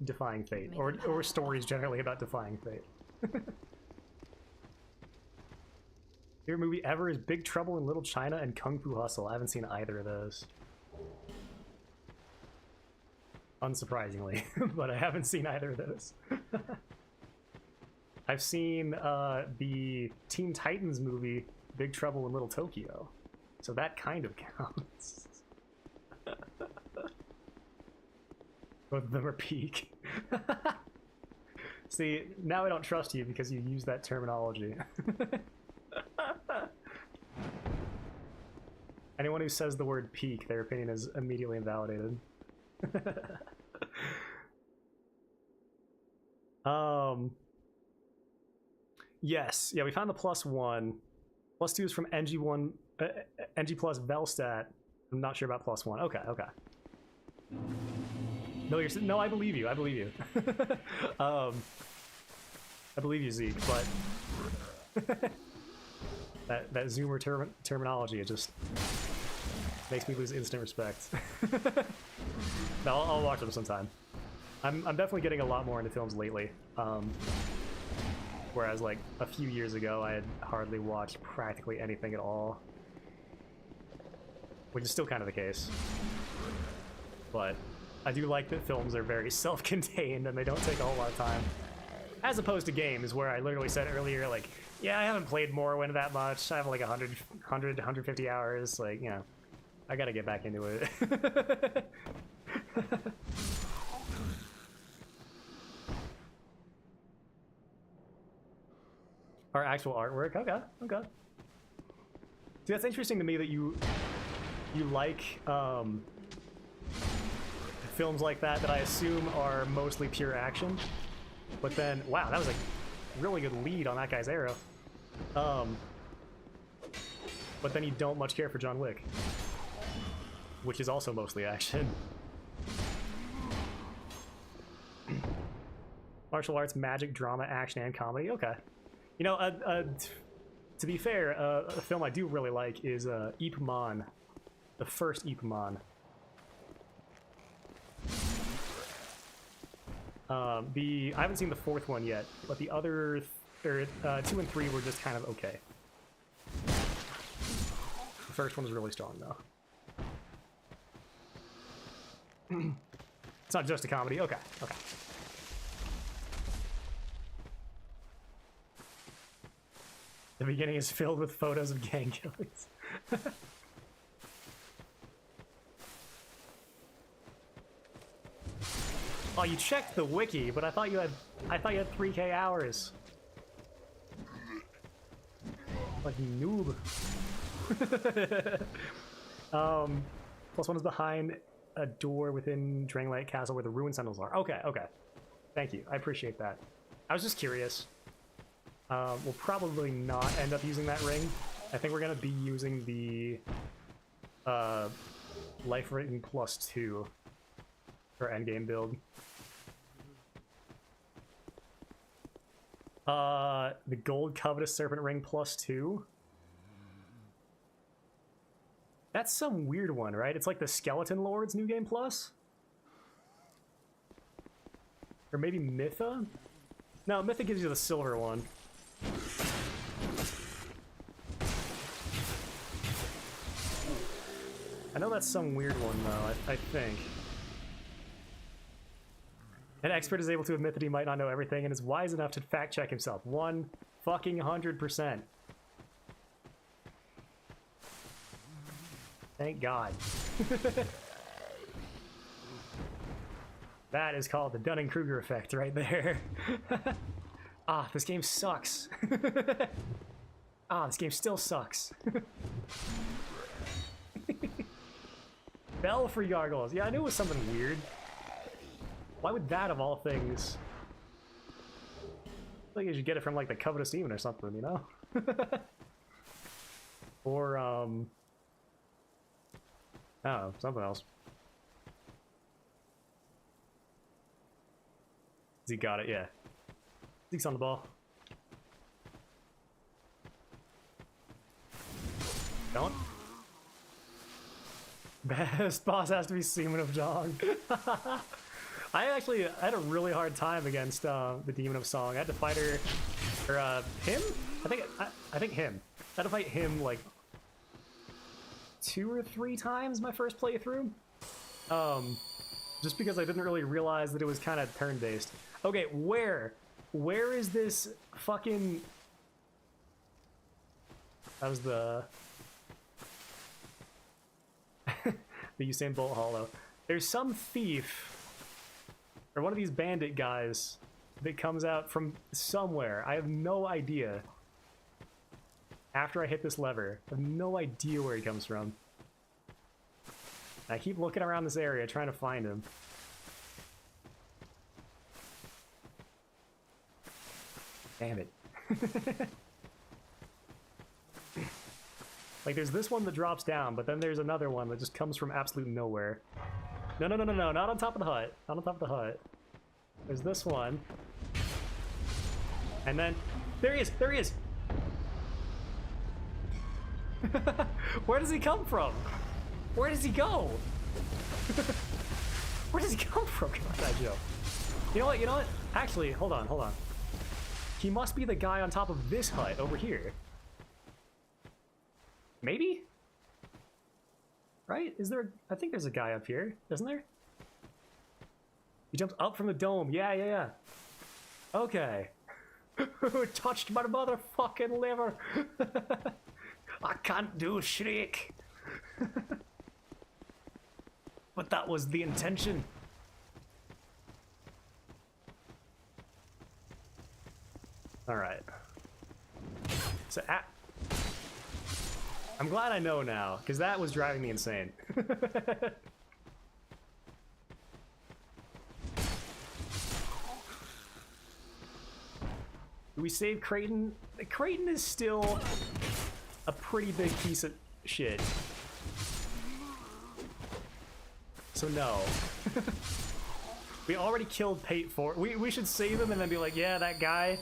defying fate, or stories generally about defying fate. Favorite movie ever is Big Trouble in Little China and Kung Fu Hustle. I haven't seen either of those. Unsurprisingly, but I haven't seen either of those. I've seen the Teen Titans movie, Big Trouble in Little Tokyo. So that kind of counts. Both of them are peak. See, now I don't trust you because you use that terminology. Anyone who says the word peak, their opinion is immediately invalidated. Yes, yeah, we found the +1. +2 is from NG1, NG plus Velstat. I'm not sure about +1. Okay, okay. No, no, I believe you. I believe you. I believe you, Zeke. But that Zoomer terminology, it just makes me lose instant respect. No, I'll watch them sometime. I'm definitely getting a lot more into films lately. Whereas like a few years ago, I had hardly watched practically anything at all, which is still kind of the case. But I do like that films are very self-contained and they don't take a whole lot of time. As opposed to games where I literally said earlier, like, yeah, I haven't played Morrowind that much. I have like 150 hours. Like, you know, I gotta get back into it. Our actual artwork. Okay, okay. See, that's interesting to me that you like films like that I assume are mostly pure action. But then, wow, that was a really good lead on that guy's arrow. But then you don't much care for John Wick, which is also mostly action. Martial arts, magic, drama, action, and comedy. Okay. You know, to be fair, a film I do really like is Ip Man, the first Ip Man. I haven't seen the fourth one yet, but the other 2 and 3 were just kind of okay. The first one was really strong, though. It's not just a comedy. Okay, okay. The beginning is filled with photos of gang killings. Oh, you checked the wiki, but I thought you had 3K hours. Like noob. +1 is behind a door within Drangleic Castle where the ruined sentinels are. Okay, okay. Thank you. I appreciate that. I was just curious. We'll probably not end up using that ring. I think we're gonna be using the life rating +2 for endgame build. The gold covetous serpent ring +2. That's some weird one, right? It's like the Skeleton Lord's New Game Plus? Or maybe Mytha? No, Mytha gives you the silver one. I know that's some weird one, though, I think. An expert is able to admit that he might not know everything and is wise enough to fact-check himself. 100%. Thank God. That is called the Dunning-Kruger effect right there. Ah, this game sucks. Ah, this game still sucks. Belfry gargoyles. Yeah, I knew it was something weird. Why would that, of all things? I think you should get it from like the Covetous Demon or something, you know? Or, I don't know, something else. Zeke got it, yeah. Zeke's on the ball. Don't. Best boss has to be Seaman of Dong. I had a really hard time against the Demon of Song. I had to fight her, or him? I think him. I had to fight him like 2 or 3 times my first playthrough. Just because I didn't really realize that it was kind of turn-based. Okay, where is this fucking... That was the... the Usain Bolt Hollow. There's some thief, or one of these bandit guys, that comes out from somewhere. I have no idea. After I hit this lever, I have no idea where he comes from. I keep looking around this area trying to find him. Damn it. Like, there's this one that drops down, but then there's another one that just comes from absolute nowhere. No, no, no, no, no, not on top of the hut. Not on top of the hut. There's this one. And then... There he is! There he is! Where does he come from? Where does he go? Where does he come from? Come on, that joke. You know what? You know what? Actually, hold on, hold on. He must be the guy on top of this hut over here. Maybe? Right? Is there... I think there's a guy up here, isn't there? He jumps up from the dome. Yeah, yeah, yeah. Okay. Touched my motherfucking liver. I can't do shriek. But that was the intention. Alright. So, I'm glad I know now, because that was driving me insane. Do we save Creighton? Creighton is still a pretty big piece of shit. So no. We already killed Pate for... We should save him and then be like, yeah, that guy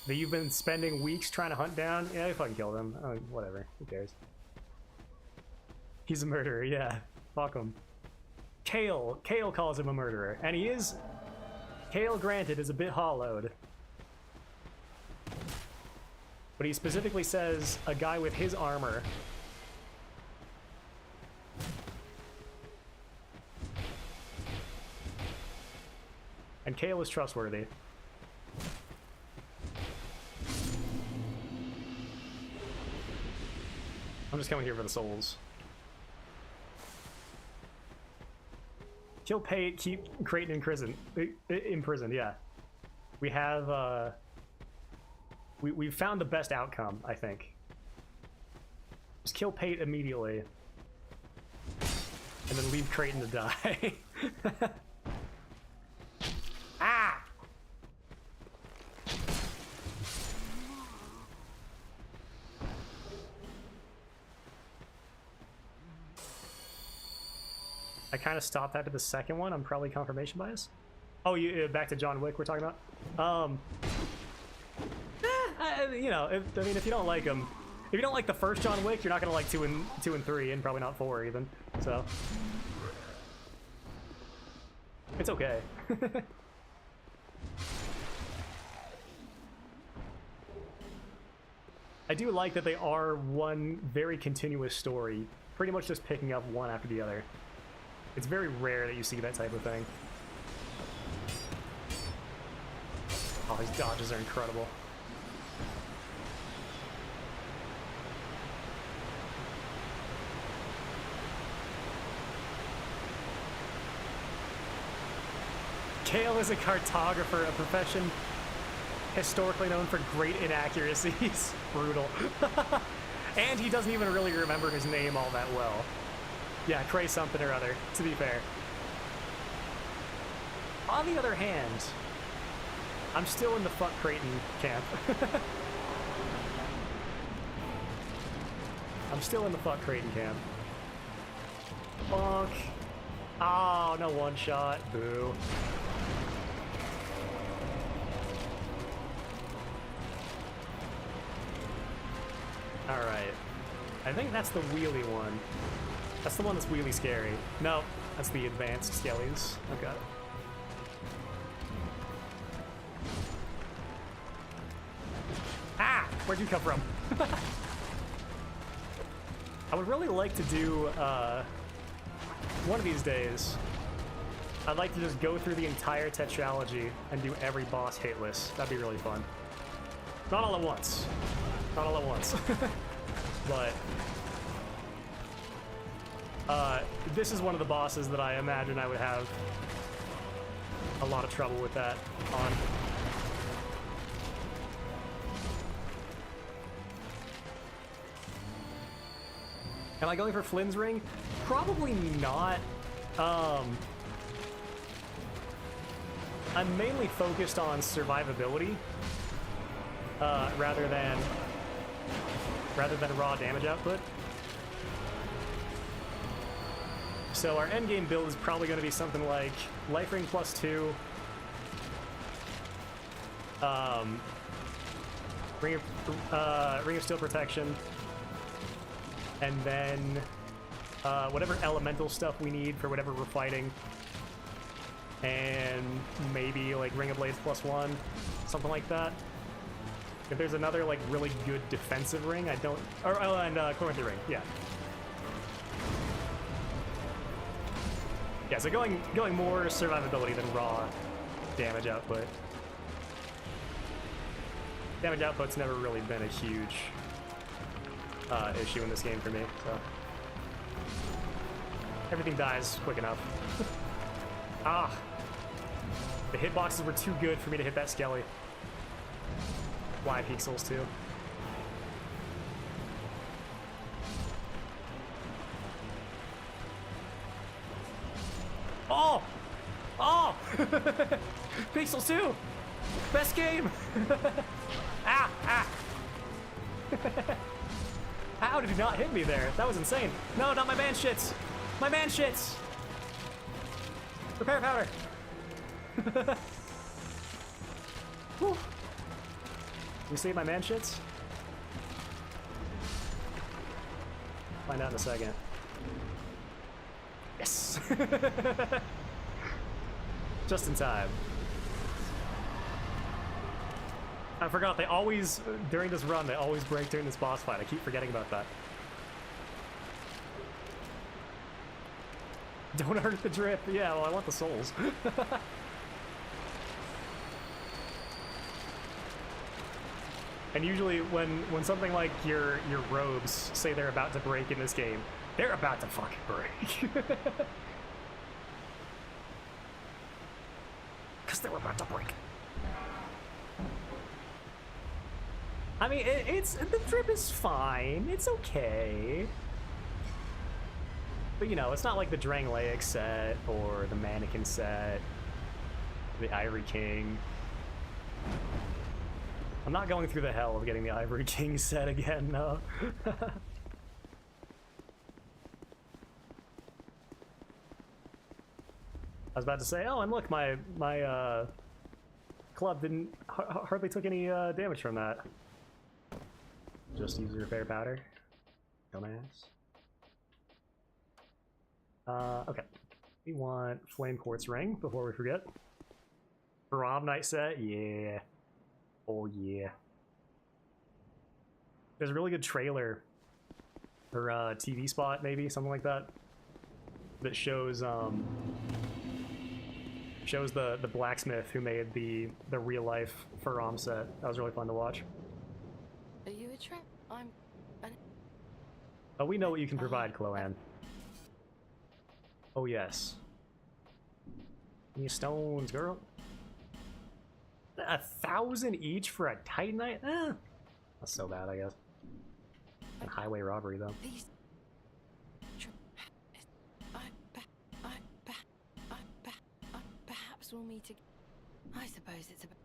that you've been spending weeks trying to hunt down, yeah, you fucking killed him. Oh, whatever, who cares? He's a murderer, yeah. Fuck him. Kale calls him a murderer, and he is... Kale, granted, is a bit hollowed. But he specifically says a guy with his armor. And Kale is trustworthy. I'm just coming here for the souls. Kill Pate, keep Creighton imprisoned, yeah. We have, we've found the best outcome, I think. Just kill Pate immediately. And then leave Creighton to die. Ah! I kind of stopped after the second one. I'm probably confirmation bias. Oh, you back to John Wick we're talking about? You know, if you don't like him, if you don't like the first John Wick, you're not gonna like 2 and 3, and probably not 4 even. So it's okay. I do like that they are one very continuous story, pretty much just picking up one after the other. It's very rare that you see that type of thing. Oh, his dodges are incredible. Kale is a cartographer, a profession historically known for great inaccuracies. Brutal. And he doesn't even really remember his name all that well. Yeah, Cray something or other, to be fair. On the other hand, I'm still in the fuck Creighton camp. I'm still in the fuck Creighton camp. Bonk. Oh, no one shot. Boo. Alright. I think that's the wheelie one. That's the one that's wheelie scary. No, that's the advanced skellies. Okay. Ah! Where'd you come from? I would really like to do, one of these days, I'd like to just go through the entire tetralogy and do every boss hitless. That'd be really fun. Not all at once. Not all at once. But this is one of the bosses that I imagine I would have a lot of trouble with that on. Am I going for Flynn's ring? Probably not. I'm mainly focused on survivability rather than raw damage output. So our endgame build is probably going to be something like Life Ring +2, Ring of Steel Protection, and then whatever elemental stuff we need for whatever we're fighting, and maybe like Ring of Blades +1, something like that. If there's another like really good defensive ring, I don't. Or oh, and Corinthian ring, yeah. Yeah, so going more survivability than raw damage output. Damage output's never really been a huge issue in this game for me, so everything dies quick enough. Ah, the hitboxes were too good for me to hit that skelly. Why pixels too? Oh! Oh! Pixels 2! Best game! Ah! Ah! How did he not hit me there? That was insane. No, not my man shits! My man shits! Repair powder! Whew. You save my man shits? Find out in a second. Yes! Just in time. I forgot, they always, during this run, they always break during this boss fight. I keep forgetting about that. Don't hurt the drip. Yeah, well, I want the souls. And usually when something like your robes say they're about to break in this game, they're about to fucking break. Because they're about to break. I mean, the drip is fine. It's okay. But you know, it's not like the Drangleic set or the Mannequin set, the Ivory King. I'm not going through the hell of getting the Ivory King set again, no. I was about to say, oh, and look, my club didn't hardly took any damage from that. Just use repair powder, dumbass. Okay, we want Flame Quartz Ring before we forget. Baram Knight set, yeah. Oh yeah. There's a really good trailer or TV spot, maybe something like that, that shows the blacksmith who made the real life Faram set. That was really fun to watch. Are you a trap? Oh, we know what you can provide, Chloanne. Oh yes. Give me stones, girl. 1,000 each for a Titanite? That's so bad, I guess. And highway robbery, though. These. Perhaps we'll meet again. I suppose it's about.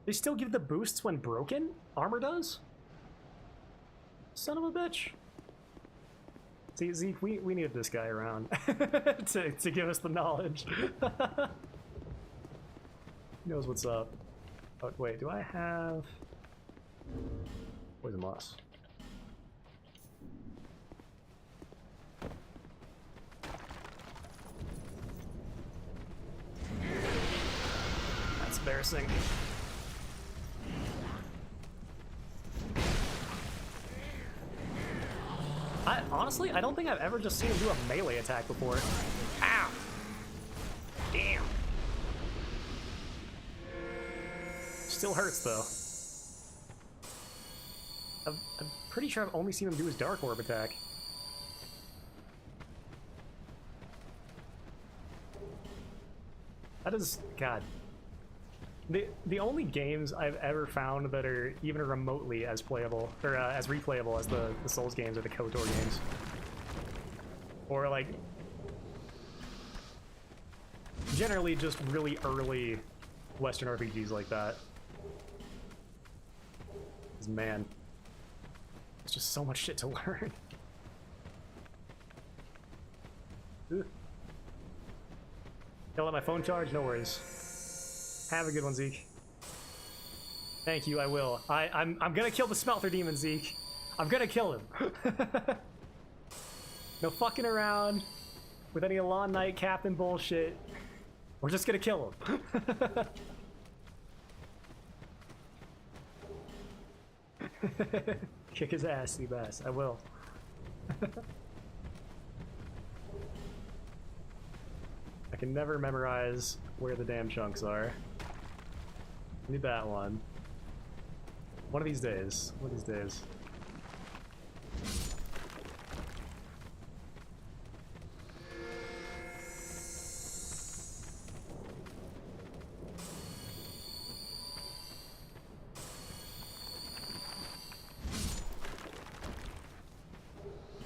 They still give the boosts when broken? Armor does? Son of a bitch. See, Zeke, we needed this guy around to give us the knowledge. He knows what's up. Oh, wait, do I have... Poison moss. That's embarrassing. Honestly, I don't think I've ever just seen him do a melee attack before. Ow! Damn. Still hurts, though. I'm pretty sure I've only seen him do his Dark Orb attack. That is... God. The only games I've ever found that are even remotely as playable, or as replayable as the Souls games are the KOTOR games. Or, like... generally just really early Western RPGs like that. 'Cause, man, there's just so much shit to learn. Ugh. Don't let my phone charge? No worries. Have a good one, Zeke. Thank you, I will. I'm gonna kill the Smelter Demon, Zeke. I'm gonna kill him. No fucking around with any Alon Knight Captain bullshit. We're just gonna kill him. Kick his ass, Seabass. I will. I can never memorize where the damn chunks are. Need that one. One of these days. One of these days.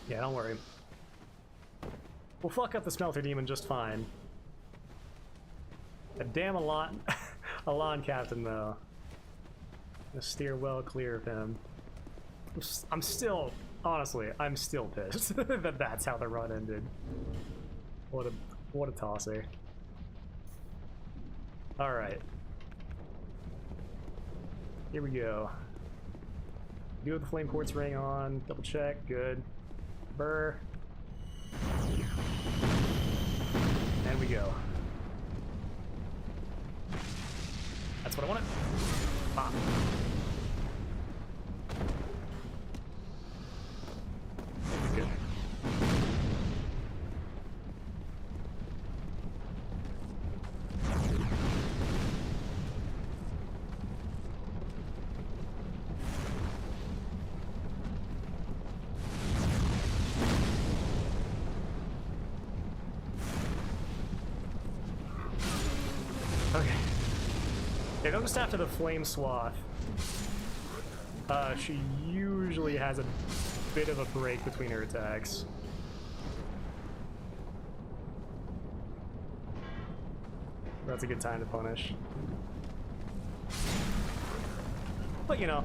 Yeah, don't worry. We'll fuck up the Smelter Demon just fine. A damn Alon Captain, though. Gonna steer well clear of him. I'm still, honestly, I'm still pissed that that's how the run ended. What a tosser. All right. Here we go. Do have the Flame Quartz ring on. Double check. Good. Burr. And we go. That's what I wanted. Pop. Good. Okay. Yeah, notice after the flame swath, she usually has a bit of a break between her attacks. That's a good time to punish. But you know,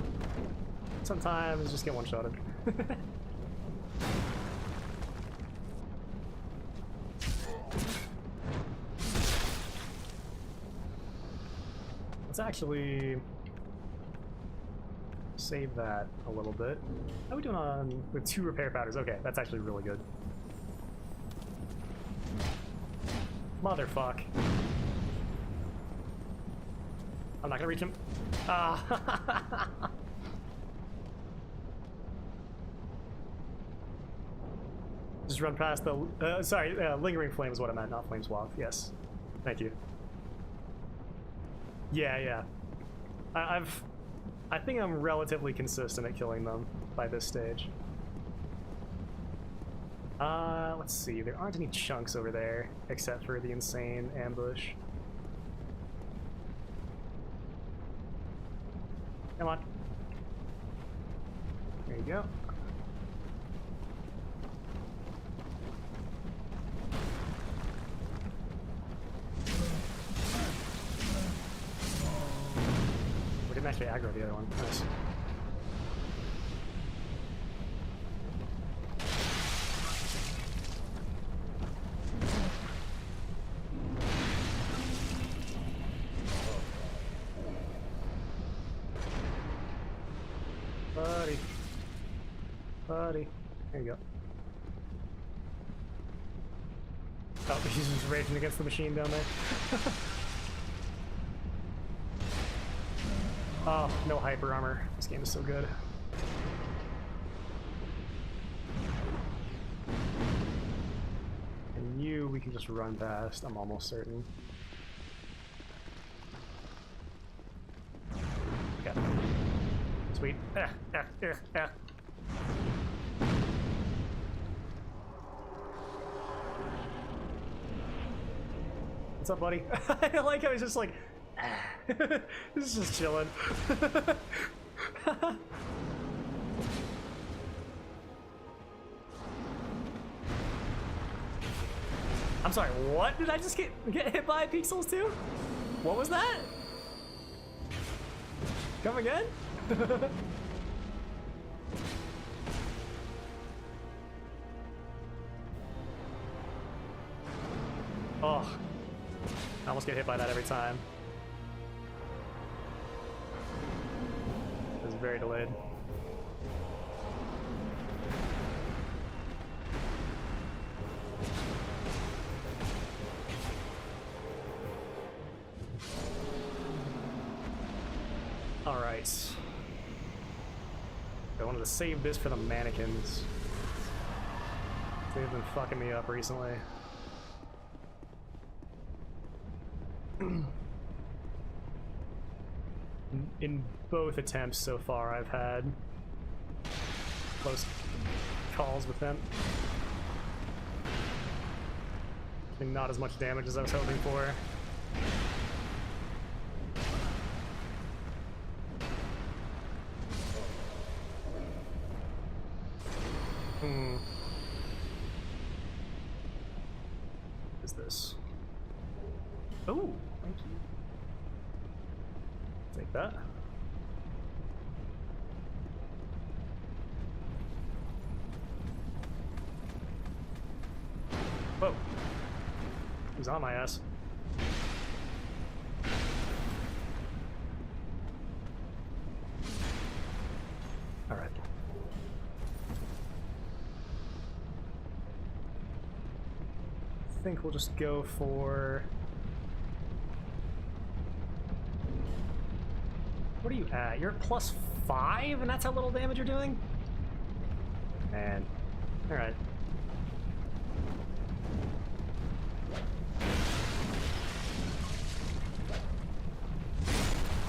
sometimes just get one-shotted. Let's actually save that a little bit. How are we doing on with 2 repair powders? Okay, that's actually really good. Motherfuck. I'm not gonna reach him. Ah. Just run past the. Sorry, lingering flame is what I meant, not flame swath. Yes, thank you. Yeah, yeah. I think I'm relatively consistent at killing them by this stage. Let's see. There aren't any chunks over there, except for the insane ambush. Come on. There you go. We didn't actually aggro the other one. Nice. Buddy. Buddy. There you go. Oh, he's just raging against the machine down there. Oh, no hyper armor. This game is so good. And you, we can just run past, I'm almost certain. Okay. Sweet. What's up, buddy? I like how he's just like, he's just chilling. I'm sorry, what? Did I just get hit by pixels too? What was that? Come again? Oh, I almost get hit by that every time. It was very delayed. All right. I wanted to save this for the mannequins. They've been fucking me up recently. In both attempts so far, I've had close calls with them. And not as much damage as I was hoping for. What is this? Oh, thank you. Take that. Whoa. He's on my ass. All right. I think we'll just go for... What are you at? You're at +5 and that's how little damage you're doing? Man. Alright.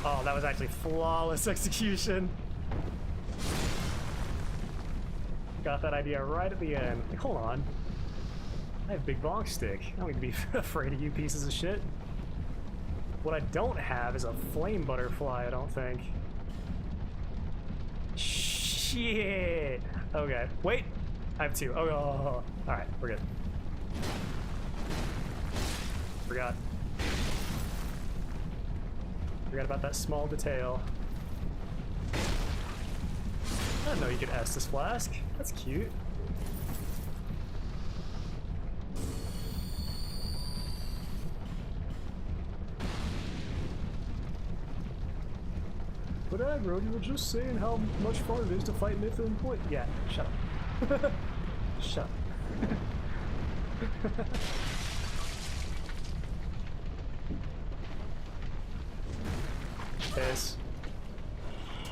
Oh, that was actually flawless execution. Got that idea right at the end. Like, hold on. I have big bonk stick. I don't need to be afraid of you pieces of shit. What I don't have is a flame butterfly, I don't think. Shit. Okay. Wait. I have 2. Oh. Alright, we're good. Forgot. Forgot about that small detail. I didn't know you could Estus Flask. That's cute. But aggro, you were just saying how much fun it is to fight Myth and Point. Yeah, shut up. Shut up. Piss.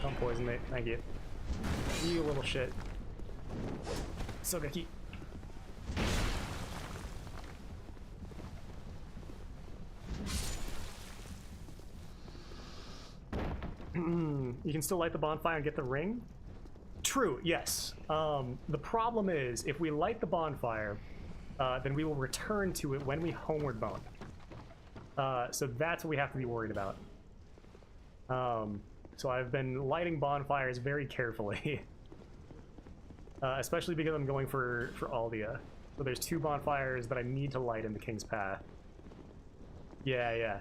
Don't poison me. Thank you. You little shit. Sogeki. You can still light the bonfire and get the ring? True, yes. The problem is, if we light the bonfire, then we will return to it when we homeward bound. So that's what we have to be worried about. So I've been lighting bonfires very carefully. Especially because I'm going for Aldia. So there's 2 bonfires that I need to light in the King's Path. Yeah.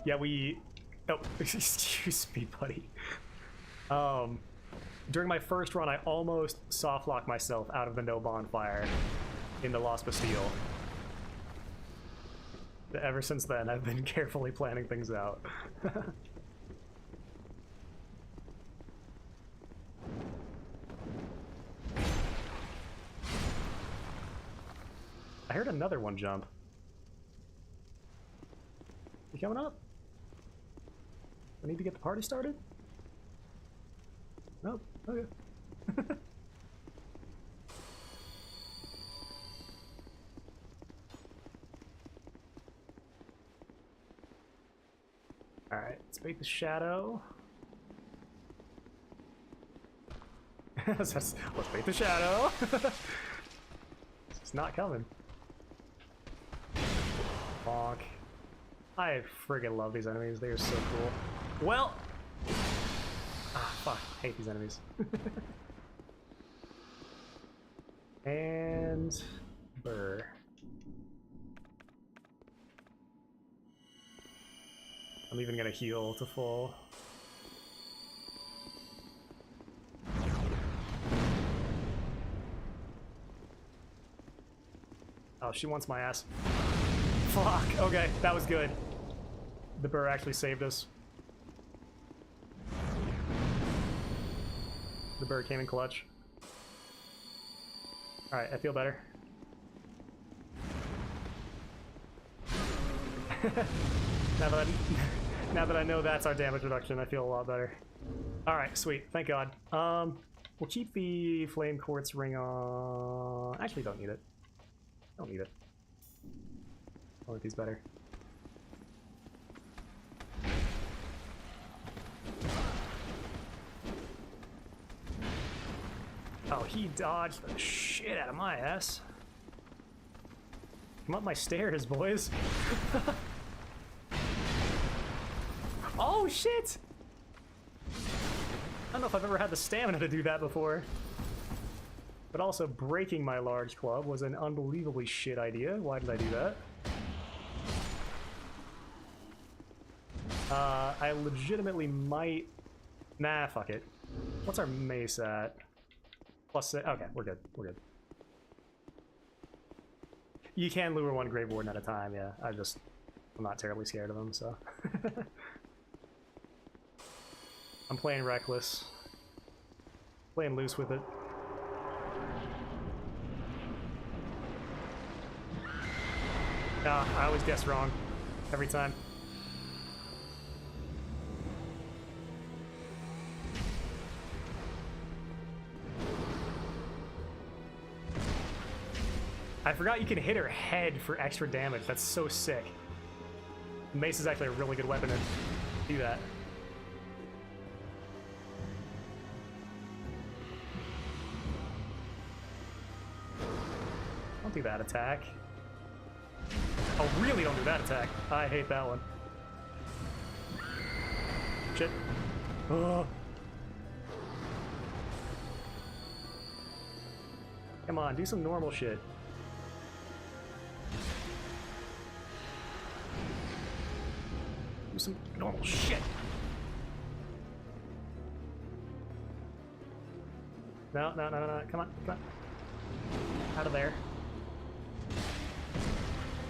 Yeah, we... Oh, excuse me, buddy. During my first run, I almost softlocked myself out of the no bonfire in the Lost Bastille. Ever since then, I've been carefully planning things out. I heard another one jump. You coming up? I need to get the party started? Nope. Okay. Alright, let's bait the shadow. Let's bait the shadow. It's not coming. Bonk. I friggin' love these enemies. They are so cool. Well! Ah, fuck. I hate these enemies. And... Burr. I'm even gonna heal to full. Oh, she wants my ass. Fuck, okay, that was good. The burr actually saved us. The burr came in clutch. Alright, I feel better. Now that I know that's our damage reduction, I feel a lot better. Alright, sweet, thank God. We'll keep the flame quartz ring on. Actually, don't need it. Don't need it. I like these better. Oh, he dodged the shit out of my ass. Come up my stairs, boys. Oh, shit! I don't know if I've ever had the stamina to do that before. But also, breaking my large club was an unbelievably shit idea. Why did I do that? I legitimately might... Nah, fuck it. What's our mace at? +6. Okay, we're good. We're good. You can lure one Grave Warden at a time, yeah. I'm not terribly scared of them, so... I'm playing reckless. Playing loose with it. Ah, I always guess wrong. Every time. I forgot you can hit her head for extra damage. That's so sick. Mace is actually a really good weapon to do that. Don't do that attack. Oh, really don't do that attack. I hate that one. Shit. Oh. Come on, do some normal shit. Do some normal shit. No, no, no, no, no. Come on, come on. Out of there.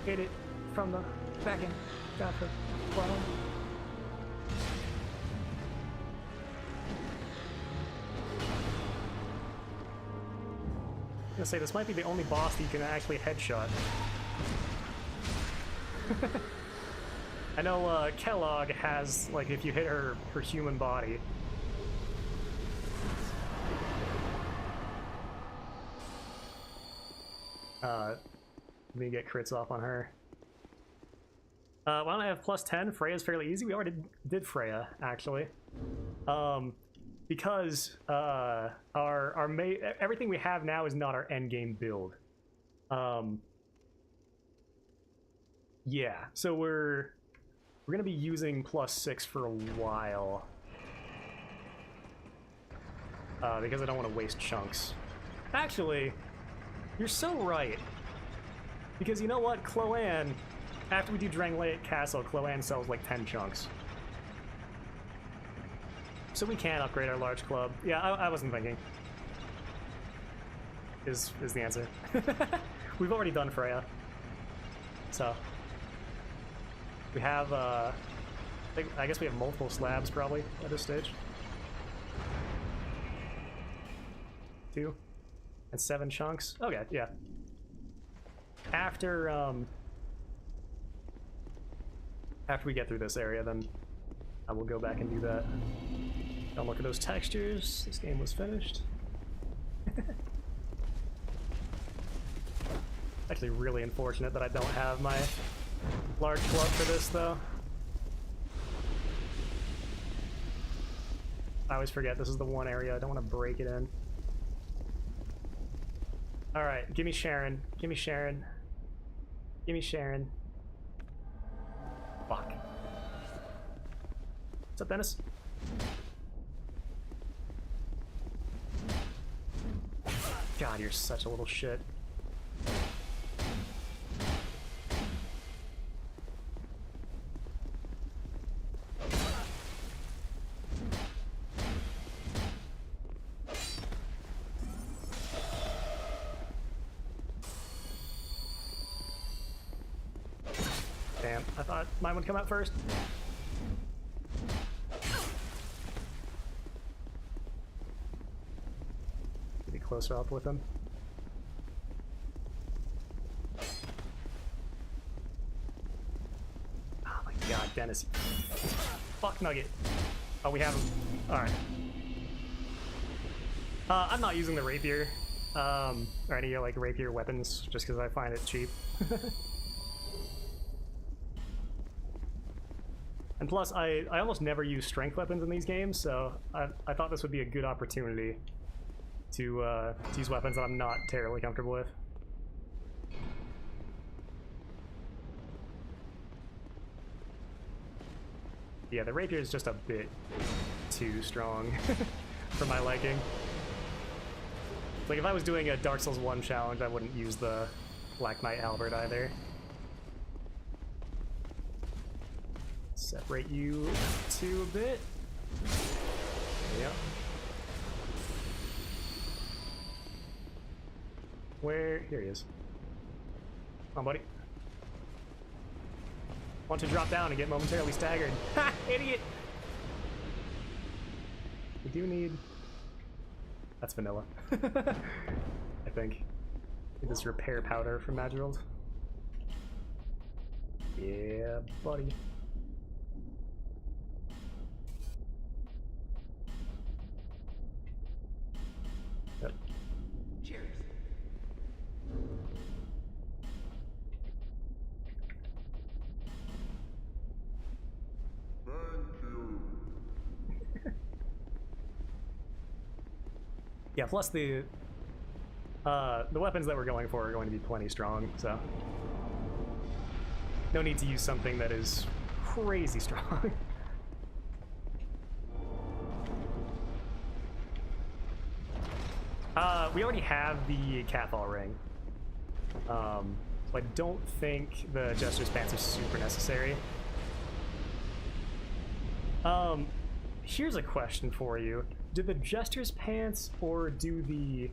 Hit it from the back end. Got the bottom. I'm gonna say this might be the only boss that you can actually headshot. I know Kellogg has, like, if you hit her human body. Me get crits off on her. Why don't I have +10? Freya's fairly easy. We already did Freya, actually. because everything we have now is not our end game build. Yeah, so we're gonna be using +6 for a while. Because I don't want to waste chunks. Actually, you're so right. Because you know what? Cloanne, after we do Drangleic Castle, Cloanne sells like 10 chunks. So we can upgrade our large club. Yeah, I wasn't thinking. Is the answer. We've already done Freya. So. We have, I guess we have multiple slabs probably at this stage. 2 and 7 chunks. Okay, yeah. After we get through this area, then I will go back and do that. Don't look at those textures. This game was finished. Actually, really unfortunate that I don't have my large club for this, though. I always forget this is the one area I don't want to break it in. Alright, give me Sharon. Give me Sharon. Give me Sharon. Fuck. What's up, Dennis? God, you're such a little shit. Damn, I thought mine would come out first. Be closer up with him. Oh my god, Dennis. Fuck Nugget. Oh, we have him. Alright. I'm not using the rapier, or any like rapier weapons, just because I find it cheap. And plus, I almost never use strength weapons in these games, so I thought this would be a good opportunity to use weapons that I'm not terribly comfortable with. Yeah, the rapier is just a bit too strong for my liking. Like, if I was doing a Dark Souls 1 challenge, I wouldn't use the Black Knight Halberd either. Separate you two a bit. Yep. Where? Here he is. Come on, buddy. Want to drop down and get momentarily staggered. Ha! Idiot! We do need... That's vanilla. I think. Need this repair powder from Madrigal. Yeah, buddy. Yep. Cheers. Yeah, plus the weapons that we're going for are going to be plenty strong, so no need to use something that is crazy strong. We already have the Cathal ring, so I don't think the Jester's pants are super necessary. Here's a question for you. Do the Jester's pants or do the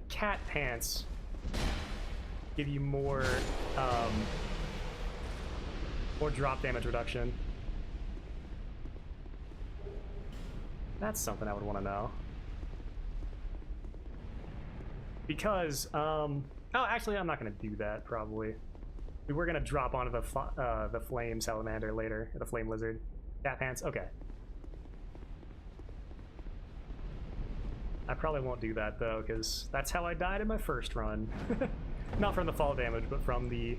cat pants give you more drop damage reduction? That's something I would want to know. Because, oh, actually, I'm not going to do that, probably. We were going to drop onto the Flame Salamander later, the Flame Lizard. Cat pants? Okay. I probably won't do that, though, because that's how I died in my first run. Not from the fall damage, but from the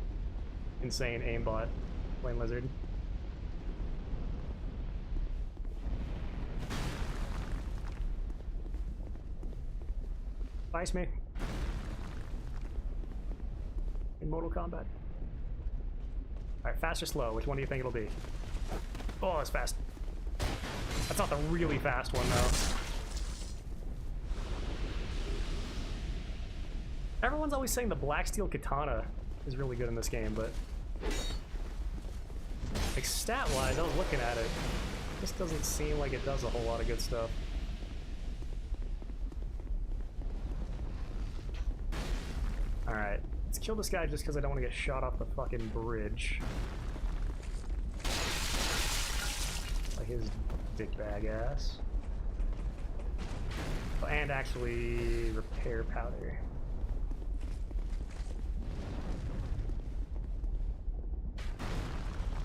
insane aimbot Flame Lizard. Vice me. In Mortal Kombat. Alright, fast or slow? Which one do you think it'll be? Oh, it's fast. That's not the really fast one, though. Everyone's always saying the Black Steel Katana is really good in this game, but... like, stat-wise, I was looking at it. It just doesn't seem like it does a whole lot of good stuff. Alright, let's kill this guy just because I don't want to get shot off the fucking bridge. Like his dickbag ass. Oh, and actually repair powder.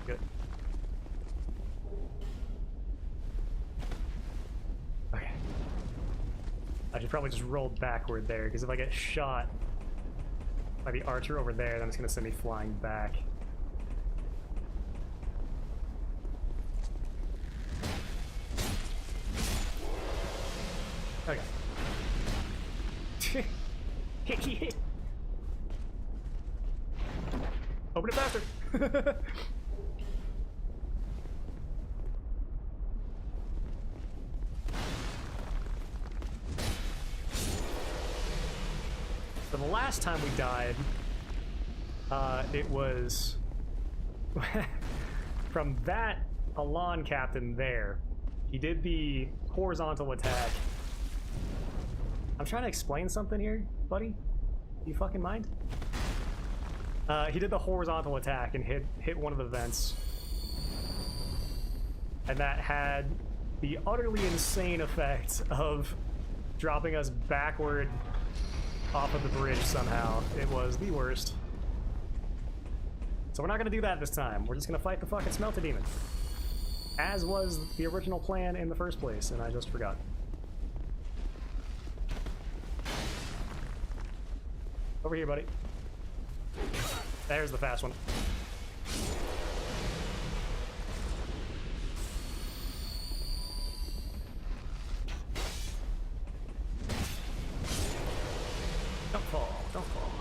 Good. Okay. I should probably just roll backward there, because if I get shot by the archer over there, then it's going to send me flying back. Okay. Open it faster! So the last time we died, it was from that Alon captain there. He did the horizontal attack. I'm trying to explain something here, buddy. You fucking mind? He did the horizontal attack and hit one of the vents. And that had the utterly insane effect of dropping us backward off of the bridge somehow. It was the worst. So we're not gonna do that this time. We're just gonna fight the fucking Smelter Demon. As was the original plan in the first place, and I just forgot. Over here, buddy. There's the fast one. Don't fall, don't fall.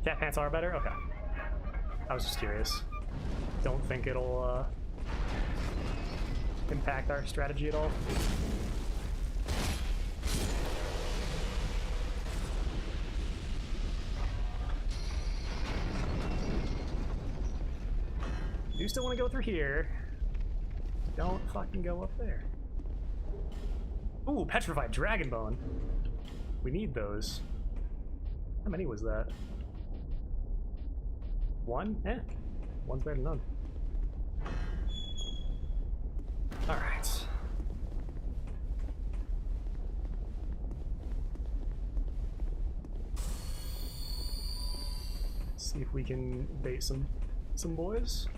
Cat pants are better? Okay. I was just curious. Don't think it'll impact our strategy at all. You still want to go through here. Don't fucking go up there. Ooh, petrified dragon bone. We need those. How many was that? One? Eh. One's better than none. Alright. See if we can bait some boys.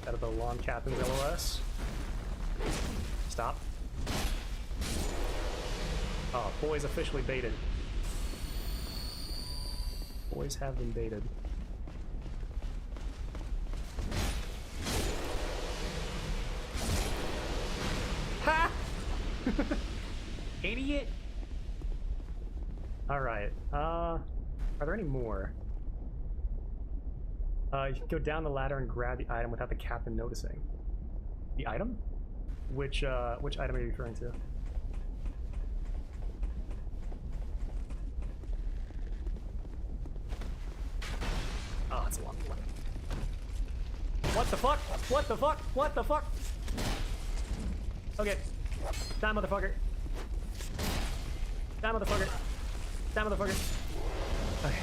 Out of the Lawn Captain's LOS. Stop. Oh, boys officially baited. Boys have been baited. Ha! Idiot! Alright, are there any more? You can go down the ladder and grab the item without the captain noticing. The item? Which item are you referring to? Oh, it's a long one. What the fuck? What the fuck? What the fuck? Okay. Die, motherfucker. Die, motherfucker. Die, motherfucker. Okay.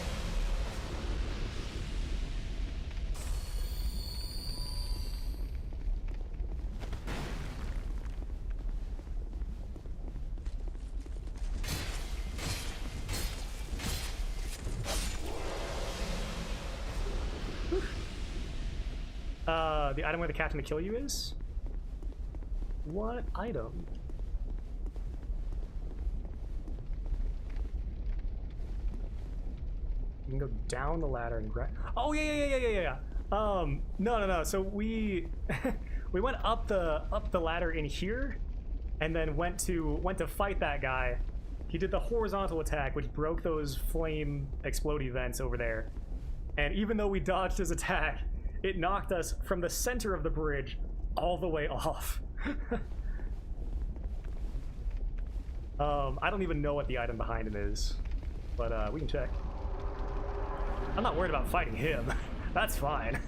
The item where the captain to kill you is? What item? You can go down the ladder and grab. Oh yeah. No. So we we went up the ladder in here, and then went to fight that guy. He did the horizontal attack, which broke those flame explode vents over there. And even though we dodged his attack, it knocked us from the center of the bridge all the way off. I don't even know what the item behind him is, but we can check. I'm not worried about fighting him. That's fine.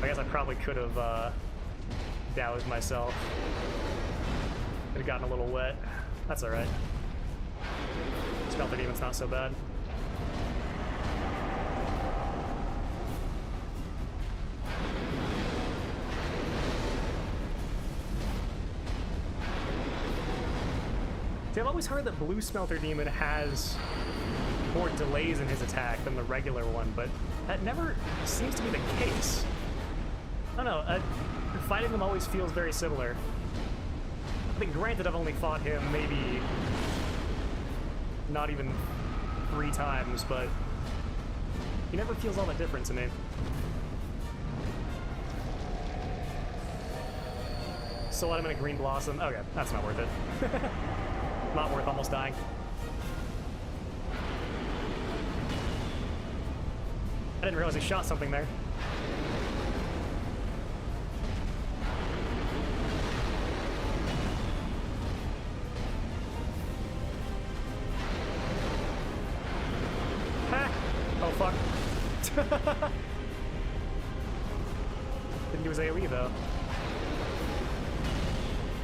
I guess I probably could have doused myself. Could have gotten a little wet. That's alright. Smelter Demon's not so bad. See, I've always heard that Blue Smelter Demon has more delays in his attack than the regular one, but that never seems to be the case. I don't know, fighting them always feels very similar. I think, granted, I've only fought him maybe not even 3 times, but he never feels all that different to me. So let him in a Green Blossom. Okay, that's not worth it. Not worth almost dying. I didn't realize he shot something there. Ha! Oh, fuck. Didn't do his AoE, though.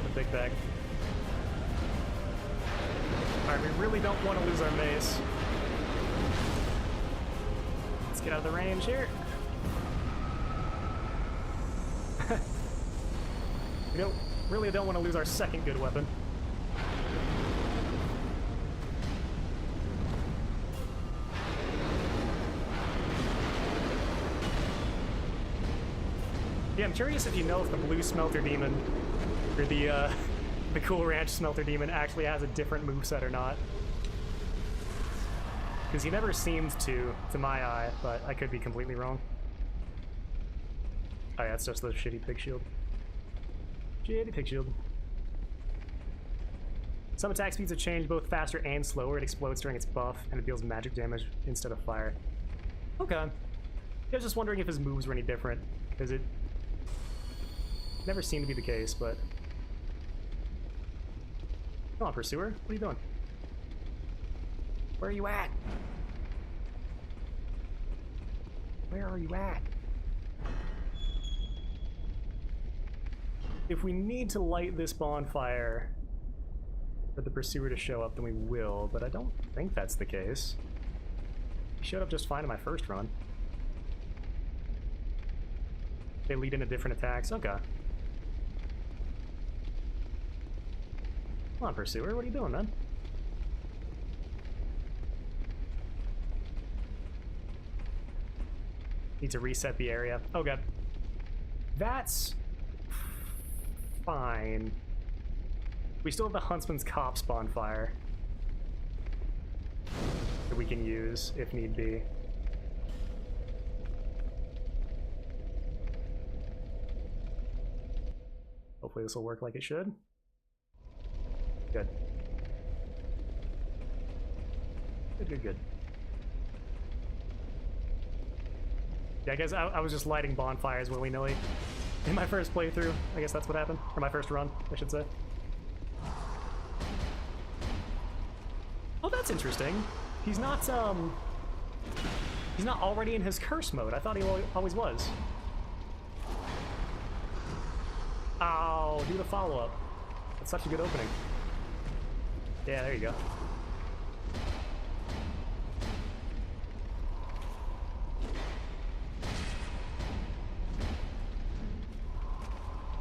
The big bag. Alright, we really don't want to lose our mace. Let's get out of the range here. We really don't want to lose our second good weapon. Yeah, I'm curious if you know if the Blue Smelter Demon or the Cool Ranch Smelter Demon actually has a different moveset or not. Because he never seemed to my eye, but I could be completely wrong. Oh yeah, it's just the shitty pig shield. Shitty pig shield. Some attack speeds have changed both faster and slower. It explodes during its buff, and it deals magic damage instead of fire. Okay. I was just wondering if his moves were any different, because it never seemed to be the case, but... Come on, Pursuer. What are you doing? Where are you at? Where are you at? If we need to light this bonfire for the Pursuer to show up, then we will, but I don't think that's the case. He showed up just fine in my first run. They lead into different attacks. Okay. Come on, Pursuer. What are you doing, man? Need to reset the area. Okay. That's fine. We still have the Huntsman's Copse bonfire that we can use if need be. Hopefully this will work like it should. Good. Good. Yeah, I guess I was just lighting bonfires willy-nilly in my first playthrough. I guess that's what happened. Or my first run, I should say. Oh, that's interesting. He's not already in his curse mode. I thought he always was. Oh, do the follow-up. That's such a good opening. Yeah, there you go.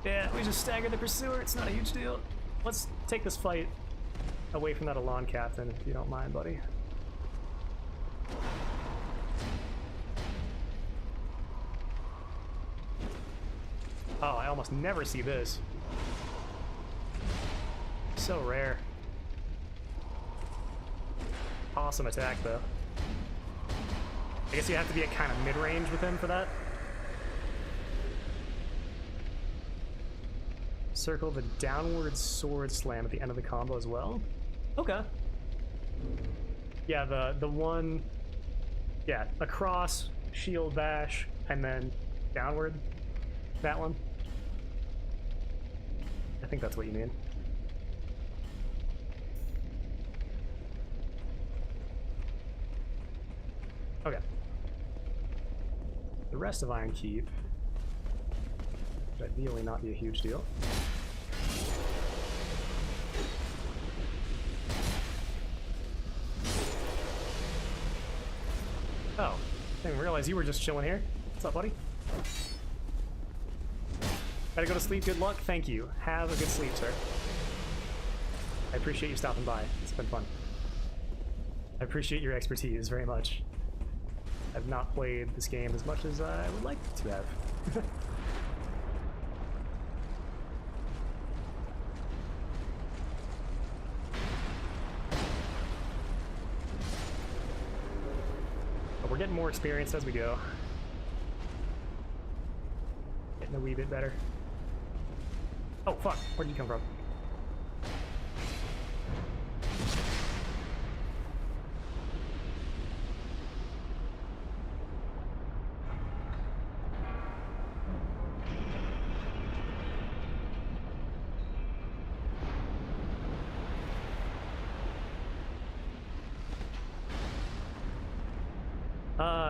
Yeah, we just staggered the Pursuer. It's not a huge deal. Let's take this fight away from that Elan Captain, if you don't mind, buddy. Oh, I almost never see this. So rare. Awesome attack, though. I guess you have to be at kind of mid-range with him for that. Circle the downward sword slam at the end of the combo as well. Okay. Yeah, the one, yeah, across, shield bash, and then downward. That one. I think that's what you mean. Okay. The rest of Iron Keep should ideally not be a huge deal. Oh, I didn't realize you were just chilling here. What's up, buddy? Gotta go to sleep. Good luck. Thank you. Have a good sleep, sir. I appreciate you stopping by. It's been fun. I appreciate your expertise very much. I've not played this game as much as I would like to have. But we're getting more experience as we go. Getting a wee bit better. Oh, fuck. Where'd you come from?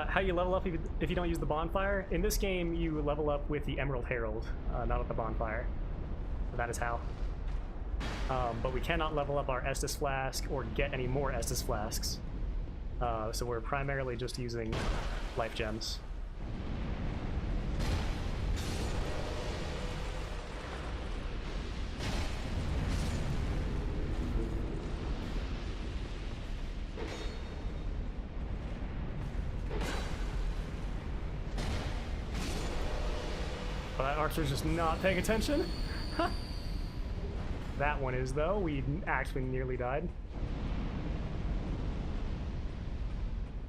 How you level up if you don't use the bonfire? In this game, you level up with the Emerald Herald, not with the bonfire. That is how. But we cannot level up our Estus Flask or get any more Estus Flasks. So we're primarily just using life gems. But that archer's just not paying attention. That one is, though. We actually nearly died.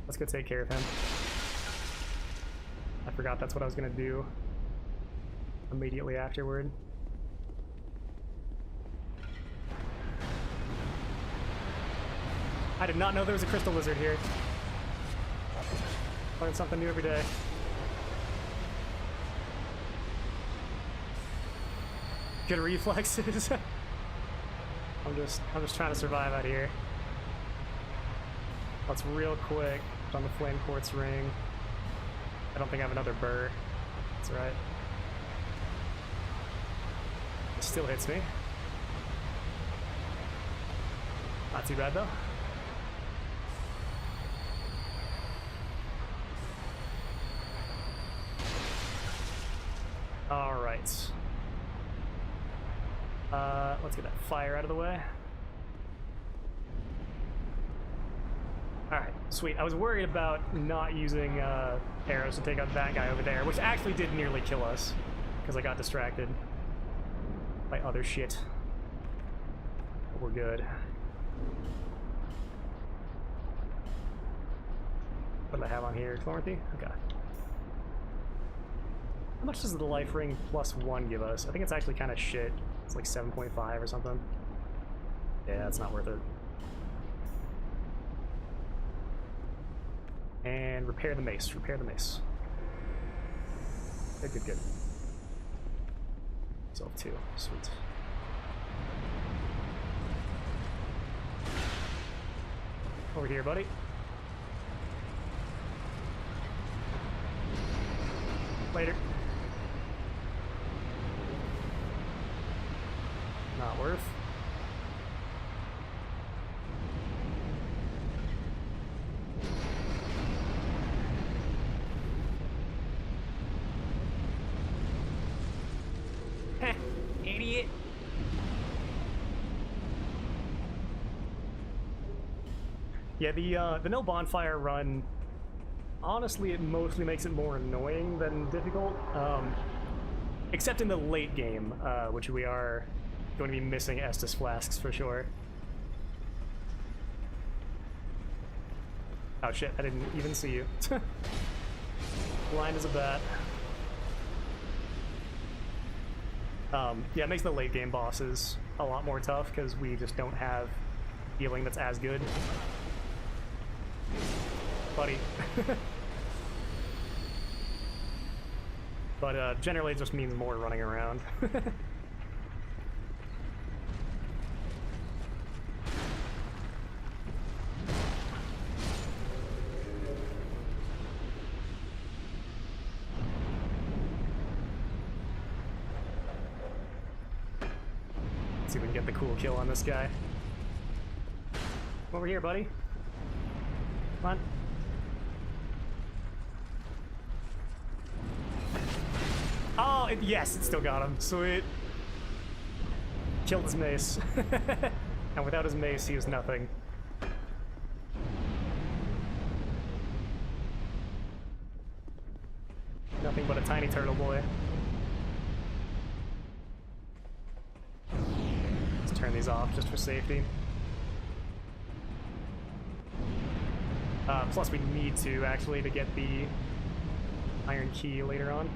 Let's go take care of him. I forgot that's what I was gonna do immediately afterward. I did not know there was a crystal lizard here. Learn something new every day. Good reflexes. I'm just trying to survive out here. Let's real quick put on the flame quartz ring. I don't think I have another burr. That's right. It still hits me. Not too bad though. All right. Let's get that fire out of the way. Alright, sweet. I was worried about not using arrows to take out that guy over there, which actually did nearly kill us, because I got distracted by other shit. But we're good. What do I have on here? Chloranthy? Okay. How much does the life ring plus 1 give us? I think it's actually kind of shit. It's like 7.5 or something. Yeah, it's not worth it. And repair the mace. Repair the mace. Good, good, good. So 2. Sweet. Over here, buddy. Later. Not worth. Heh, idiot. Yeah, the no bonfire run, honestly, it mostly makes it more annoying than difficult. Except in the late game, which we are going to be missing Estus Flasks for sure. Oh shit, I didn't even see you. Blind as a bat. Yeah, it makes the late game bosses a lot more tough because we just don't have healing that's as good. Buddy. But generally it just means more running around. Let's see if we can get the cool kill on this guy. Come over here, buddy. Come on. Oh, yes, it still got him. Sweet. Killed his mace. And without his mace, he was nothing. Nothing but a tiny turtle boy. Let's turn these off just for safety. Plus we need to, actually, to get the iron key later on.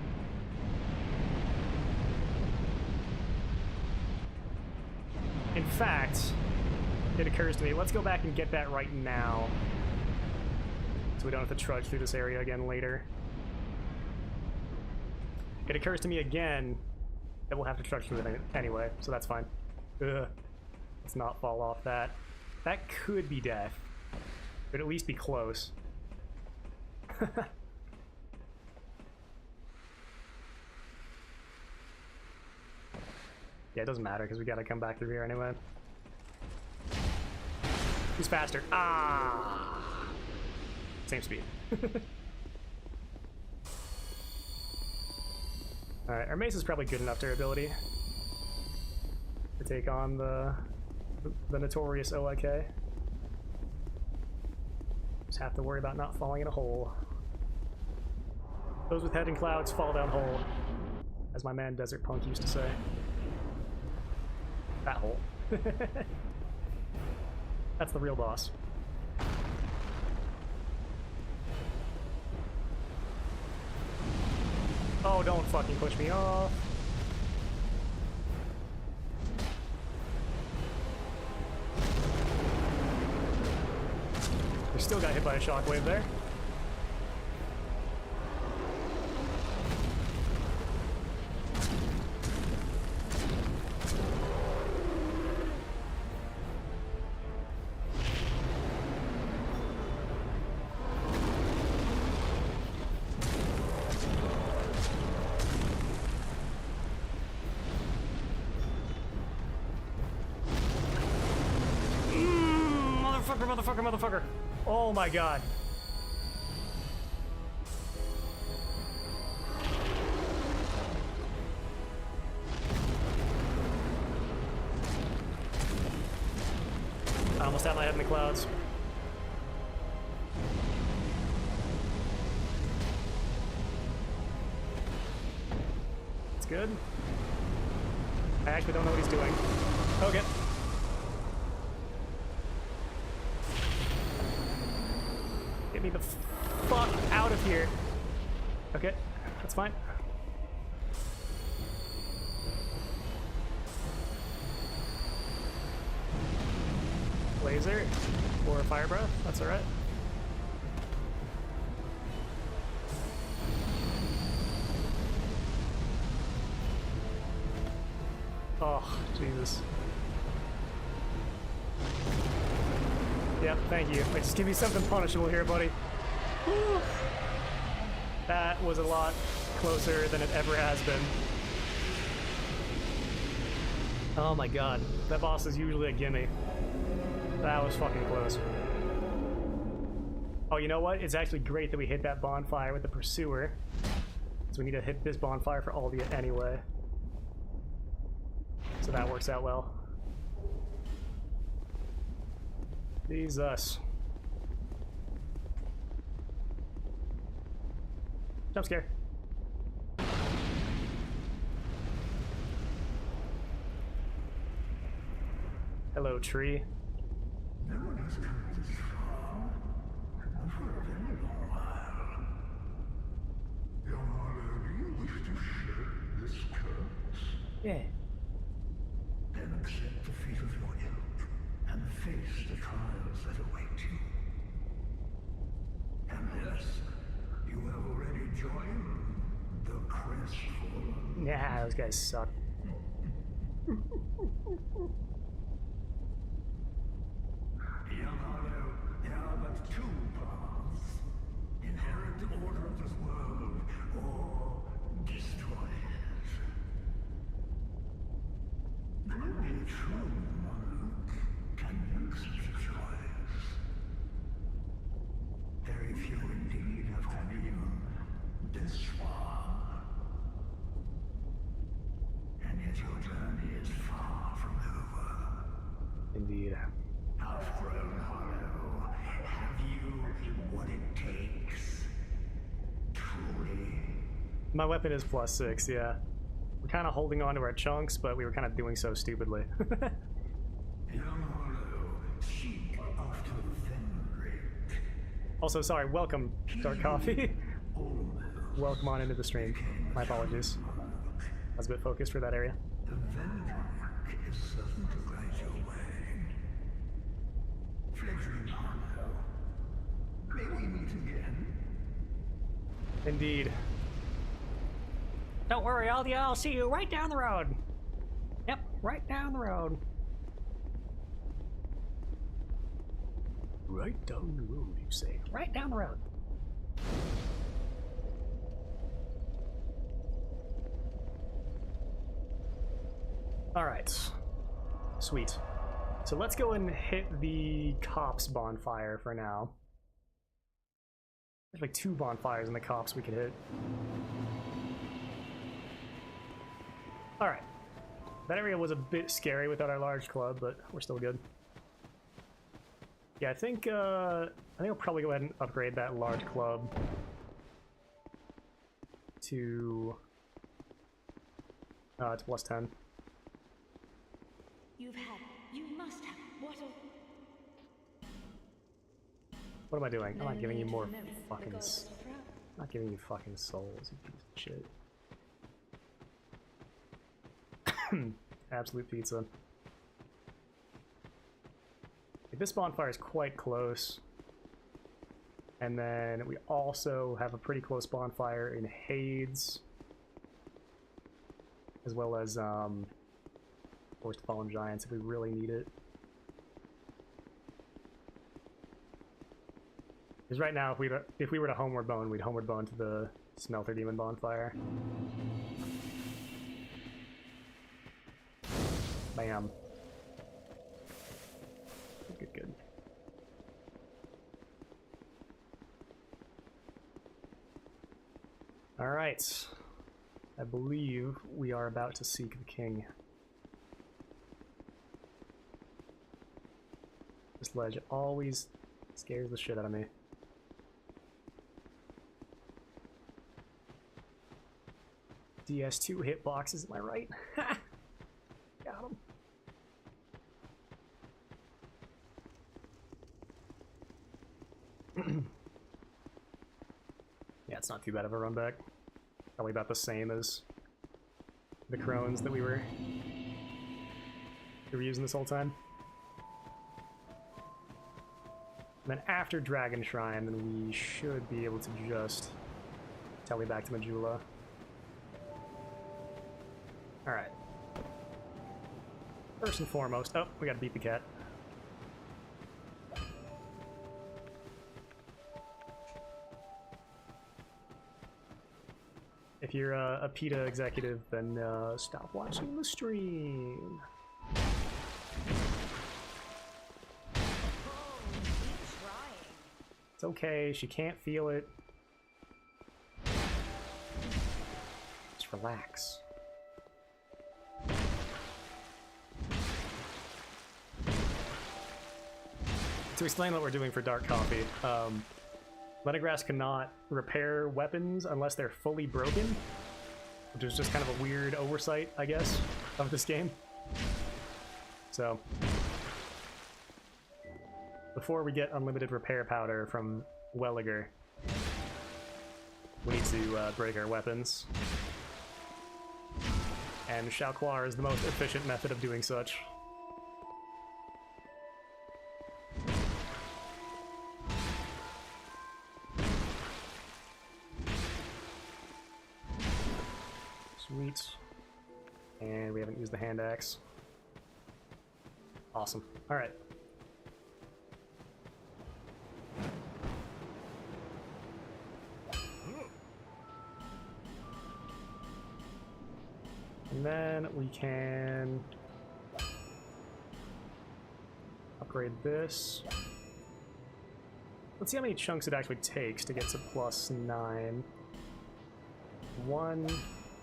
In fact, it occurs to me, let's go back and get that right now, so we don't have to trudge through this area again later. It occurs to me again that we'll have to trudge through it anyway, so that's fine. Ugh. Let's not fall off that. That could be death. But at least be close. Yeah, it doesn't matter because we gotta come back through here anyway. Who's faster? Ah! Same speed. Alright, our mace is probably good enough durability to take on the notorious OIK. Just have to worry about not falling in a hole. Those with head in clouds fall down hole, as my man Desert Punk used to say. That hole. That's the real boss. Oh, don't fucking push me off. We still got hit by a shockwave there. Motherfucker. Oh my god. I almost had my head in the clouds. It's good. I actually don't know what he's doing. Okay. Get me the fuck out of here. Okay, that's fine. Laser or fire breath, that's alright. Oh, Jesus. Yep, thank you. Like, just give me something punishable here, buddy. Whew. That was a lot closer than it ever has been. Oh my god. That boss is usually a gimme. That was fucking close. Oh, you know what? It's actually great that we hit that bonfire with the pursuer. So we need to hit this bonfire for Albia anyway. So that works out well. Jesus. Jump scare. Hello, tree. No one has come this far for a very long while. Your honor, do you wish to shed this curse? Yeah. Then accept the fate of your ilk and face the trials that await you. And yes, you have already joined the Crestfallen. Nah, those guys suck. Young Harlow, there are but two paths. Inherit the order of this world, or destroy it. Only a true monarch can make such a choice. Very few indeed have come even this far. And yet your journey is far from over. Indeed. Outgrown Hollow, have you what it takes? Truly? My weapon is +6, yeah. We're kind of holding on to our chunks, but we were kind of doing so stupidly. Young Hollow, seek after Fenric. Also, sorry, welcome, Dark Coffee. Almost Welcome on into the stream. My apologies. I was a bit focused for that area. the Vendrick is certain to guide your way. Fledgling Hollow, may we meet again? Indeed. Don't worry, I'll see you right down the road. Yep, right down the road. Right down the road, you say. Right down the road. Alright. Sweet. So let's go and hit the cops bonfire for now. There's like 2 bonfires in the cops we could hit. Alright. That area was a bit scary without our large club, but we're still good. Yeah, I think I'll probably go ahead and upgrade that large club to +10. You must have. What am I doing? I'm not giving you more No, fucking. the gods are proud. I'm not giving you fucking souls, you piece of shit. Absolute pizza. This bonfire is quite close. And then we also have a pretty close bonfire in Hades. As well as, Forest of Fallen Giants if we really need it. Because right now, if we were to Homeward Bone, we'd Homeward Bone to the Smelter Demon bonfire. Bam. Good, good. Alright. I believe we are about to seek the king. This ledge always scares the shit out of me. DS2 hitboxes, am I right? Got him. Yeah, it's not too bad of a run back. Probably about the same as the crones that we were using this whole time. And then after Dragon Shrine, then we should be able to just tele back to Majula. Alright. First and foremost, oh, we gotta beat the cat. If you're a PETA executive, then stop watching the stream. It's okay, she can't feel it. Just relax. To explain what we're doing for Dark Coffee, Lennegrass cannot repair weapons unless they're fully broken, which is just kind of a weird oversight, I guess, of this game. So, before we get unlimited repair powder from Welliger, we need to break our weapons. And Xiaoquar is the most efficient method of doing such. Sweet. And we haven't used the hand axe. Awesome. Alright. And then we can upgrade this. Let's see how many chunks it actually takes to get to +9. 1,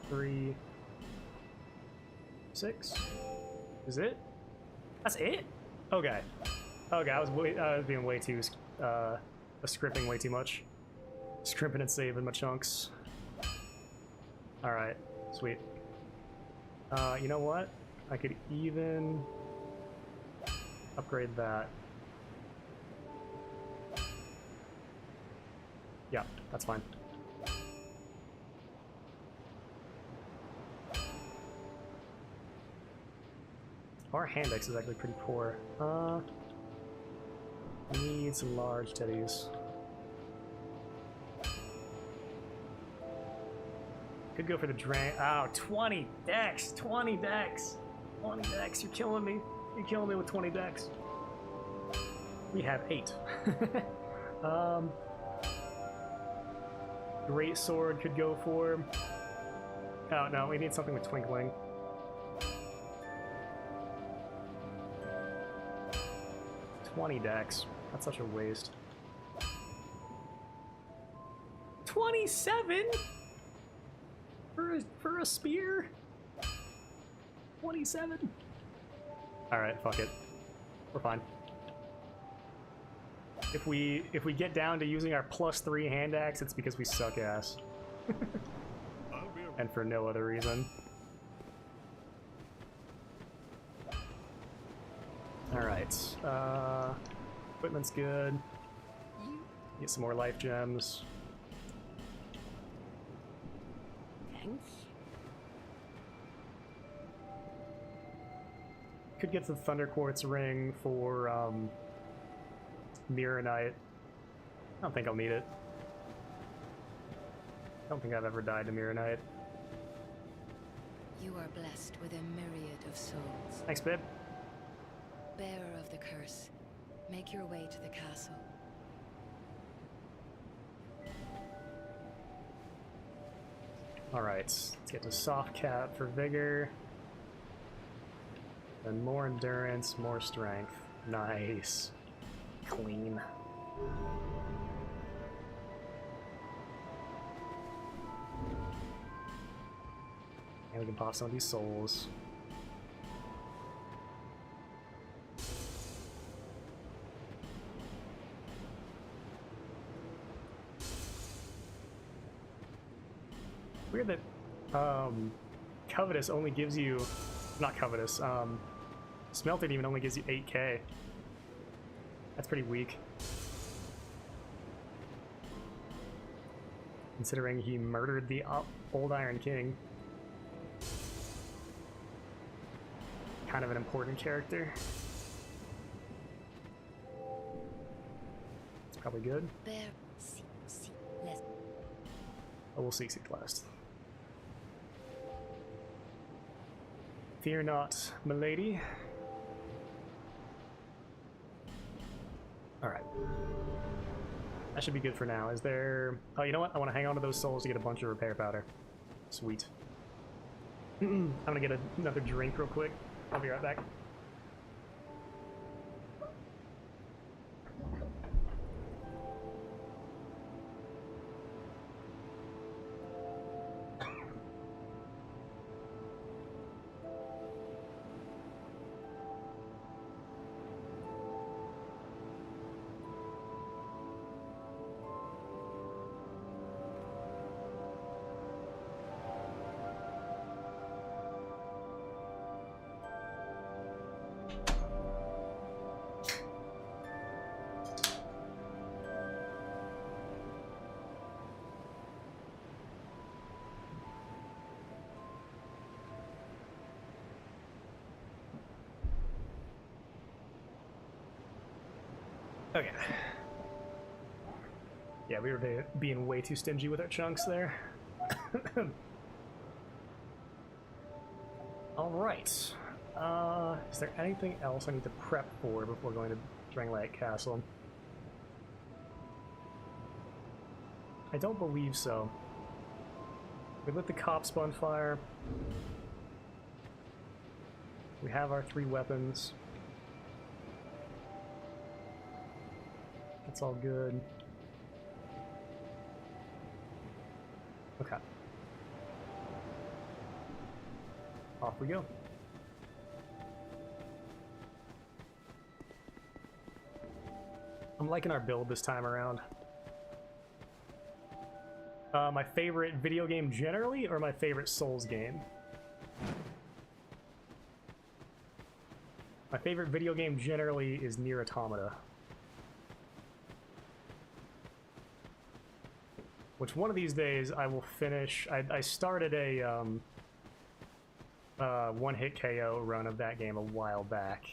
3, 6. Is it? That's it? Okay. Okay, I was being way too scrimping way too much. Scrimping and saving my chunks. Alright, sweet. You know what? I could even upgrade that. Yeah, that's fine. Our hand axe is actually pretty poor. Need some large teddies. Could go for the drain. Oh, 20 decks! 20 decks! 20 decks, you're killing me. You're killing me with 20 decks. We have 8. Great sword could go for. Oh no, we need something with twinkling. $20 decks. That's such a waste. 27 for a spear. 27. All right, fuck it. We're fine. If we get down to using our +3 hand axe, it's because we suck ass. And for no other reason. Alright. Equipment's good. Get some more life gems. Thanks. Could get the Thunder Quartz ring for Mirror Knight. I don't think I'll need it. I don't think I've ever died to Mirror Knight. You are blessed with a myriad of souls. Thanks, babe. Bearer of the curse, make your way to the castle. Alright, let's get to Soft Cap for Vigor. Then more Endurance, more Strength. Nice. Clean. And we can pop some of these souls. Weird that Covetous only gives you, not Covetous, Smelted even only gives you 8k. That's pretty weak. Considering he murdered the old Iron King. Kind of an important character. It's probably good. Oh, we'll seek last. Fear not, milady. Alright. That should be good for now. Is there... Oh, you know what? I want to hang on to those souls to get a bunch of repair powder. Sweet. I'm gonna get another drink real quick. I'll be right back. Okay. Yeah, we were being way too stingy with our chunks there. Alright. Is there anything else I need to prep for before going to Drangleic Castle? I don't believe so. We lit the cop's bonfire. We have our 3 weapons. That's all good. Okay. Off we go. I'm liking our build this time around. My favorite video game generally, or my favorite Souls game? My favorite video game generally is Nier Automata. Which one of these days I will finish. I started a one-hit KO run of that game a while back.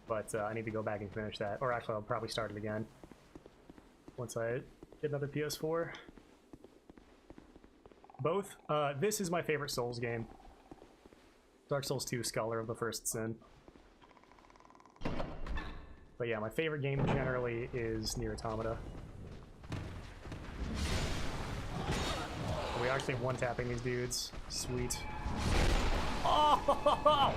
But I need to go back and finish that. Or actually, I'll probably start it again once I get another PS4. Both. This is my favorite Souls game. Dark Souls 2, Scholar of the First Sin. But yeah, my favorite game generally is Nier Automata. Are we actually one-tapping these dudes? Sweet. Oh!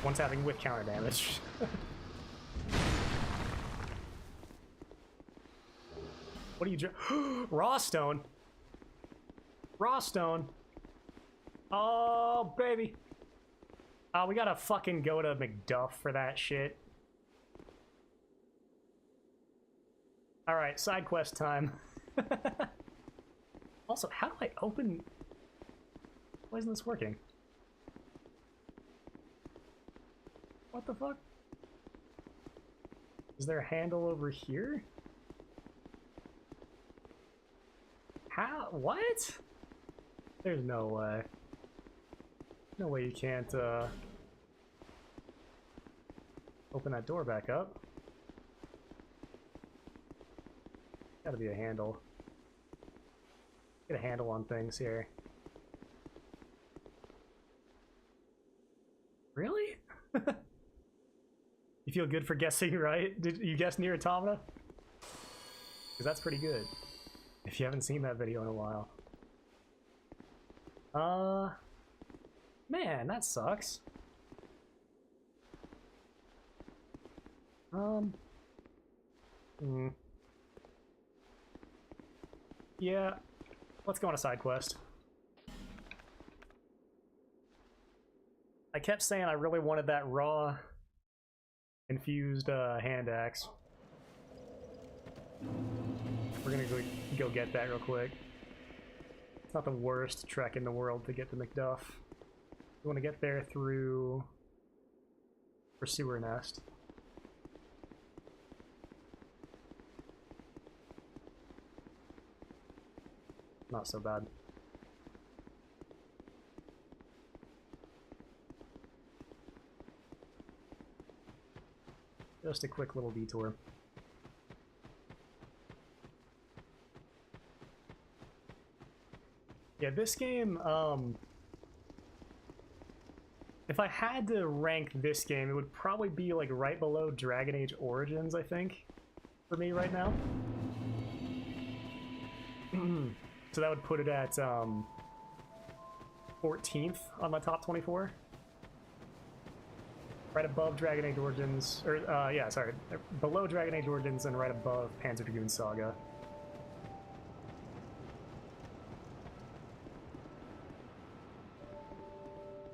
One-tapping with counter damage. What are you Raw stone. Raw stone. Oh, baby. We gotta fucking go to McDuff for that shit. Alright, side quest time. Also, how do I open... Why isn't this working? What the fuck? Is there a handle over here? How? What? There's no way. No way you can't, open that door back up. Gotta be a handle. Get a handle on things here. Really? You feel good for guessing right? Did you guess Nier Automata? Because that's pretty good. If you haven't seen that video in a while. Man, that sucks. Yeah, let's go on a side quest. I kept saying I really wanted that raw infused hand axe. We're gonna go get that real quick. It's not the worst trek in the world to get to McDuff. We want to get there through Pursuer Nest. Not so bad. Just a quick little detour. Yeah, this game, if I had to rank this game, it would probably be like right below Dragon Age Origins, I think, for me right now. So that would put it at 14th on my top 24. Right above Dragon Age Origins, or yeah, sorry, below Dragon Age Origins and right above Panzer Dragoon Saga.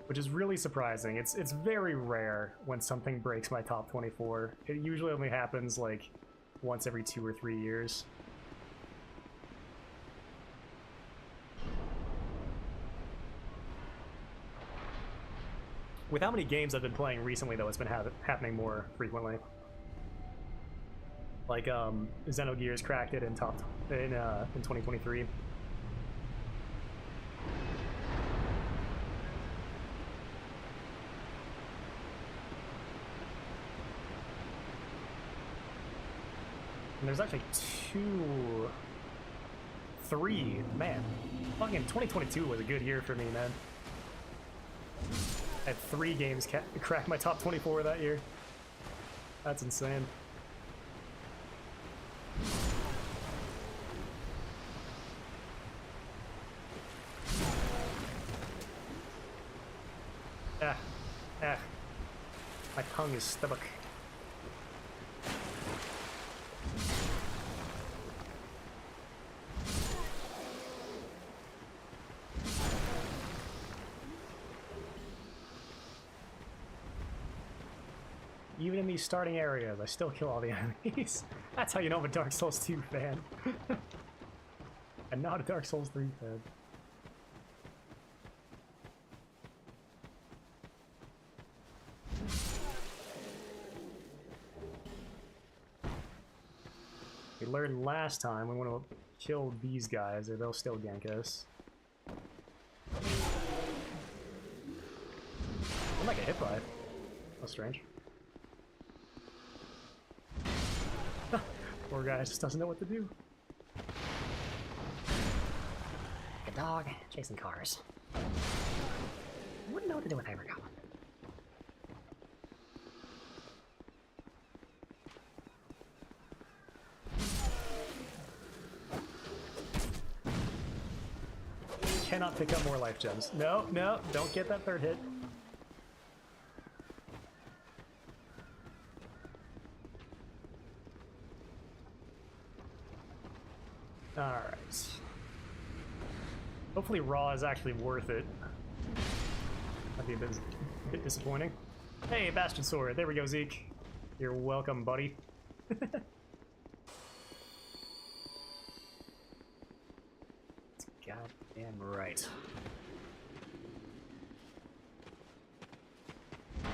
Which is really surprising. It's very rare when something breaks my top 24. It usually only happens like once every 2 or 3 years. With how many games I've been playing recently, though, it's been happening more frequently. Like, Xenogears cracked it in 2023. And there's actually three, man. Fucking 2022 was a good year for me, man. I had 3 games crack my top 24 that year. That's insane. My tongue is stuck. Even in these starting areas, I still kill all the enemies. That's how you know I'm a Dark Souls 2 fan. And not a Dark Souls 3 fan. We learned last time we want to kill these guys or they'll still gank us. I'm like a hit by. That's strange. Poor guy just doesn't know what to do. Like a dog chasing cars. Wouldn't know what to do with Hypercom. Cannot pick up more life gems. No, no, don't get that 3rd hit. Alright. Hopefully Raw is actually worth it. That'd be a bit disappointing. Hey, Bastion Sword. There we go, Zeke. You're welcome, buddy. Goddamn right. You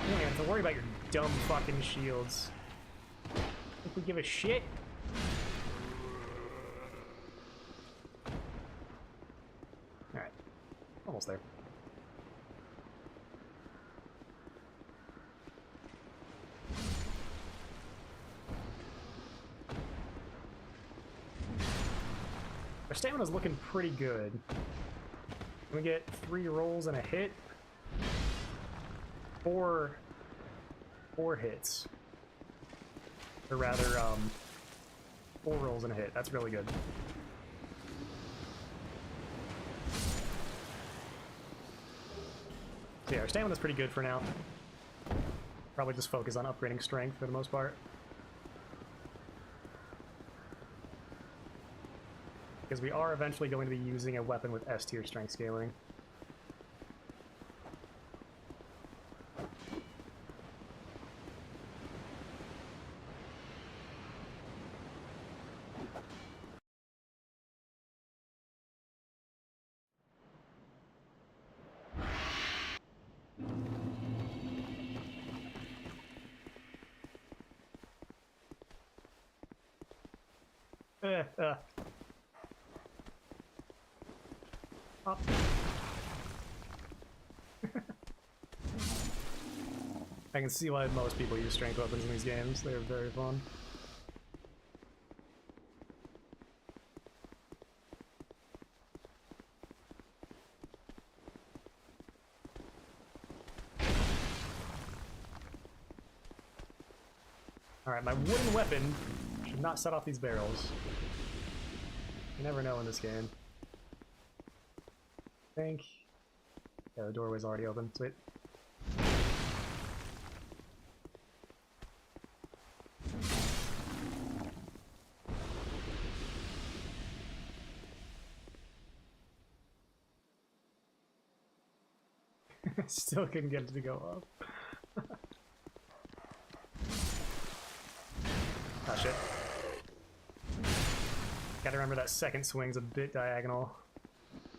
don't even have to worry about your dumb fucking shields. Think we give a shit? Alright. Almost there. Our stamina's looking pretty good. We get 3 rolls and a hit. 4 hits. Or rather, 4 rolls and a hit. That's really good. So yeah, our stamina's pretty good for now. Probably just focus on upgrading strength for the most part. Because we are eventually going to be using a weapon with S tier strength scaling. Up. I can see why most people use strength weapons in these games. They're very fun. Alright, my wooden weapon should not set off these barrels. You never know in this game. I think... Yeah, the doorway's already open. Sweet. Still couldn't get it to go up. Oh shit. Gotta remember that second swing's a bit diagonal. You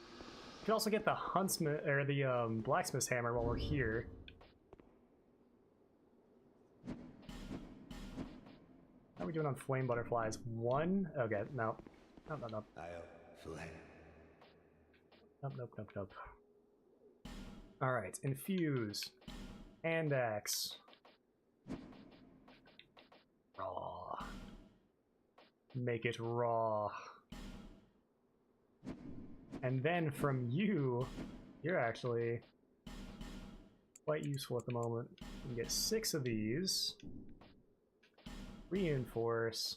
can also get the huntsman or the blacksmith's hammer while we're here. How are we doing on flame butterflies? 1? Okay, no. Nope, nope, nope. Nope, nope, nope, nope. Alright, infuse. Hand axe. Raw. make it raw. And then from you, you're actually quite useful at the moment. You can get 6 of these. Reinforce.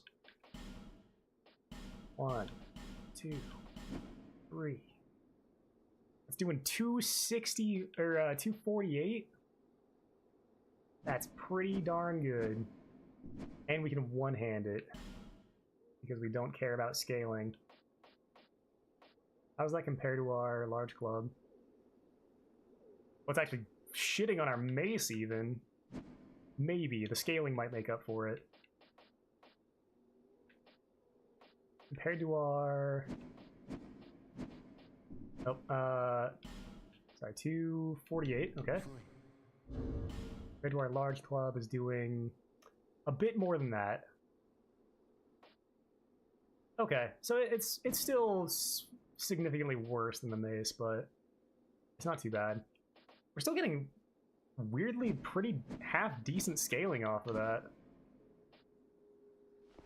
1, 2, 3. It's doing 260 or 248. That's pretty darn good. And we can one-hand it because we don't care about scaling. How does that compare to our large club? Well, it's actually shitting on our mace even. Maybe. The scaling might make up for it. Compared to our... Oh, sorry, 248, okay. Compared to our large club is doing a bit more than that. Okay, so it's still significantly worse than the mace, but it's not too bad. We're still getting weirdly pretty half-decent scaling off of that.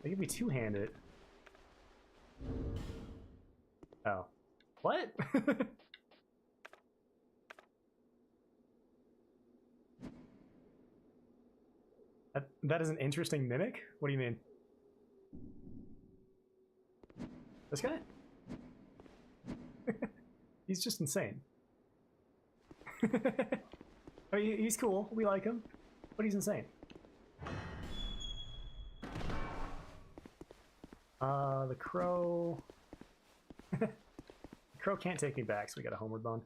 They give me two-handed. Oh. What? That is an interesting mimic? What do you mean? This guy? He's just insane. I mean, he's cool. We like him. But he's insane. The crow... The crow can't take me back, so we got a homeward bone.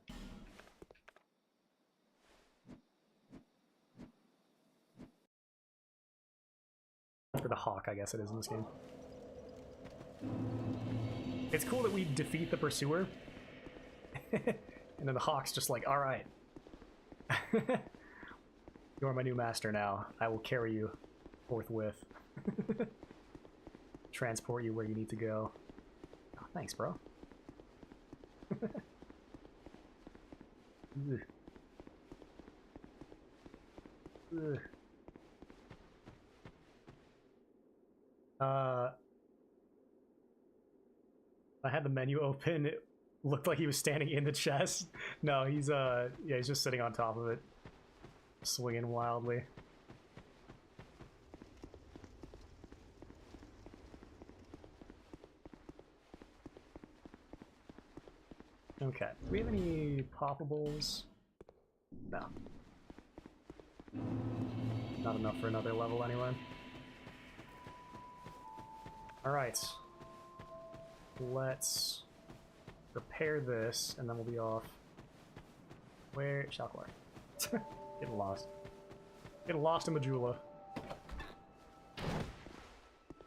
For the hawk, I guess it is in this game. It's cool that we defeat the pursuer. And then the hawk's just like, alright. You are my new master now. I will carry you forthwith. Transport you where you need to go. Oh, thanks, bro. Ugh. Ugh. I had the menu open. It looked like he was standing in the chest. No, he's yeah, he's just sitting on top of it, swinging wildly. Okay, do we have any poppables? No. Not enough for another level anyway. Alright. Let's repair this, and then we'll be off. Where? Shalquar. Getting lost. Getting lost in Majula.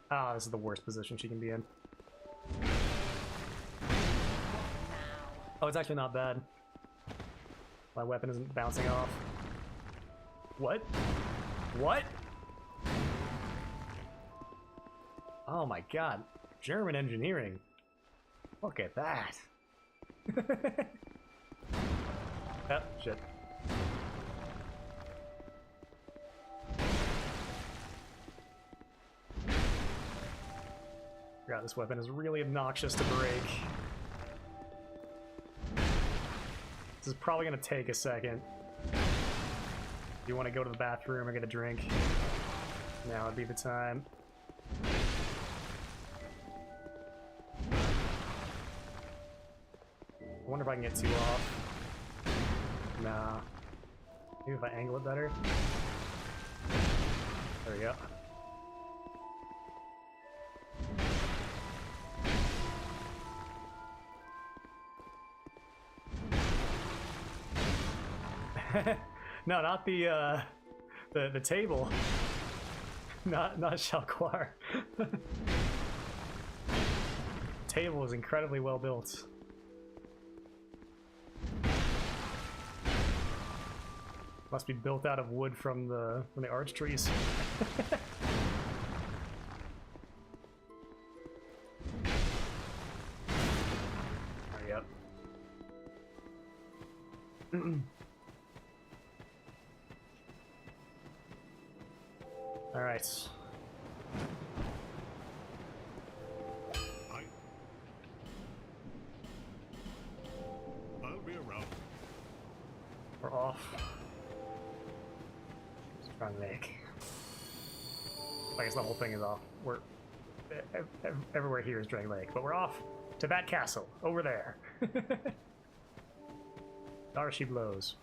Ah, this is the worst position she can be in. Oh, it's actually not bad. My weapon isn't bouncing off. What? What? Oh my god. German engineering. Look at that. Oh, shit. God, this weapon is really obnoxious to break. This is probably gonna take a second. If you want to go to the bathroom or get a drink, now would be the time. I wonder if I can get 2 off. Nah. Maybe if I angle it better. There we go. No, not the table. Not Shalquar. Table is incredibly well built. Must be built out of wood from the arch trees. Hurry up. All right. off. Strong Lake. I guess the whole thing is off. We're everywhere here is Drang Lake, but we're off to that castle over there. There she blows.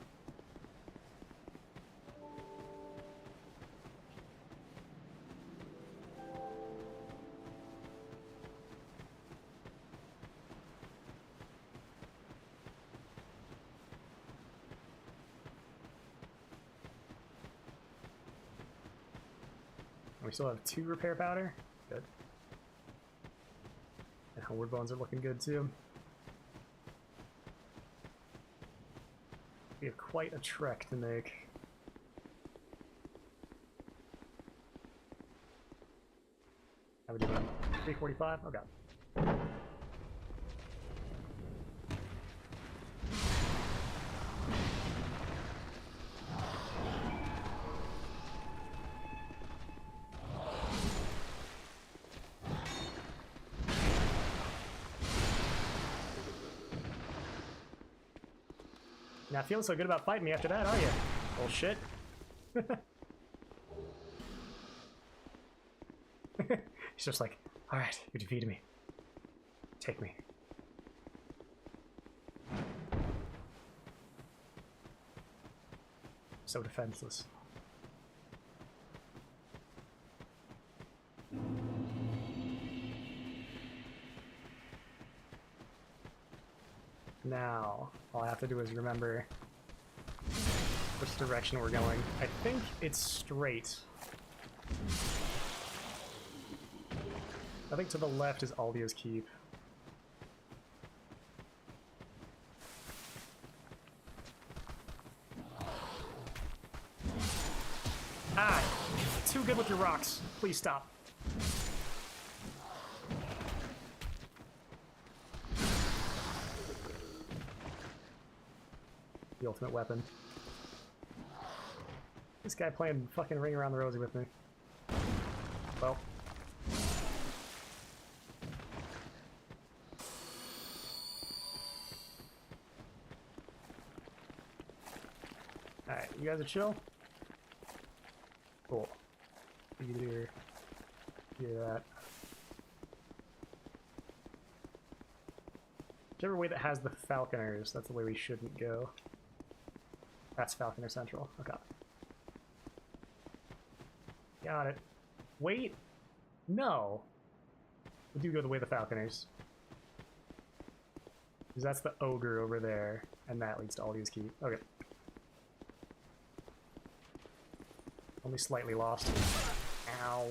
We still have 2 repair powder. Good. And homeward bones are looking good too. We have quite a trek to make. How we doing? 345? Oh god. Not feeling so good about fighting me after that, are you? Bullshit. He's just like, alright, you defeated me. Take me. So defenseless. Now, all I have to do is remember which direction we're going. I think it's straight. I think to the left is Aldio's Keep. Ah! Too good with your rocks. Please stop. The ultimate weapon. This guy playing fucking Ring Around the Rosie with me. Well. Alright, you guys are chill? Cool. Either that. Whichever way that has the Falconers, that's the way we shouldn't go. That's Falconer Central. Okay. Got it. Wait. No. We do go the way of the Falconers. Because that's the ogre over there, and that leads to Aldio's Keep. Okay. Only slightly lost. Ow.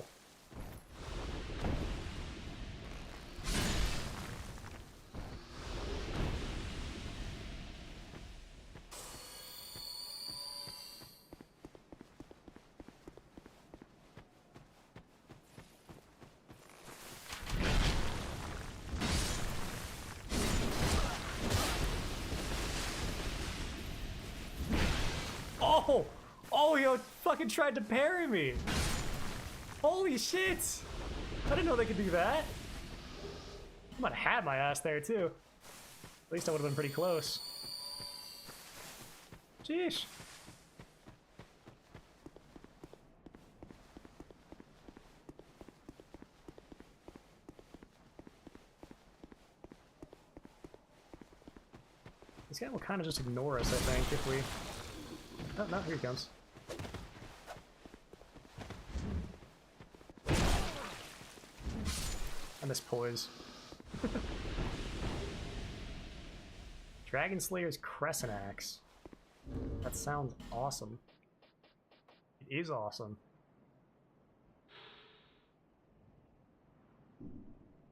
Oh! Oh, yo, fucking tried to parry me! Holy shit! I didn't know they could do that. I might have had my ass there, too. At least I would have been pretty close. Jeez. This guy will kind of just ignore us, I think, if we... Oh, no, here he comes. I miss poise. Dragon Slayer's Crescent Axe. That sounds awesome. It is awesome.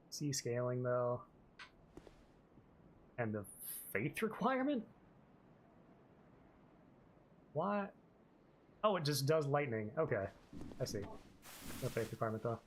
C scaling, though. And the faith requirement? What? Oh, it just does lightning. Okay. I see. No faith requirement, though.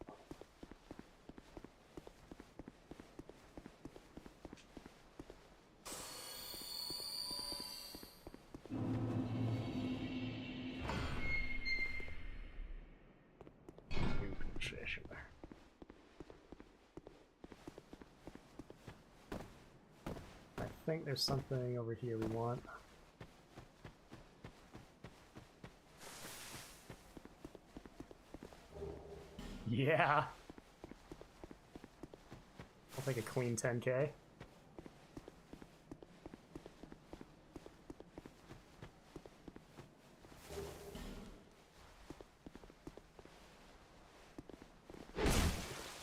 I think there's something over here we want. Yeah. I'll take a clean 10K.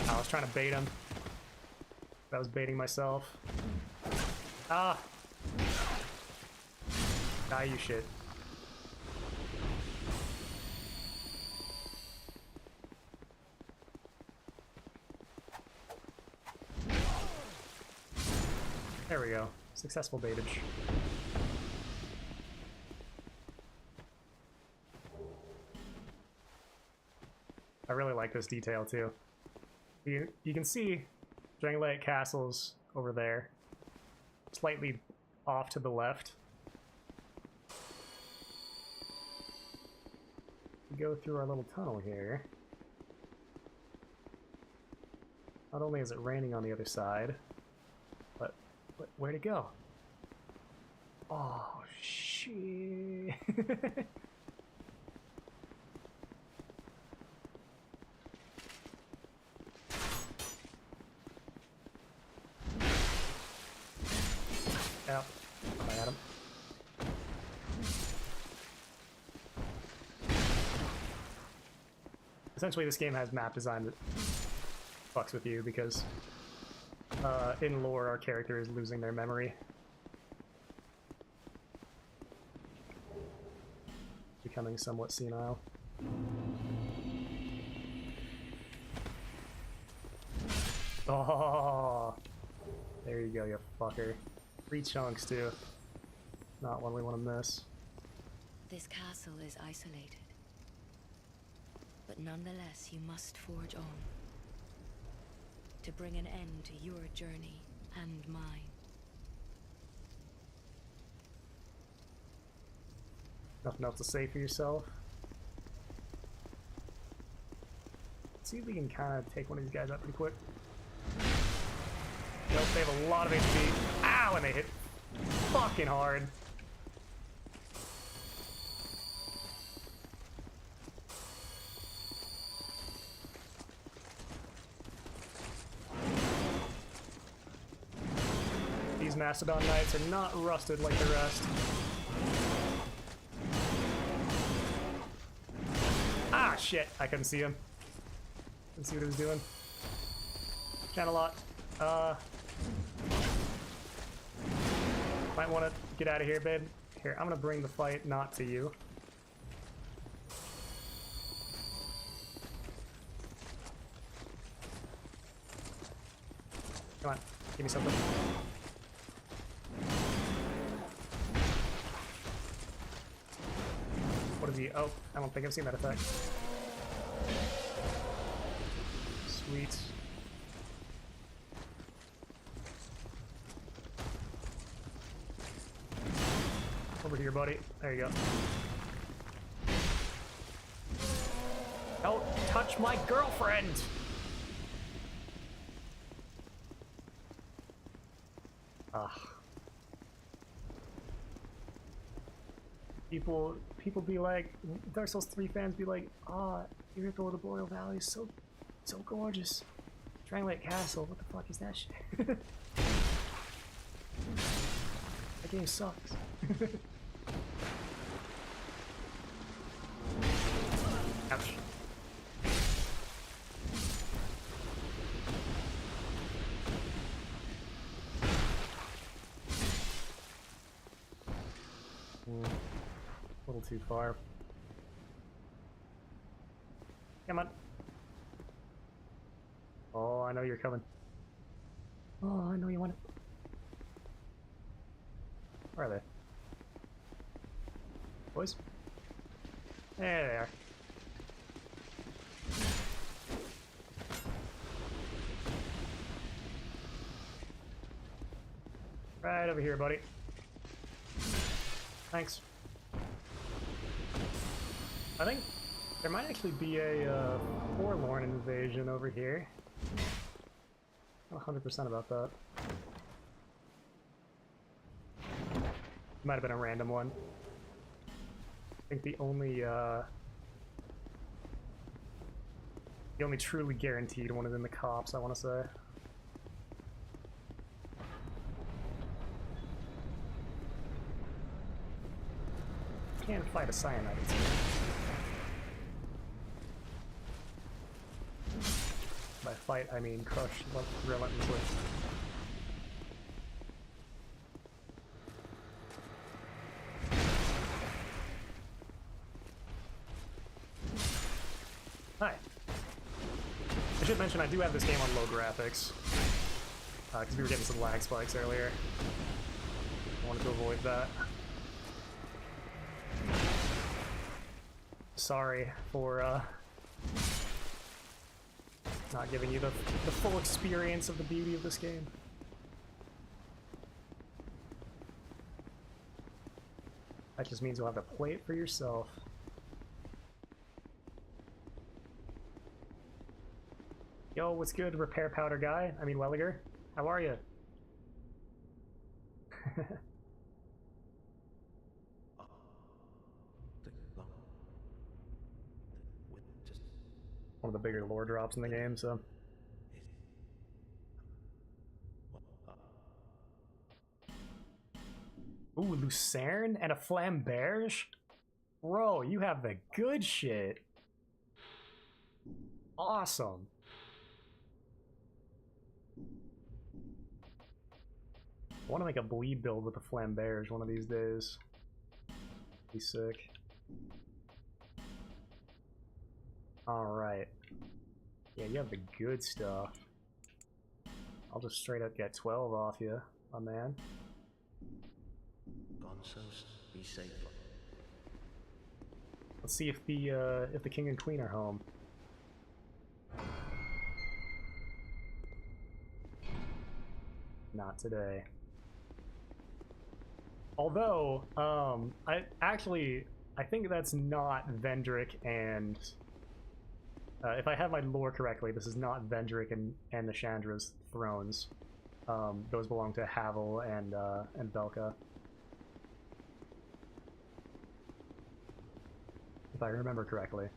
I was trying to bait him. I was baiting myself. Ah! Die, you shit. There we go. Successful baitage. I really like this detail too. You can see Drangleic Castle's over there, slightly off to the left. We go through our little tunnel here. Not only is it raining on the other side, but where'd it go? Oh, shit. Yep, I had him. Essentially, this game has map design that fucks with you because in lore, our character is losing their memory. Becoming somewhat senile. Oh, there you go, you fucker. 3 chunks, too. Not one we want to miss. This castle is isolated. But nonetheless, you must forge on. To bring an end to your journey and mine. Nothing else to say for yourself? Let's see if we can kind of take one of these guys out pretty quick. Nope, they have a lot of HP. Ow, and they hit fucking hard. These Mastodon Knights are not rusted like the rest. Ah, shit. I couldn't see him. Couldn't see what he was doing. Channel lot. Might want to get out of here, babe. Here, I'm gonna bring the fight not to you. Come on, give me something. What is he? Oh, I don't think I've seen that effect. Sweet. Over here, buddy. There you go. Don't touch my girlfriend! Ugh. People be like, Dark Souls 3 fans be like, ah, Miracle of the Boreal Valley is so gorgeous. Drangleic Castle, what the fuck is that shit? That game sucks. Ouch. A little too far. Come on. Oh, I know you're coming. Oh, I know you want it. Where are they? Boys? There they are. Right over here, buddy. Thanks. I think there might actually be a Forlorn invasion over here. Not 100% about that. Might have been a random one. I think the only The only truly guaranteed one is in the cops, I want to say. Can't fight a cyanide. By fight, I mean crush relentlessly. Hi. I should mention I do have this game on low graphics. Because we were getting some lag spikes earlier. I wanted to avoid that. Sorry for not giving you the full experience of the beauty of this game. That just means you'll have to play it for yourself. Yo, what's good, Repair Powder guy? I mean, Welliger. How are you? One of the bigger lore drops in the game, so. Ooh, Lucerne and a Flamberge? Bro, you have the good shit. Awesome. I want to make a bleed build with the Flamberge one of these days. Be sick. Alright. Yeah, you have the good stuff. I'll just straight up get 12 off you, my man. Gonzos, be safe. Let's see if the king and queen are home. Not today. Although, I think that's not Vendrick and if I have my lore correctly, this is not Vendrick and Nashandra's thrones. Those belong to Havel and Velka. If I remember correctly.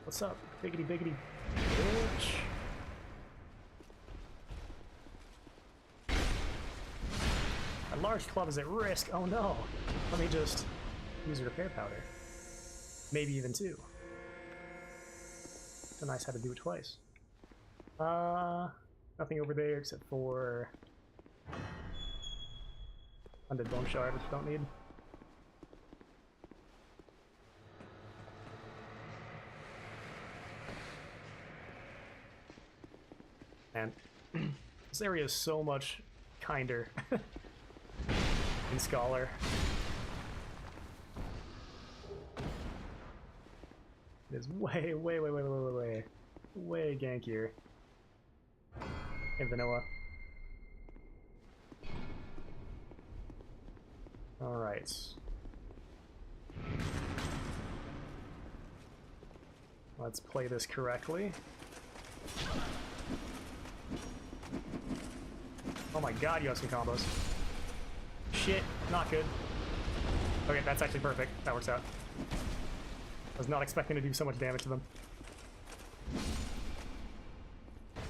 What's up, biggity biggity bitch? A large club is at risk. Oh no. Let me just use a repair powder. Maybe even two. So nice how to do it twice. Nothing over there except for Undead Bone Shard, which we don't need. And this area is so much kinder in Scholar. It is way gankier. Hey, Vanilla. Alright. Let's play this correctly. Oh my god, you have some combos. Shit, not good. Okay, that's actually perfect. That works out. I was not expecting to do so much damage to them.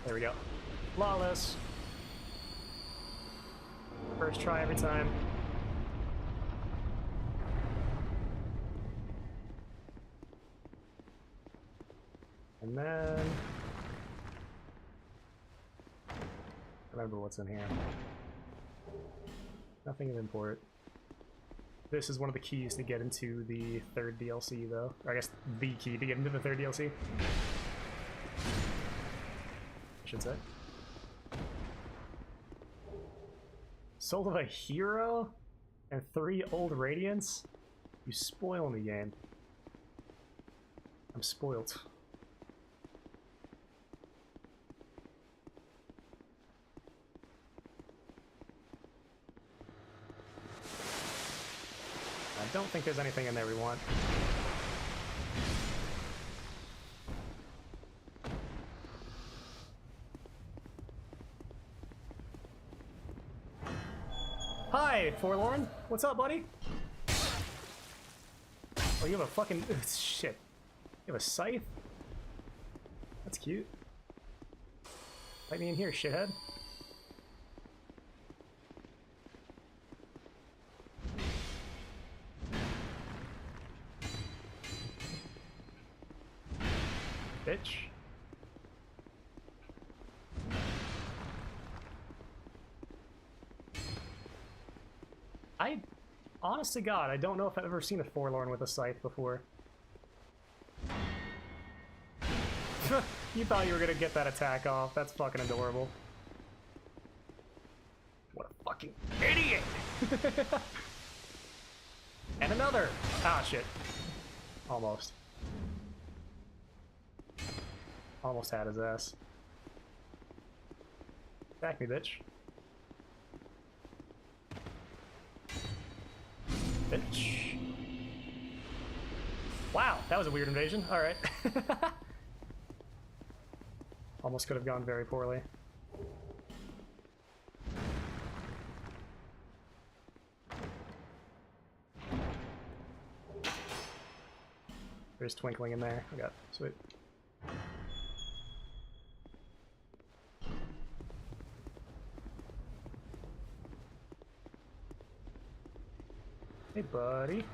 There we go. Flawless. First try every time. And then... remember what's in here. Nothing of import. This is one of the keys to get into the third DLC, though. Or I guess the key to get into the third DLC. I should say. Soul of a Hero? And 3 Old Radiants? You spoil me, game. I'm spoilt. I don't think there's anything in there we want. Hi, Hey, Forlorn. What's up, buddy? Oh, you have a fucking... shit. You have a scythe? That's cute. Let me in here, shithead. Bitch. Honest to God, I don't know if I've ever seen a Forlorn with a scythe before. You thought you were gonna get that attack off. That's fucking adorable. What a fucking idiot! And another! Ah, shit. Almost. Almost had his ass. Attack me, bitch. Bitch. Wow, that was a weird invasion. Alright. Almost could have gone very poorly. There's twinkling in there. I got sweet. Hey, buddy.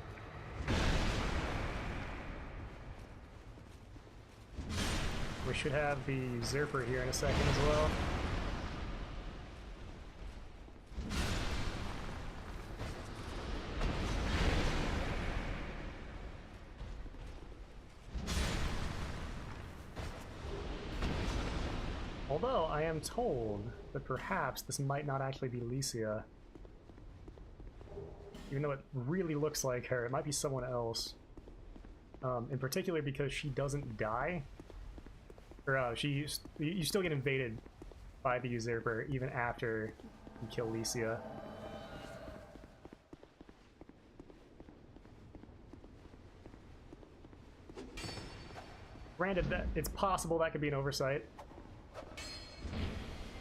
We should have the Zerper here in a second as well. Although I am told that perhaps this might not actually be Licia. Even though it really looks like her, it might be someone else. In particular because she doesn't die. Or you still get invaded by the usurper even after you kill Licia. Granted, that it's possible that could be an oversight.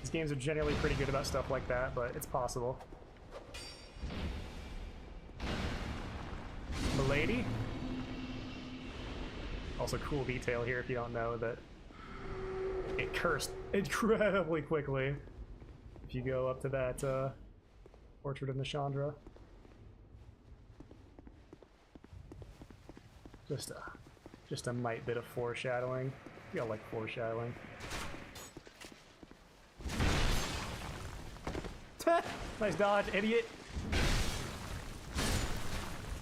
These games are generally pretty good about stuff like that, but it's possible. Milady. Also, cool detail here if you don't know that it cursed incredibly quickly if you go up to that Portrait of Nishandra. Just a mite bit of foreshadowing. You all like foreshadowing. Nice dodge, idiot!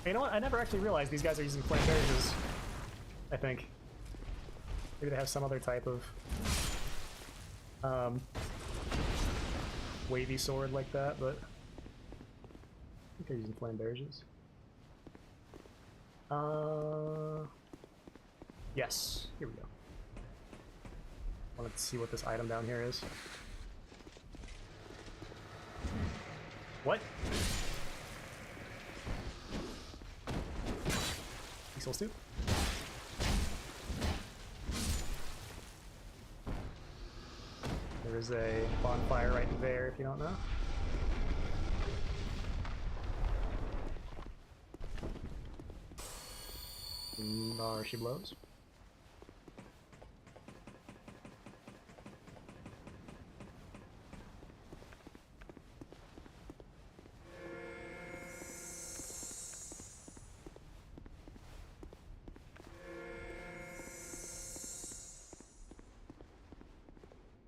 You know what? I never actually realized these guys are using flame barrages. I think. Maybe they have some other type of wavy sword like that, but I think they're using flame barrages. Yes. Here we go. Wanted to see what this item down here is. What? Diesel soup? There is a bonfire right there if you don't know. She blows.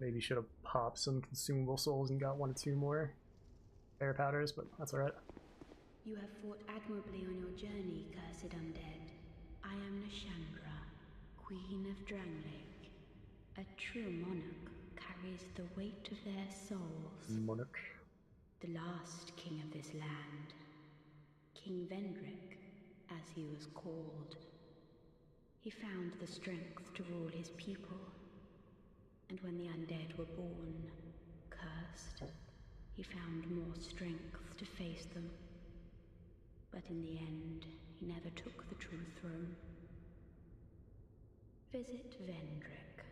Maybe should have popped some consumable souls and got 1 or 2 more air powders, but that's alright. You have fought admirably on your journey, cursed undead. I am Nishandra, Queen of Dranglake. A true monarch carries the weight of their souls. Monarch. The last king of this land. King Vendrick, as he was called. He found the strength to rule his people. And when the undead were born, cursed, he found more strength to face them. But in the end, he never took the true throne. Visit Vendrick.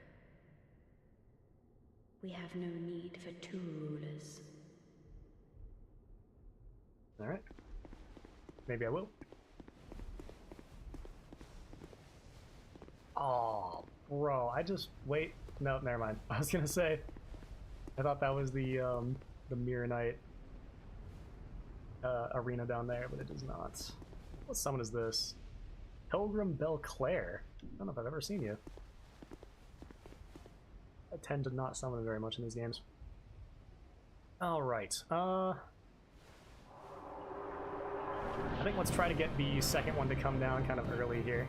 We have no need for 2 rulers. Alright. Maybe I will. Oh, bro, I just... Wait. No, never mind. I was gonna say... I thought that was the Mirror Knight arena down there, but it does not. What summon is this? Pilgrim Belclair. I don't know if I've ever seen you. I tend to not summon very much in these games. Alright, I think let's try to get the second one to come down kind of early here.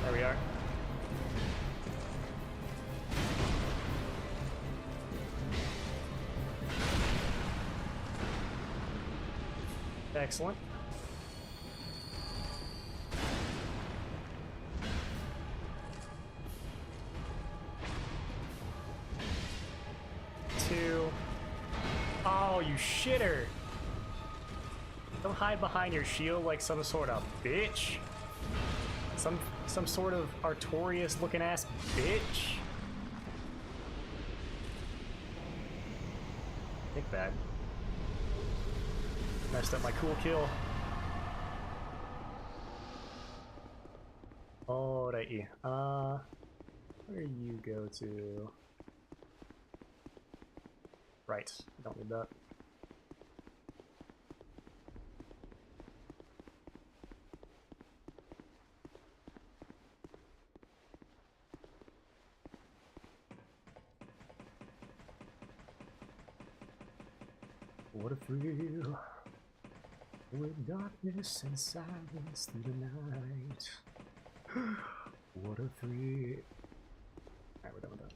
There we are. Excellent. Two. Oh, you shitter! Don't hide behind your shield like some sort of bitch. Some sort of Artorias looking ass bitch. Think bad. Messed up my cool kill. Alrighty. Where do you go to? Right. Don't need that. What a thrill, with darkness and silence through the night. What a thrill. Alright, we're done with that.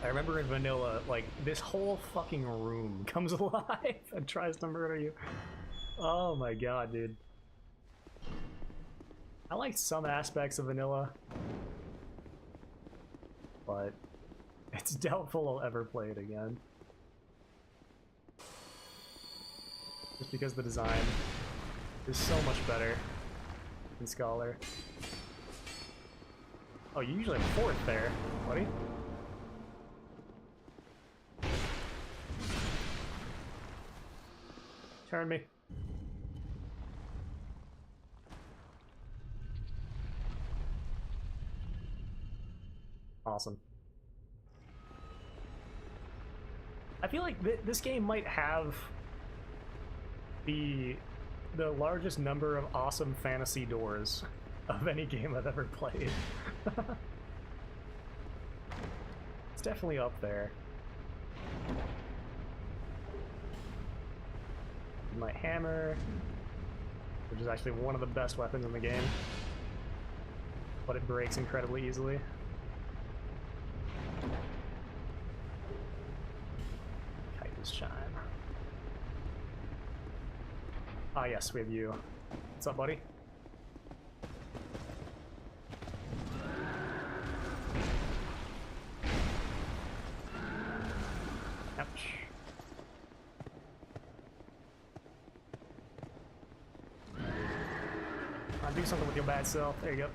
I remember in vanilla, like, this whole fucking room comes alive and tries to murder you. Oh my god, dude. I liked some aspects of vanilla, but it's doubtful I'll ever play it again. Just because the design is so much better than Scholar. Oh, you usually have a fourth there, buddy. Turn me. Awesome. I feel like this game might have the largest number of awesome fantasy doors of any game I've ever played. It's definitely up there. My hammer, which is actually one of the best weapons in the game, but it breaks incredibly easily. Chime. Ah, yes, we have you. What's up, buddy? Ouch. Do something with your bad self. There you go.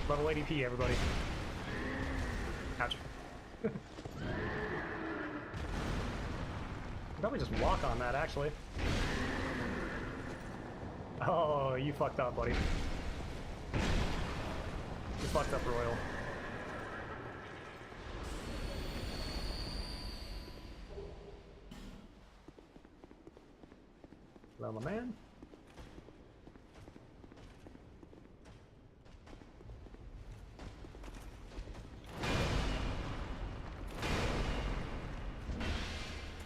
Level ADP, everybody. Ouch. Probably just walk on that, actually. Oh, you fucked up, buddy. You fucked up, Royal. Hello, my man.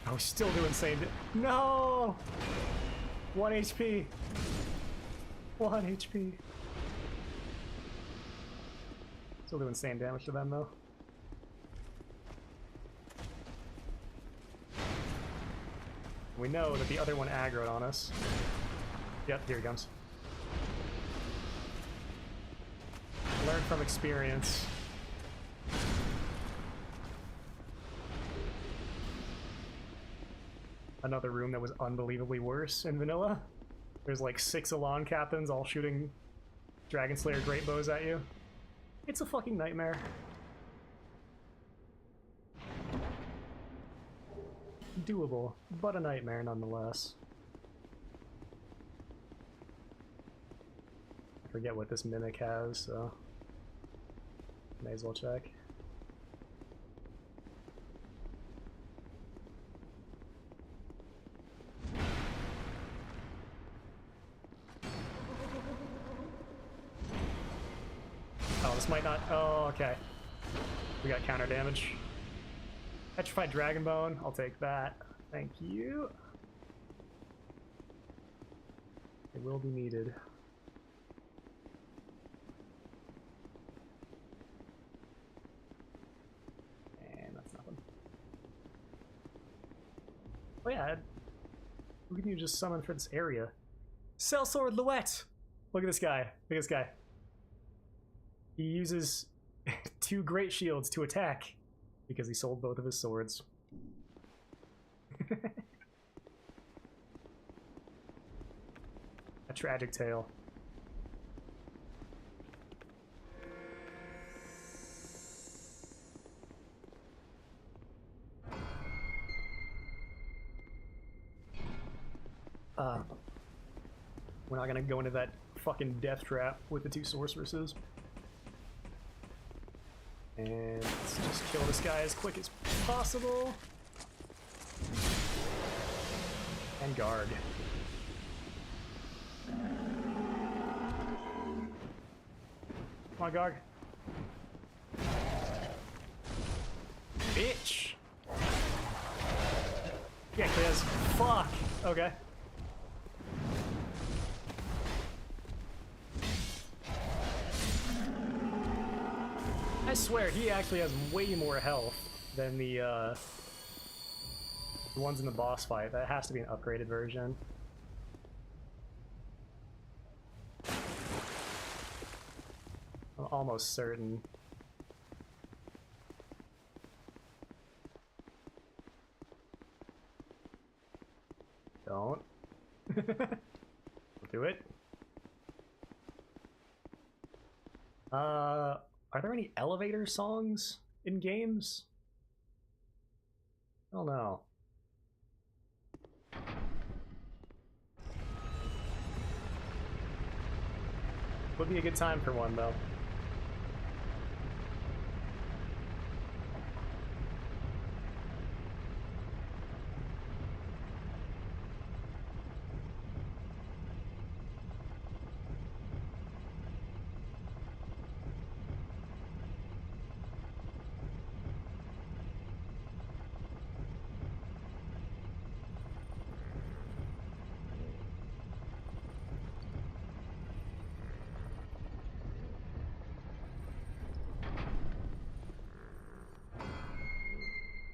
Oh, he's still doing insane. No! 1 HP. 1 HP. Still doing insane damage to them, though. We know that the other one aggroed on us. Yep, here he comes. Learn from experience. Another room that was unbelievably worse in vanilla. There's like 6 Elan captains all shooting Dragon Slayer great bows at you. It's a fucking nightmare. Doable, but a nightmare nonetheless. I forget what this mimic has, so may as well check. Oh, this might not. Oh, okay. We got counter damage. Petrified Dragon Bone. I'll take that. Thank you. It will be needed. And that's nothing. Oh yeah, who can you just summon for this area? Sellsword Luet! Look at this guy. Look at this guy. He uses 2 great shields to attack because he sold both of his swords. A tragic tale. We're not gonna go into that fucking death trap with the 2 sorceresses. And let's just kill this guy as quick as possible. And guard. Come on, guard. Bitch! Yeah, Chris. Fuck! Okay. I swear, he actually has way more health than the ones in the boss fight. That has to be an upgraded version. I'm almost certain. Don't. Do it. Are there any elevator songs in games? I don't know. Would be a good time for one, though.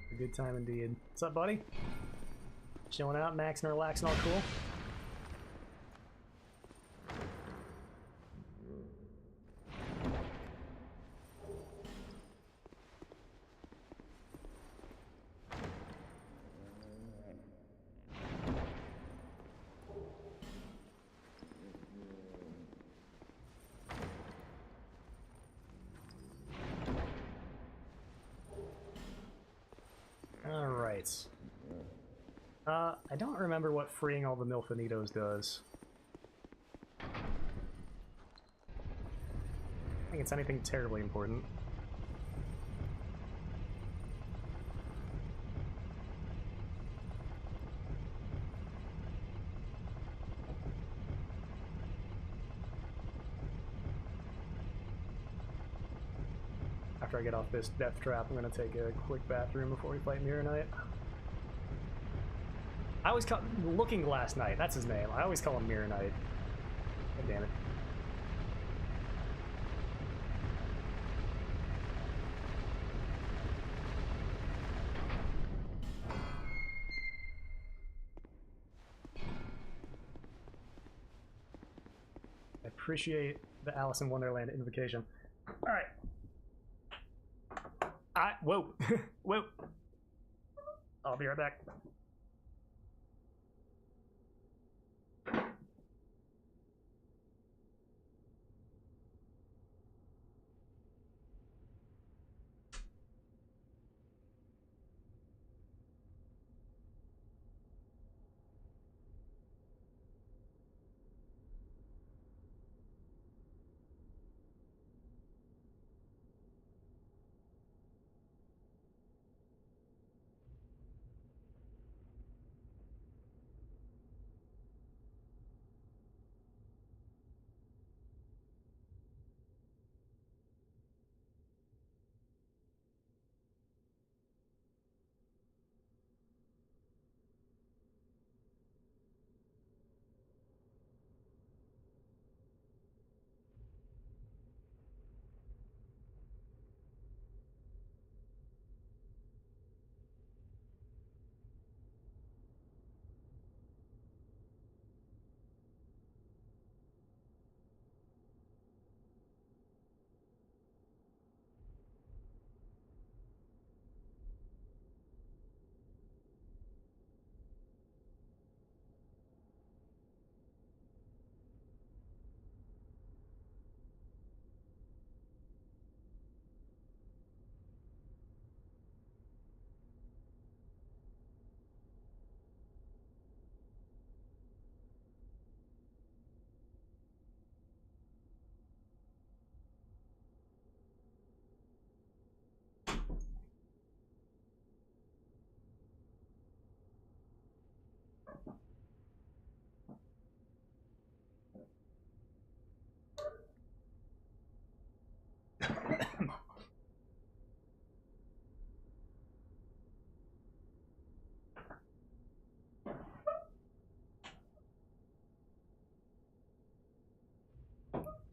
A good time indeed. What's up, buddy? Chilling out, maxing, relaxing, all cool? Alright. I don't remember what freeing all the Milfinitos does. I think it's anything terribly important. After I get off this death trap, I'm gonna take a quick bathroom before we fight Mirror Knight. I always call Looking Glass Knight, that's his name. I always call him Mirror Knight. God damn it. I appreciate the Alice in Wonderland invocation. Whoa. Whoa. I'll be right back.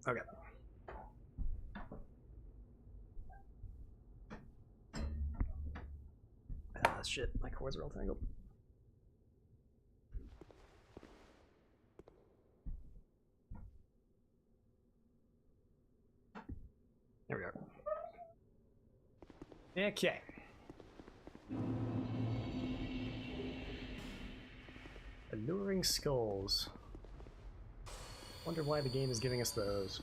Okay. Ah, shit. My cords are all tangled. There we are. Okay. Alluring skulls. Wonder why the game is giving us those.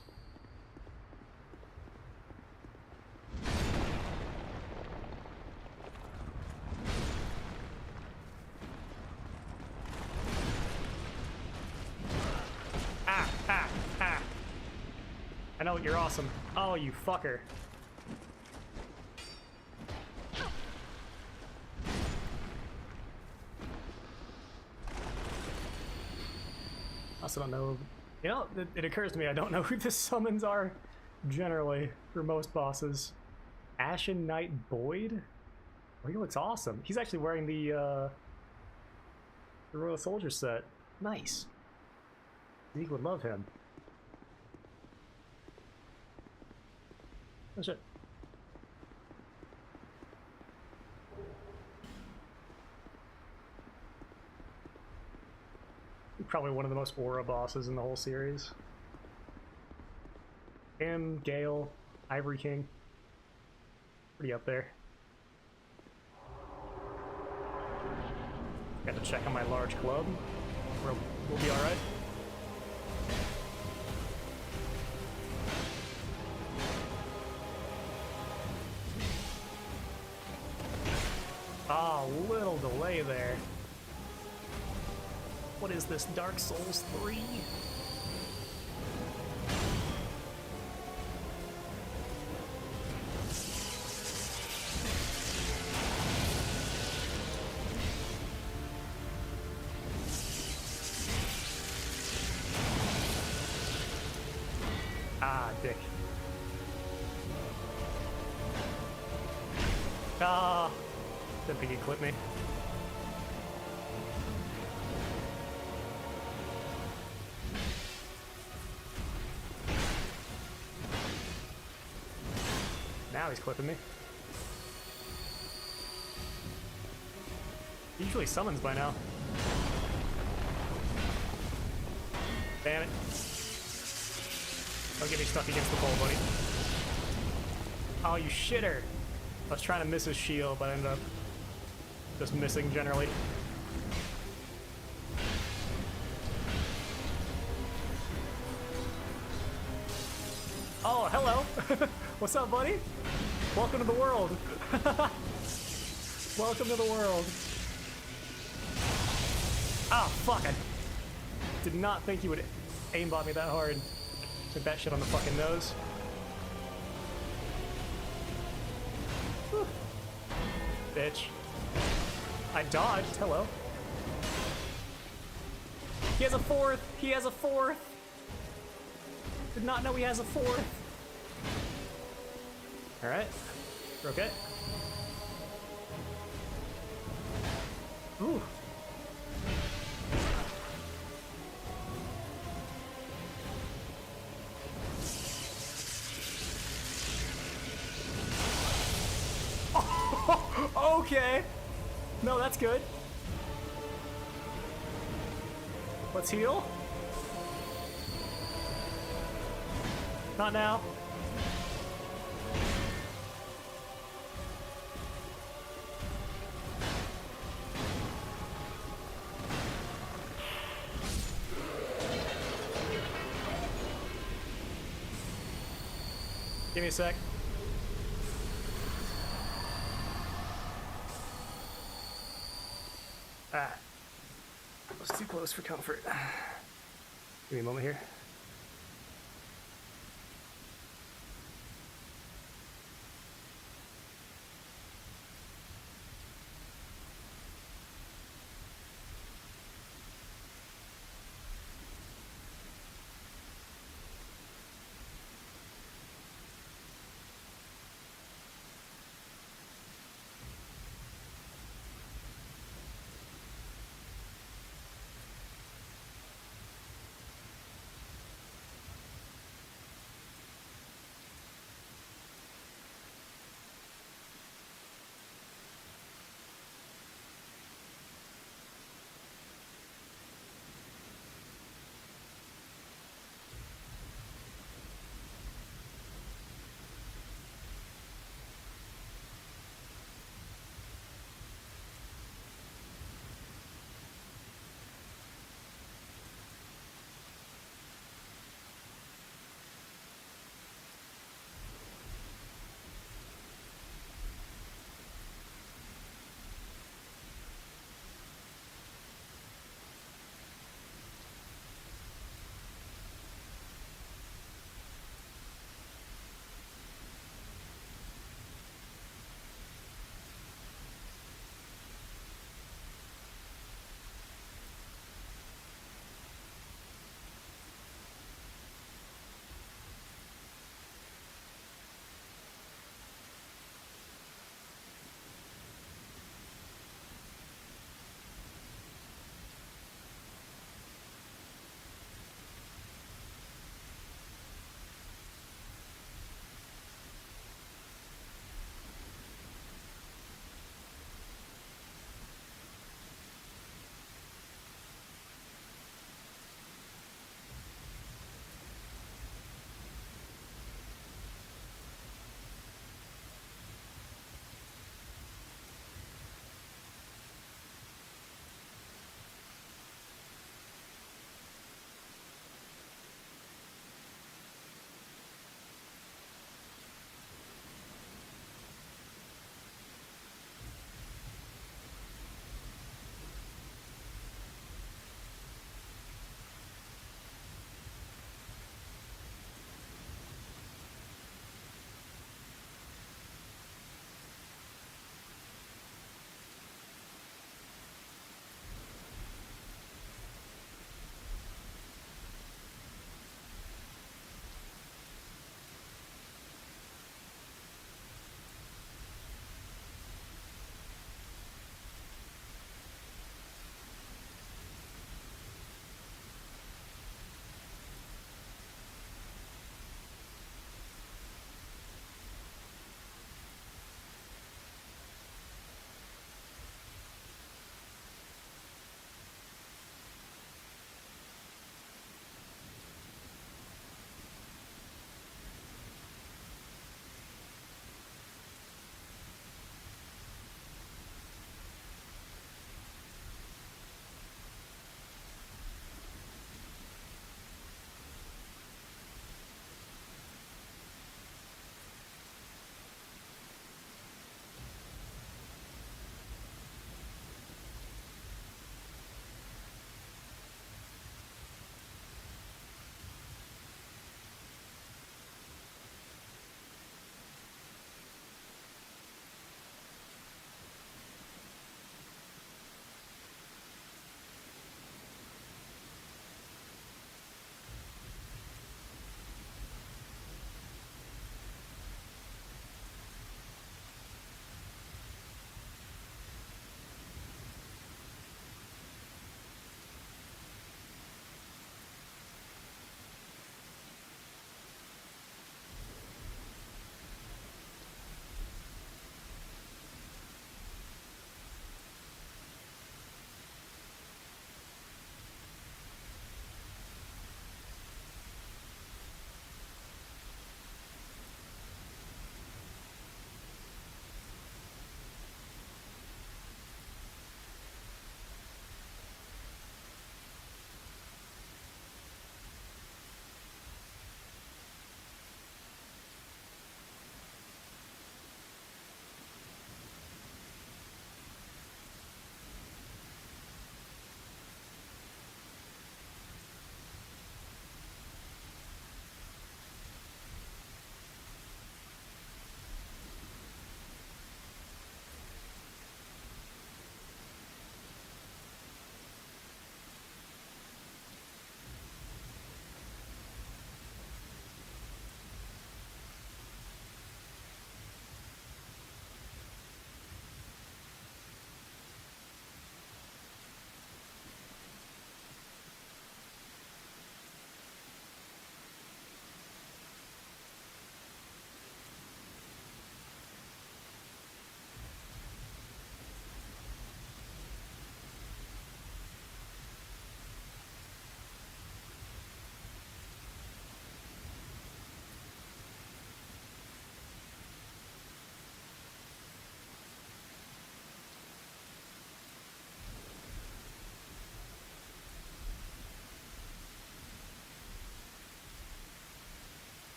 I know, you're awesome. Oh, you fucker. Also don't know, you know, it occurs to me I don't know who the summons are generally for most bosses. Ashen Knight Boyd? Oh, he looks awesome. He's actually wearing the Royal Soldier set. Nice. Zeke would love him. Oh shit. Probably one of the most aura bosses in the whole series. Him, Gale, Ivory King. Pretty up there. Got to check on my large club. We'll be alright. Ah, little delay there. What is this, Dark Souls 3? Ah, dick. Ah, didn't think he'd clip me. Now he's clipping me. He usually summons by now. Damn it. Don't get me stuck against the pole, buddy. Oh, you shitter. I was trying to miss his shield, but I ended up just missing generally. Oh, hello. What's up, buddy? Welcome to the world. Welcome to the world. Oh, fuck. I did not think you would aimbot me that hard. Took that shit on the fucking nose. Whew. Bitch. I dodged. Hello. He has a fourth. He has a fourth. Did not know he has a fourth. Alright. We're okay. Ooh. Okay. No, that's good. Let's heal. Not now. Give me a sec. Ah. That was too close for comfort. Give me a moment here.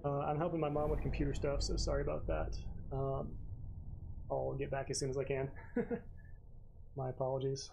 I'm helping my mom with computer stuff, so sorry about that. I'll get back as soon as I can. My apologies.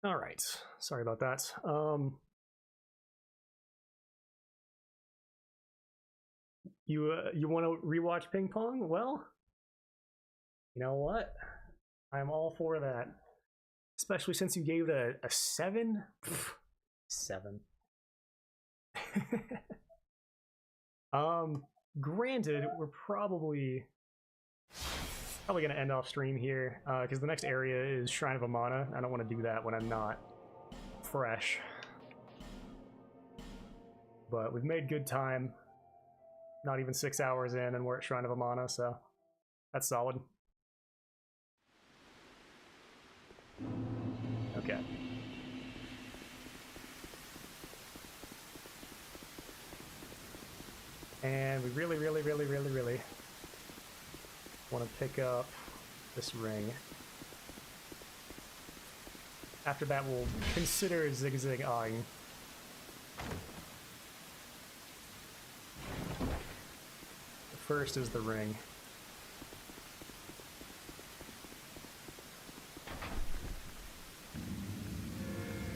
All right, sorry about that. You want to rewatch Ping Pong? Well, you know what? I'm all for that. Especially since you gave it a 7? 7. Granted, we're probably gonna end off stream here, because the next area is Shrine of Amana. I don't want to do that when I'm not fresh. But we've made good time. Not even 6 hours in, and we're at Shrine of Amana, so that's solid. Okay. And we really want to pick up this ring. After that, we'll consider zigzagging. First is the ring.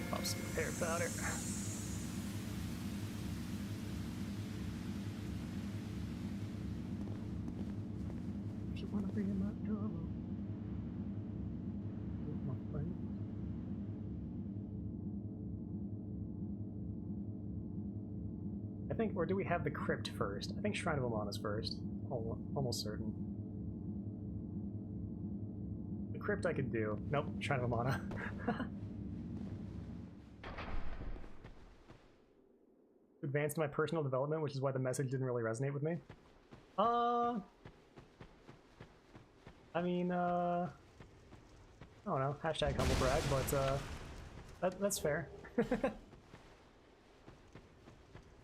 Pop some hair powder. If you want to bring him up, trouble. My friend. I think, or do we have the crypt first? I think Shrine of Amana's first. Almost certain. The crypt I could do. Nope, Shrine of Amana. Advanced my personal development, which is why the message didn't really resonate with me. I mean, I don't know, hashtag humble brag, but that's fair.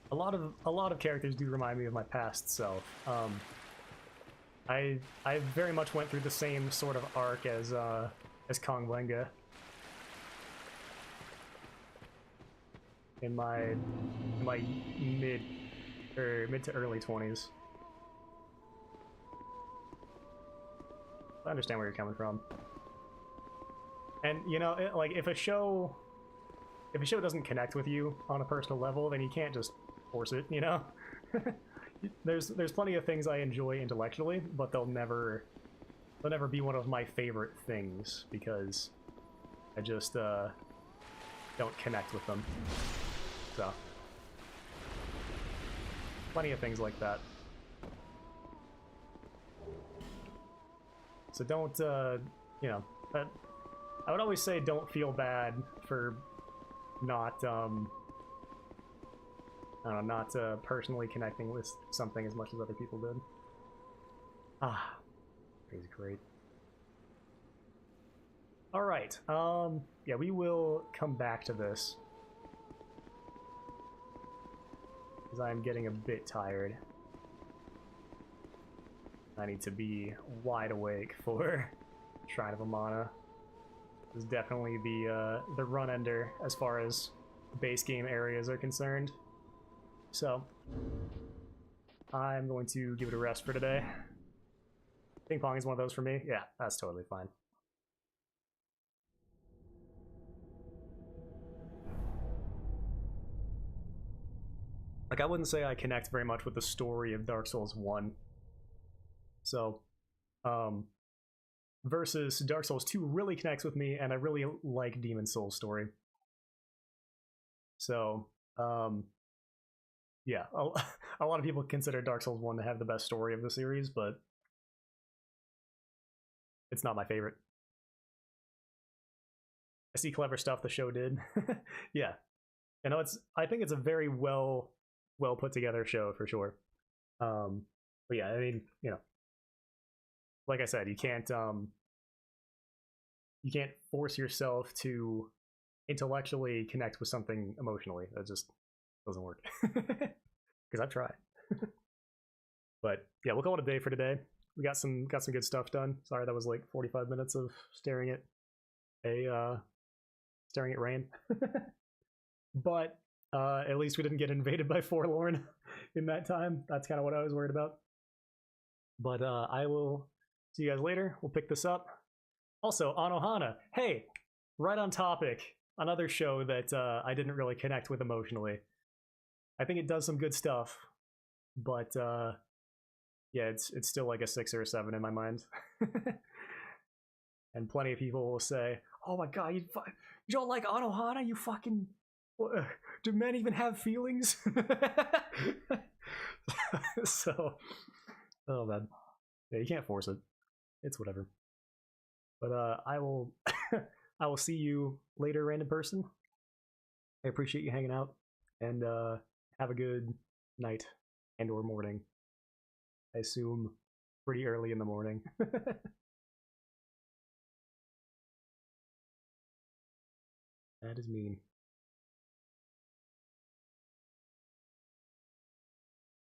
A lot of characters do remind me of my past self. I very much went through the same sort of arc as Kong Wenga in my mid to early 20s. I understand where you're coming from. And you know, like if a show doesn't connect with you on a personal level, then you can't just force it, you know? There's plenty of things I enjoy intellectually, but they'll never be one of my favorite things because I just don't connect with them. So plenty of things like that. So don't you know, I would always say don't feel bad for not I don't know, not personally connecting with something as much as other people did. Ah, he's great. All right, yeah, we will come back to this because I'm getting a bit tired. I need to be wide awake for Shrine of Amana. This is definitely the run ender as far as base game areas are concerned. So, I'm going to give it a rest for today. Ping Pong is one of those for me. Yeah, that's totally fine. Like, I wouldn't say I connect very much with the story of Dark Souls 1. So, versus Dark Souls 2 really connects with me, and I really like Demon Souls' story. So, yeah, a lot of people consider Dark Souls 1 to have the best story of the series, but it's not my favorite. I see clever stuff the show did. Yeah. You know, I think it's a very well put together show for sure. But yeah, I mean, you know, like I said, you can't force yourself to intellectually connect with something emotionally. That just doesn't work. Because I've tried. But yeah, we'll call it a day for today. We got some good stuff done. Sorry, that was like 45 minutes of staring at rain. But at least we didn't get invaded by Forlorn in that time. That's kind of what I was worried about. But I will see you guys later. We'll pick this up. Also, on Ohana, hey, right on topic. another show that I didn't really connect with emotionally. I think it does some good stuff, but yeah, it's still like a 6 or a 7 in my mind. And plenty of people will say, "Oh my god, you don't like Anohana? You fucking do men even have feelings?" So, oh man, yeah, you can't force it. It's whatever. But I will, I will see you later, random person. I appreciate you hanging out, and have a good night and or morning. I assume pretty early in the morning. That is mean.